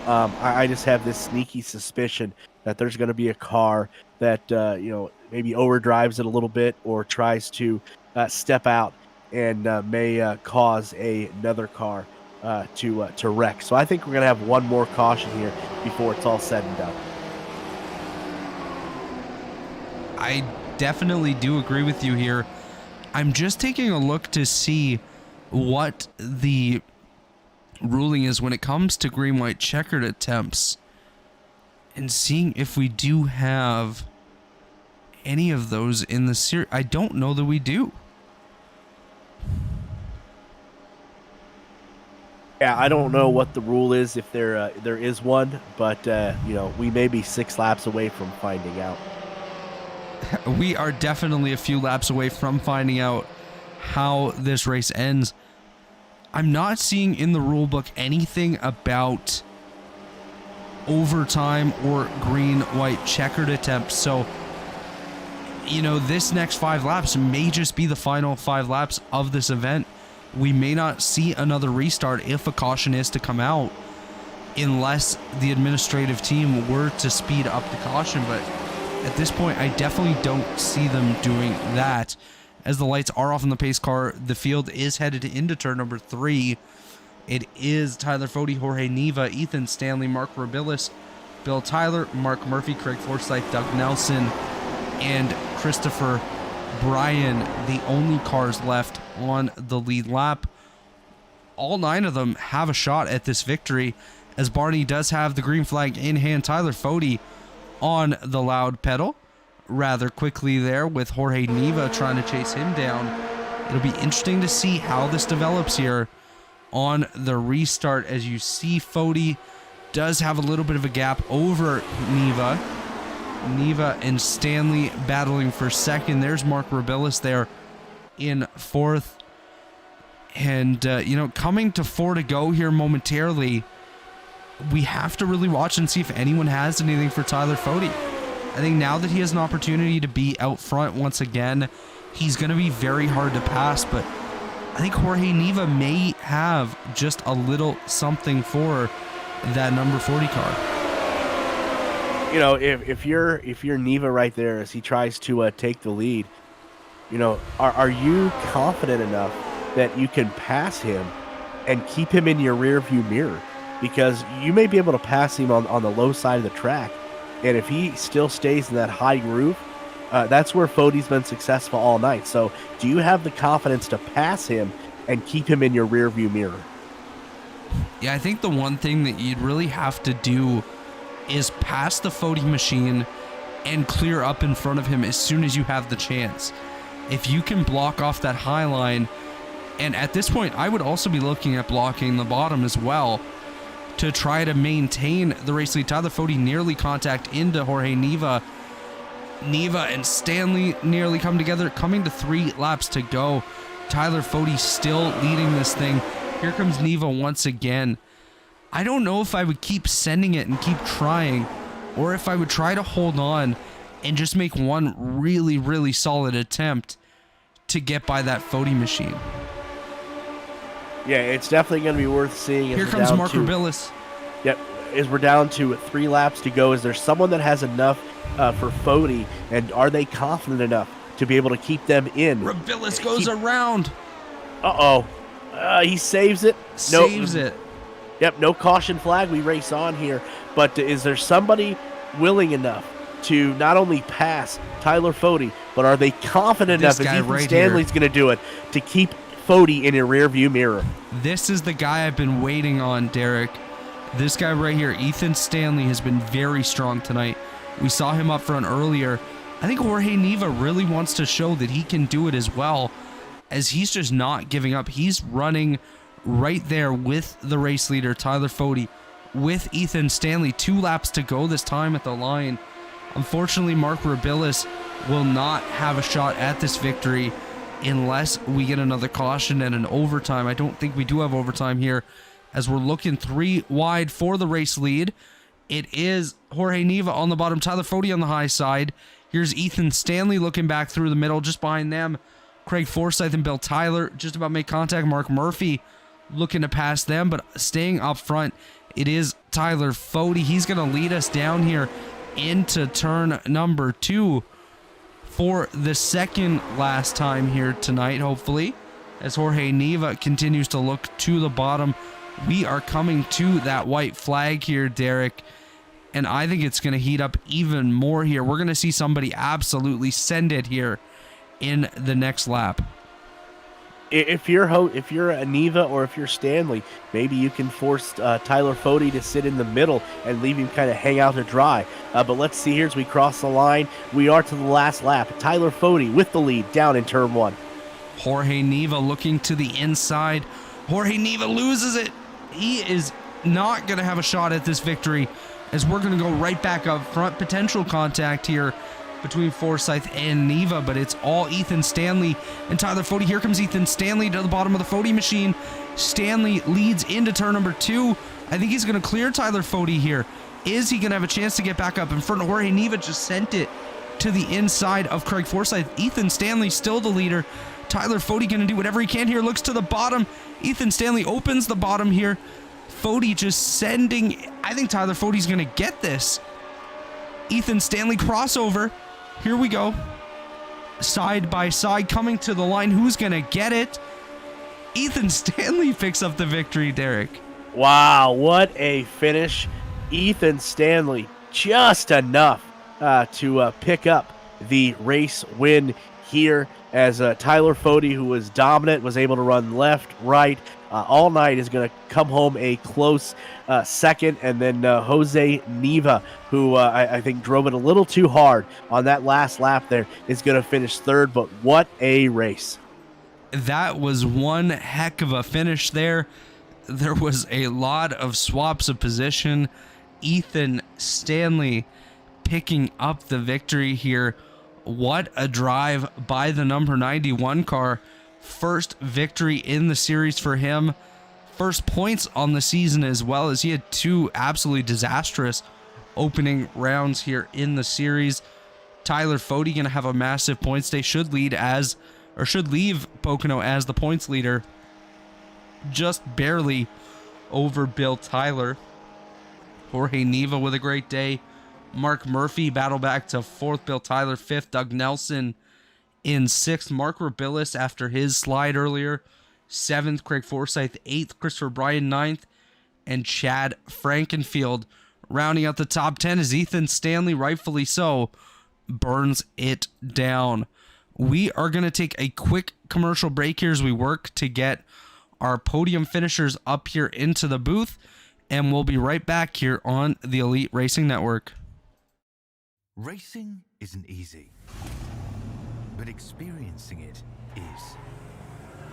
I just have this sneaky suspicion that there's going to be a car that maybe overdrives it a little bit or tries to step out and may cause another car to wreck. So I think we're going to have one more caution here before it's all said and done. I definitely do agree with you here. I'm just taking a look to see what the ruling is when it comes to green-white checkered attempts and seeing if we do have any of those in the series. I don't know that we do. Yeah, I don't know what the rule is, if there is one, but we may be 6 laps away from finding out. We are definitely a few laps away from finding out how this race ends. I'm not seeing in the rule book anything about overtime or green-white checkered attempts. So, this next 5 laps may just be the final 5 laps of this event. We may not see another restart if a caution is to come out, unless the administrative team were to speed up the caution. But at this point, I definitely don't see them doing that. As the lights are off on the pace car, the field is headed into turn number 3. It is Tyler Fode, Jorge Neva, Ethan Stanley, Mark Robillis, Bill Tyler, Mark Murphy, Craig Forsyth, Doug Nelson, and Christopher Bryan, the only cars left on the lead lap. All 9 of them have a shot at this victory, as Barney does have the green flag in hand. Tyler Fode on the loud pedal rather quickly there, with Jorge Neva trying to chase him down. It'll be interesting to see how this develops here on the restart, as you see Fode does have a little bit of a gap over Neva. Neva and Stanley battling for second. There's Mark Robillis there in 4th. And, coming to 4 to go here momentarily, we have to really watch and see if anyone has anything for Tyler Fode. I think now that he has an opportunity to be out front once again, he's going to be very hard to pass. But I think Jorge Neva may have just a little something for that number 40 car. If you're Neva right there as he tries to take the lead, are you confident enough that you can pass him and keep him in your rear view mirror? Because you may be able to pass him on the low side of the track, and if he still stays in that high groove, that's where Fode's been successful all night. So do you have the confidence to pass him and keep him in your rear view mirror? Yeah, I think the one thing that you'd really have to do is pass the Fode machine and clear up in front of him as soon as you have the chance. If you can block off that high line, and at this point, I would also be looking at blocking the bottom as well to try to maintain the race lead. Tyler Fode nearly contact into Jorge Neva. Neva and Stanley nearly come together, coming to 3 laps to go. Tyler Fode still leading this thing. Here comes Neva once again. I don't know if I would keep sending it and keep trying, or if I would try to hold on and just make one really, really solid attempt to get by that Fode machine. Yeah, it's definitely going to be worth seeing. Here comes Mark Robillis. Yep, as we're down to 3 laps to go, is there someone that has enough for Fode, and are they confident enough to be able to keep them in? Robillis goes around. He saves it. Saves it. Yep, no caution flag. We race on here. But is there somebody willing enough to not only pass Tyler Fode, but are they confident enough, as Ethan Stanley's going to do it, to keep Fode in your rear view mirror? This is the guy I've been waiting on, Derik. This guy right here, Ethan Stanley, has been very strong tonight. We saw him up front earlier. I think Jorge Neva really wants to show that he can do it as well, as he's just not giving up. He's running right there with the race leader, Tyler Fode, with Ethan Stanley. 2 laps to go this time at the line. Unfortunately, Mark Robillis will not have a shot at this victory unless we get another caution and an overtime. I don't think we do have overtime here, as we're looking 3 wide for the race lead. It is Jorge Neva on the bottom, Tyler Fode on the high side. Here's Ethan Stanley looking back through the middle. Just behind them, Craig Forsyth and Bill Tyler just about make contact. Mark Murphy looking to pass them, but staying up front, it is Tyler Fode. He's going to lead us down here into turn number 2. for the second last time here tonight, hopefully, as Jorge Neva continues to look to the bottom. We are coming to that white flag here, Derik, and I think it's going to heat up even more here. We're going to see somebody absolutely send it here in the next lap. If you're a Neva or if you're Stanley, maybe you can force Tyler Fode to sit in the middle and leave him kind of hang out to dry. But let's see here as we cross the line. We are to the last lap. Tyler Fode with the lead down in turn 1. Jorge Neva looking to the inside. Jorge Neva loses it. He is not going to have a shot at this victory, as we're going to go right back up front. Potential contact here between Forsyth and Neva, but it's all Ethan Stanley and Tyler Fode. Here comes Ethan Stanley to the bottom of the Fode machine. Stanley leads into turn number 2. I think he's going to clear Tyler Fode here. Is he going to have a chance to get back up in front? Jorge Neva just sent it to the inside of Craig Forsyth. Ethan Stanley still the leader. Tyler Fode going to do whatever he can here. Looks to the bottom. Ethan Stanley opens the bottom here. Fode just sending. I think Tyler Fode's going to get this. Ethan Stanley crossover. Here we go. Side by side coming to the line. Who's going to get it? Ethan Stanley picks up the victory, Derik. Wow, what a finish. Ethan Stanley just enough to pick up the race win here, as Tyler Fode, who was dominant, was able to run left, right, all night, is going to come home a close second. And then Jose Neva, who I think drove it a little too hard on that last lap there, is going to finish third. But what a race. That was one heck of a finish there. There was a lot of swaps of position. Ethan Stanley picking up the victory here. What a drive by the number 91 car. First victory in the series for him. First points on the season, as well as he had 2 absolutely disastrous opening rounds here in the series. Tyler Fode going to have a massive points day. Should leave Pocono as the points leader. Just barely over Bill Tyler. Jorge Neva with a great day. Mark Murphy battle back to 4th, Bill Tyler 5th, Doug Nelson in 6th, Mark Robillis after his slide earlier 7th, Craig Forsyth 8th, Christopher Bryan 9th, and Chad Frankenfield rounding out the top 10 as Ethan Stanley, rightfully so, burns it down. We are going to take a quick commercial break here as we work to get our podium finishers up here into the booth, and we'll be right back here on the Elite Racing Network. Racing isn't easy, but experiencing it is.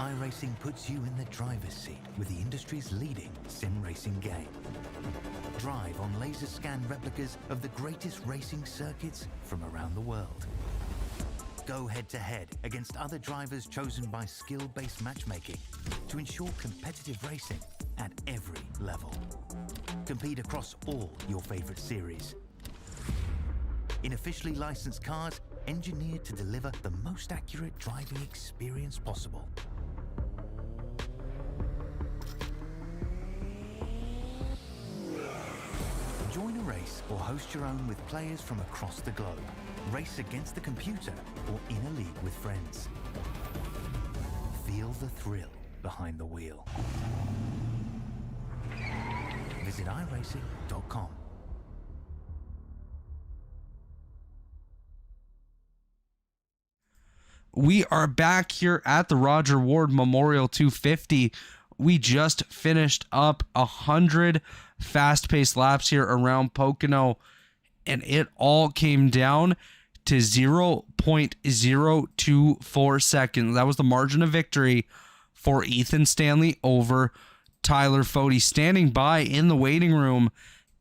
iRacing puts you in the driver's seat with the industry's leading sim racing game. Drive on laser scan replicas of the greatest racing circuits from around the world. Go head-to-head against other drivers chosen by skill-based matchmaking to ensure competitive racing at every level. Compete across all your favorite series. In officially licensed cars, engineered to deliver the most accurate driving experience possible. Join a race or host your own with players from across the globe. Race against the computer or in a league with friends. Feel the thrill behind the wheel. Visit iRacing.com. We are back here at the Rodger Ward Memorial 250. We just finished up 100 fast-paced laps here around Pocono, and it all came down to 0.024 seconds. That was the margin of victory for Ethan Stanley over Tyler Fode. Standing by in the waiting room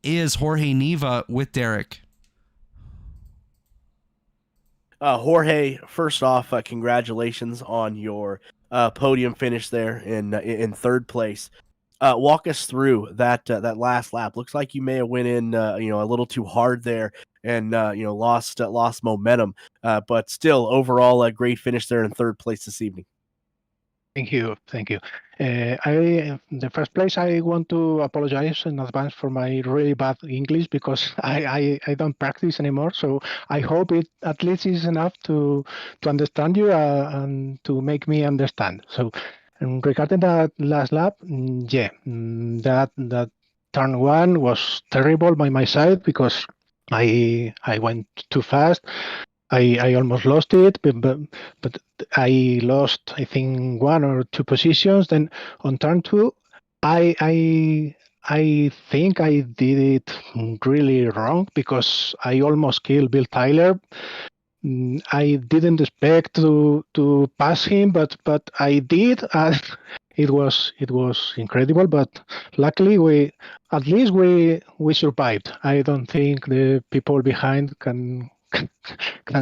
is Jorge Neva with Derik. Jorge, first off, congratulations on your podium finish there in third place. Walk us through that last lap. Looks like you may have went in a little too hard there and lost momentum. But still, overall, a great finish there in third place this evening. Thank you. Thank you. In the first place, I want to apologize in advance for my really bad English because I don't practice anymore. So I hope it at least is enough to understand you and to make me understand. So regarding that last lap, yeah, that turn one was terrible by my side because I went too fast. I almost lost it, but I lost, I think, one or two positions. Then on turn two, I I I think I did it really wrong because I almost killed Bill Tyler. I didn't expect to pass him, but I did. And it was incredible. But luckily, we at least we survived. I don't think the people behind can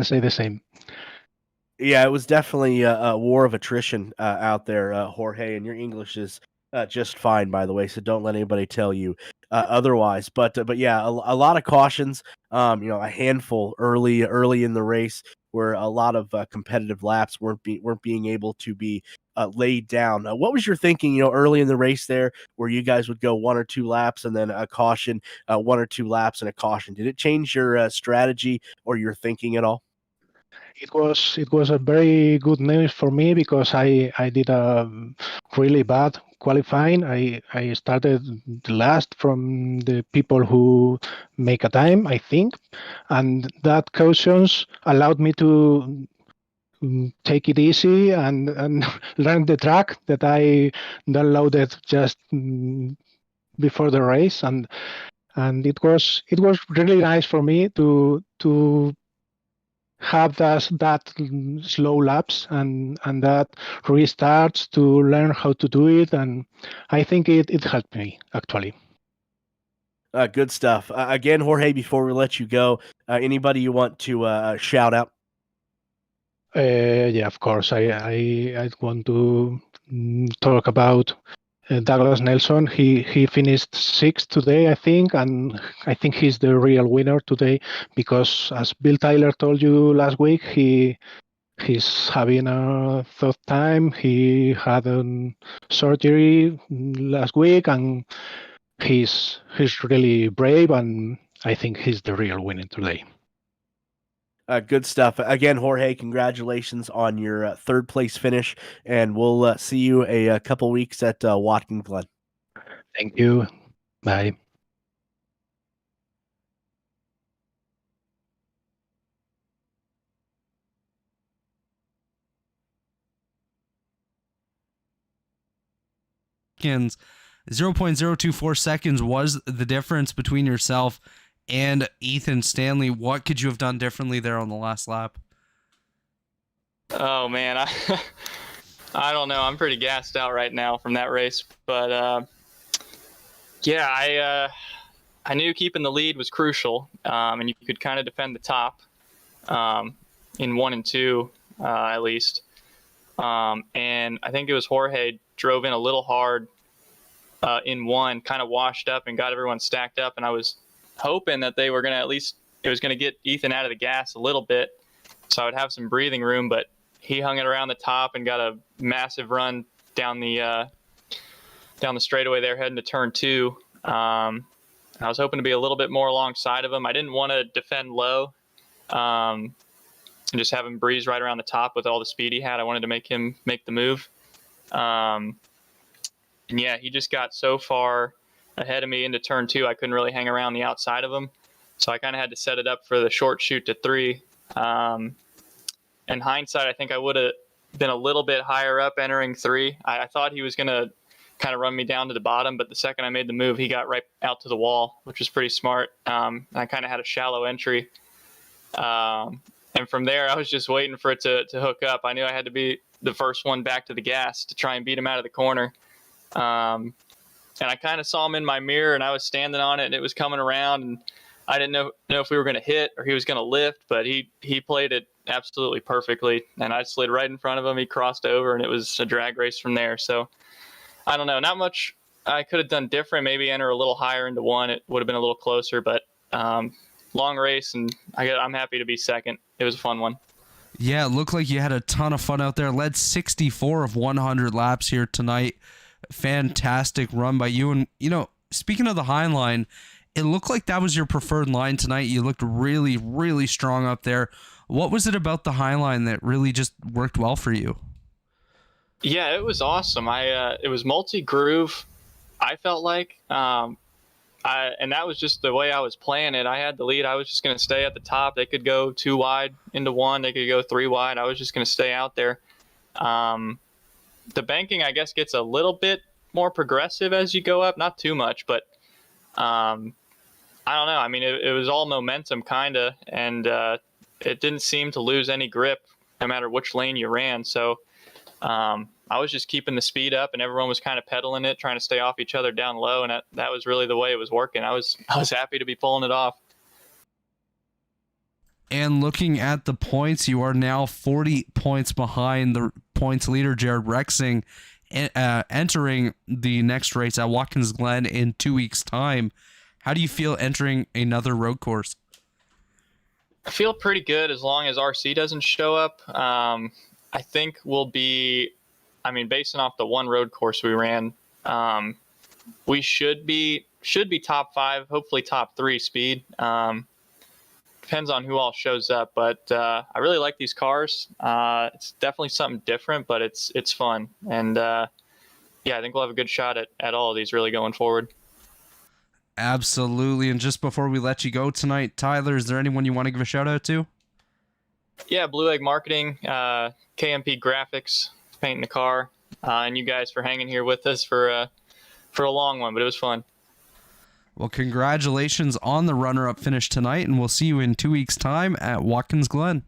say the same. Yeah, it was definitely a war of attrition out there, Jorge, and your English is just fine, by the way. So don't let anybody tell you otherwise. But yeah, a lot of cautions. A handful early in the race where a lot of competitive laps weren't being able to be laid down. What was your thinking? Early in the race there, where you guys would go one or two laps and then a caution, one or two laps and a caution. Did it change your strategy or your thinking at all? It was a very good news for me because I did a really bad qualifying. I started the last from the people who make a time, I think, and that cautions allowed me to take it easy and learn the track that I downloaded just before the race, and it was really nice for me to have that slow laps and that restarts to learn how to do it, and I think it helped me actually. Good stuff. Again, Jorge, before we let you go, anybody you want to shout out? Yeah, of course. I want to talk about Douglas Nelson. He finished sixth today, I think, and I think he's the real winner today because, as Bill Tyler told you last week, he's having a tough time. He had surgery last week, and he's really brave, and I think he's the real winner today. Good stuff. Again, Jorge, congratulations on your third place finish, and we'll see you a couple weeks at Watkins Glen. Thank you. Bye. Seconds, 0.024 seconds was the difference between yourself and Ethan Stanley. What could you have done differently there on the last lap? Oh man, I don't know. I'm pretty gassed out right now from that race, but yeah, I knew keeping the lead was crucial, and you could kind of defend the top in 1 and 2 at least. And I think it was Jorge drove in a little hard in 1, kind of washed up and got everyone stacked up, and I was hoping that they were going to it was going to get Ethan out of the gas a little bit, so I would have some breathing room, but he hung it around the top and got a massive run down the straightaway there heading to turn 2. I was hoping to be a little bit more alongside of him. I didn't want to defend low and just have him breeze right around the top with all the speed he had. I wanted to make him make the move. And yeah, he just got so far ahead of me into turn 2, I couldn't really hang around the outside of him. So I kind of had to set it up for the short shoot to 3. In hindsight, I think I would have been a little bit higher up entering 3. I thought he was going to kind of run me down to the bottom, but the second I made the move, he got right out to the wall, which was pretty smart. I kind of had a shallow entry. And from there, I was just waiting for it to hook up. I knew I had to be the first one back to the gas to try and beat him out of the corner. And I kind of saw him in my mirror, and I was standing on it, and it was coming around, and I didn't know if we were going to hit or he was going to lift, but he played it absolutely perfectly, and I slid right in front of him. He crossed over, and it was a drag race from there. So I don't know, not much I could have done different. Maybe enter a little higher into 1. It would have been a little closer, but long race, and I'm happy to be second. It was a fun one. Yeah, it looked like you had a ton of fun out there. Led 64 of 100 laps here tonight. Fantastic run by you. And, speaking of the high line, it looked like that was your preferred line tonight. You looked really, really strong up there. What was it about the high line that really just worked well for you? Yeah, it was awesome. It was multi-groove, I felt like. And that was just the way I was playing it. I had the lead. I was just going to stay at the top. They could go 2 wide into 1. They could go 3 wide. I was just going to stay out there. The banking, I guess, gets a little bit more progressive as you go up. Not too much, but I don't know. I mean, it was all momentum, kind of, and it didn't seem to lose any grip no matter which lane you ran. So I was just keeping the speed up, and everyone was kind of pedaling it, trying to stay off each other down low, and that was really the way it was working. I was happy to be pulling it off. And looking at the points, you are now 40 points behind the points leader, Jared Rexing, entering the next race at Watkins Glen in 2 weeks' time. How do you feel entering another road course? I feel pretty good as long as RC doesn't show up. I think we'll be, basing off the one road course we ran, we should be top 5, hopefully top 3 speed. Depends on who all shows up, but I really like these cars. It's definitely something different, but it's fun. And I think we'll have a good shot at all of these really going forward. Absolutely. And just before we let you go tonight, Tyler, is there anyone you want to give a shout out to? Yeah, Blue Egg Marketing, KMP Graphics, painting the car, and you guys for hanging here with us for a long one, but it was fun. Well, congratulations on the runner-up finish tonight, and we'll see you in 2 weeks' time at Watkins Glen.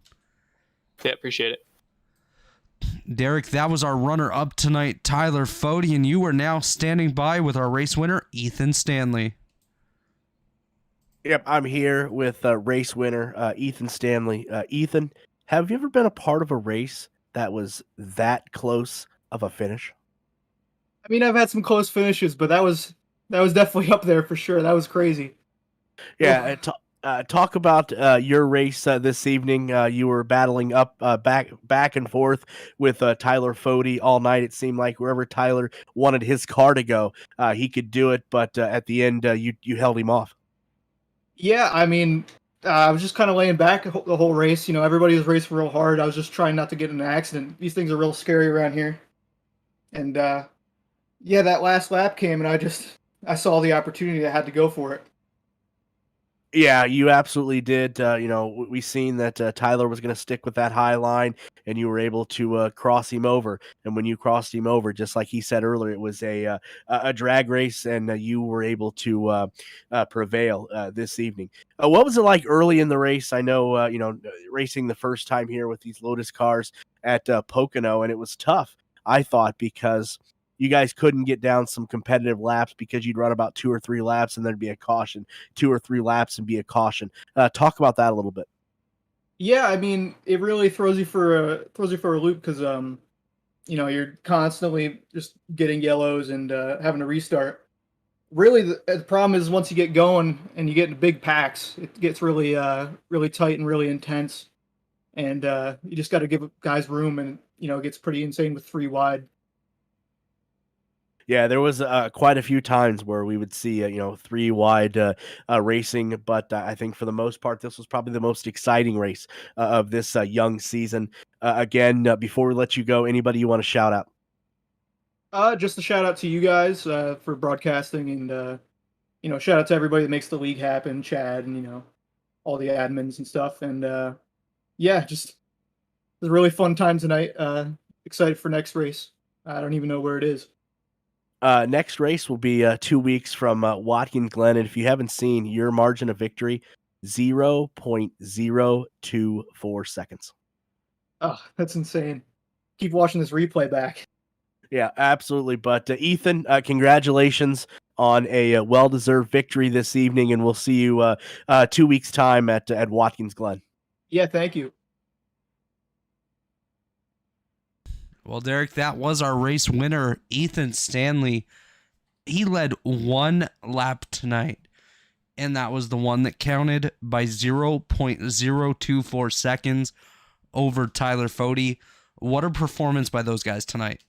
Yeah, appreciate it. Derik, that was our runner-up tonight, Tyler Fody, and you are now standing by with our race winner, Ethan Stanley. Yep, I'm here with race winner Ethan Stanley. Ethan, have you ever been a part of a race that was that close of a finish? I mean, I've had some close finishes, but that was definitely up there for sure. That was crazy. Yeah, talk about your race this evening. You were battling up back and forth with Tyler Fody all night. It seemed like wherever Tyler wanted his car to go, he could do it. But at the end, you held him off. Yeah, I mean, I was just kind of laying back the whole race. Everybody was racing real hard. I was just trying not to get in an accident. These things are real scary around here. And that last lap came, and I saw the opportunity. I had to go for it. Yeah, you absolutely did. We seen that Tyler was going to stick with that high line, and you were able to cross him over. And when you crossed him over, just like he said earlier, it was a drag race, and you were able to prevail this evening. What was it like early in the race? I know, racing the first time here with these Lotus cars at Pocono, and it was tough, I thought, because you guys couldn't get down some competitive laps because you'd run about 2 or 3 laps and there'd be a caution, 2 or 3 laps and be a caution. Talk about that a little bit. Yeah, I mean, it really throws you for a loop because you're constantly just getting yellows and having to restart. Really, the problem is once you get going and you get into big packs, it gets really really tight and really intense, and you just got to give guys room, and it gets pretty insane with 3 wide. Yeah, there was quite a few times where we would see 3 wide racing, but I think for the most part, this was probably the most exciting race of this young season. Again, before we let you go, anybody you want to shout out? Just a shout out to you guys for broadcasting, and shout out to everybody that makes the league happen, Chad, and all the admins and stuff, and just it was a really fun time tonight. Excited for next race. I don't even know where it is. Next race will be 2 weeks from Watkins Glen, and if you haven't seen, your margin of victory 0.024 seconds. Oh, that's insane. Keep watching this replay back. Yeah, absolutely. But Ethan, congratulations on a well-deserved victory this evening, and we'll see you 2 weeks' time at Watkins Glen. Yeah, thank you. Well, Derik, that was our race winner, Ethan Stanley. He led 1 lap tonight, and that was the one that counted by 0.024 seconds. over Tyler Fody. What a performance by those guys tonight.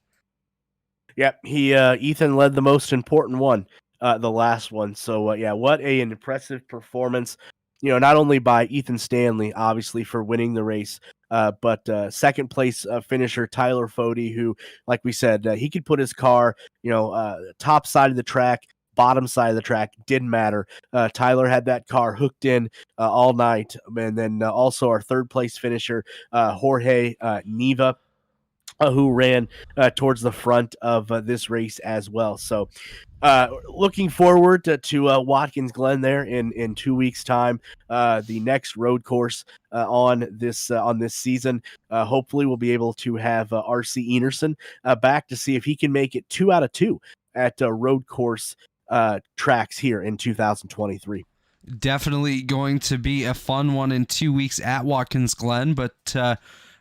Yep, Ethan led the most important one, the last one. So what an impressive performance. Not only by Ethan Stanley, obviously for winning the race, but second place finisher Tyler Fody, who, like we said, he could put his car, top side of the track, bottom side of the track, didn't matter. Tyler had that car hooked in all night, and then also our third place finisher Jorge Neva, who ran towards the front of this race as well. So looking forward to Watkins Glen there in 2 weeks' time, the next road course on this season. Hopefully we'll be able to have RC Enerson back to see if he can make it 2 out of 2 at road course tracks here in 2023. Definitely going to be a fun one in 2 weeks at Watkins Glen, but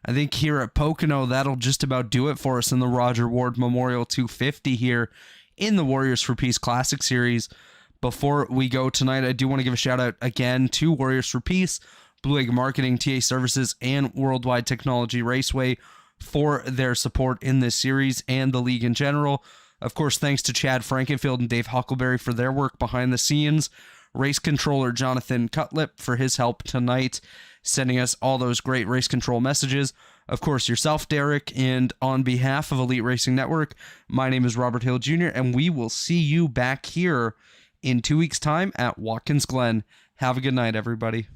I think here at Pocono, that'll just about do it for us in the Rodger Ward Memorial 250 here in the Warriors for Peace Classic Series. Before we go tonight, I do want to give a shout out again to Warriors for Peace, Blue Egg Marketing, TA Services, and Worldwide Technology Raceway for their support in this series and the league in general. Of course, thanks to Chad Frankenfield and Dave Huckleberry for their work behind the scenes. Race controller Jonathan Cutlip for his help tonight, sending us all those great race control messages. Of course, yourself, Derik, and on behalf of Elite Racing Network, my name is Robert Hill Jr., and we will see you back here in 2 weeks' time at Watkins Glen. Have a good night, everybody.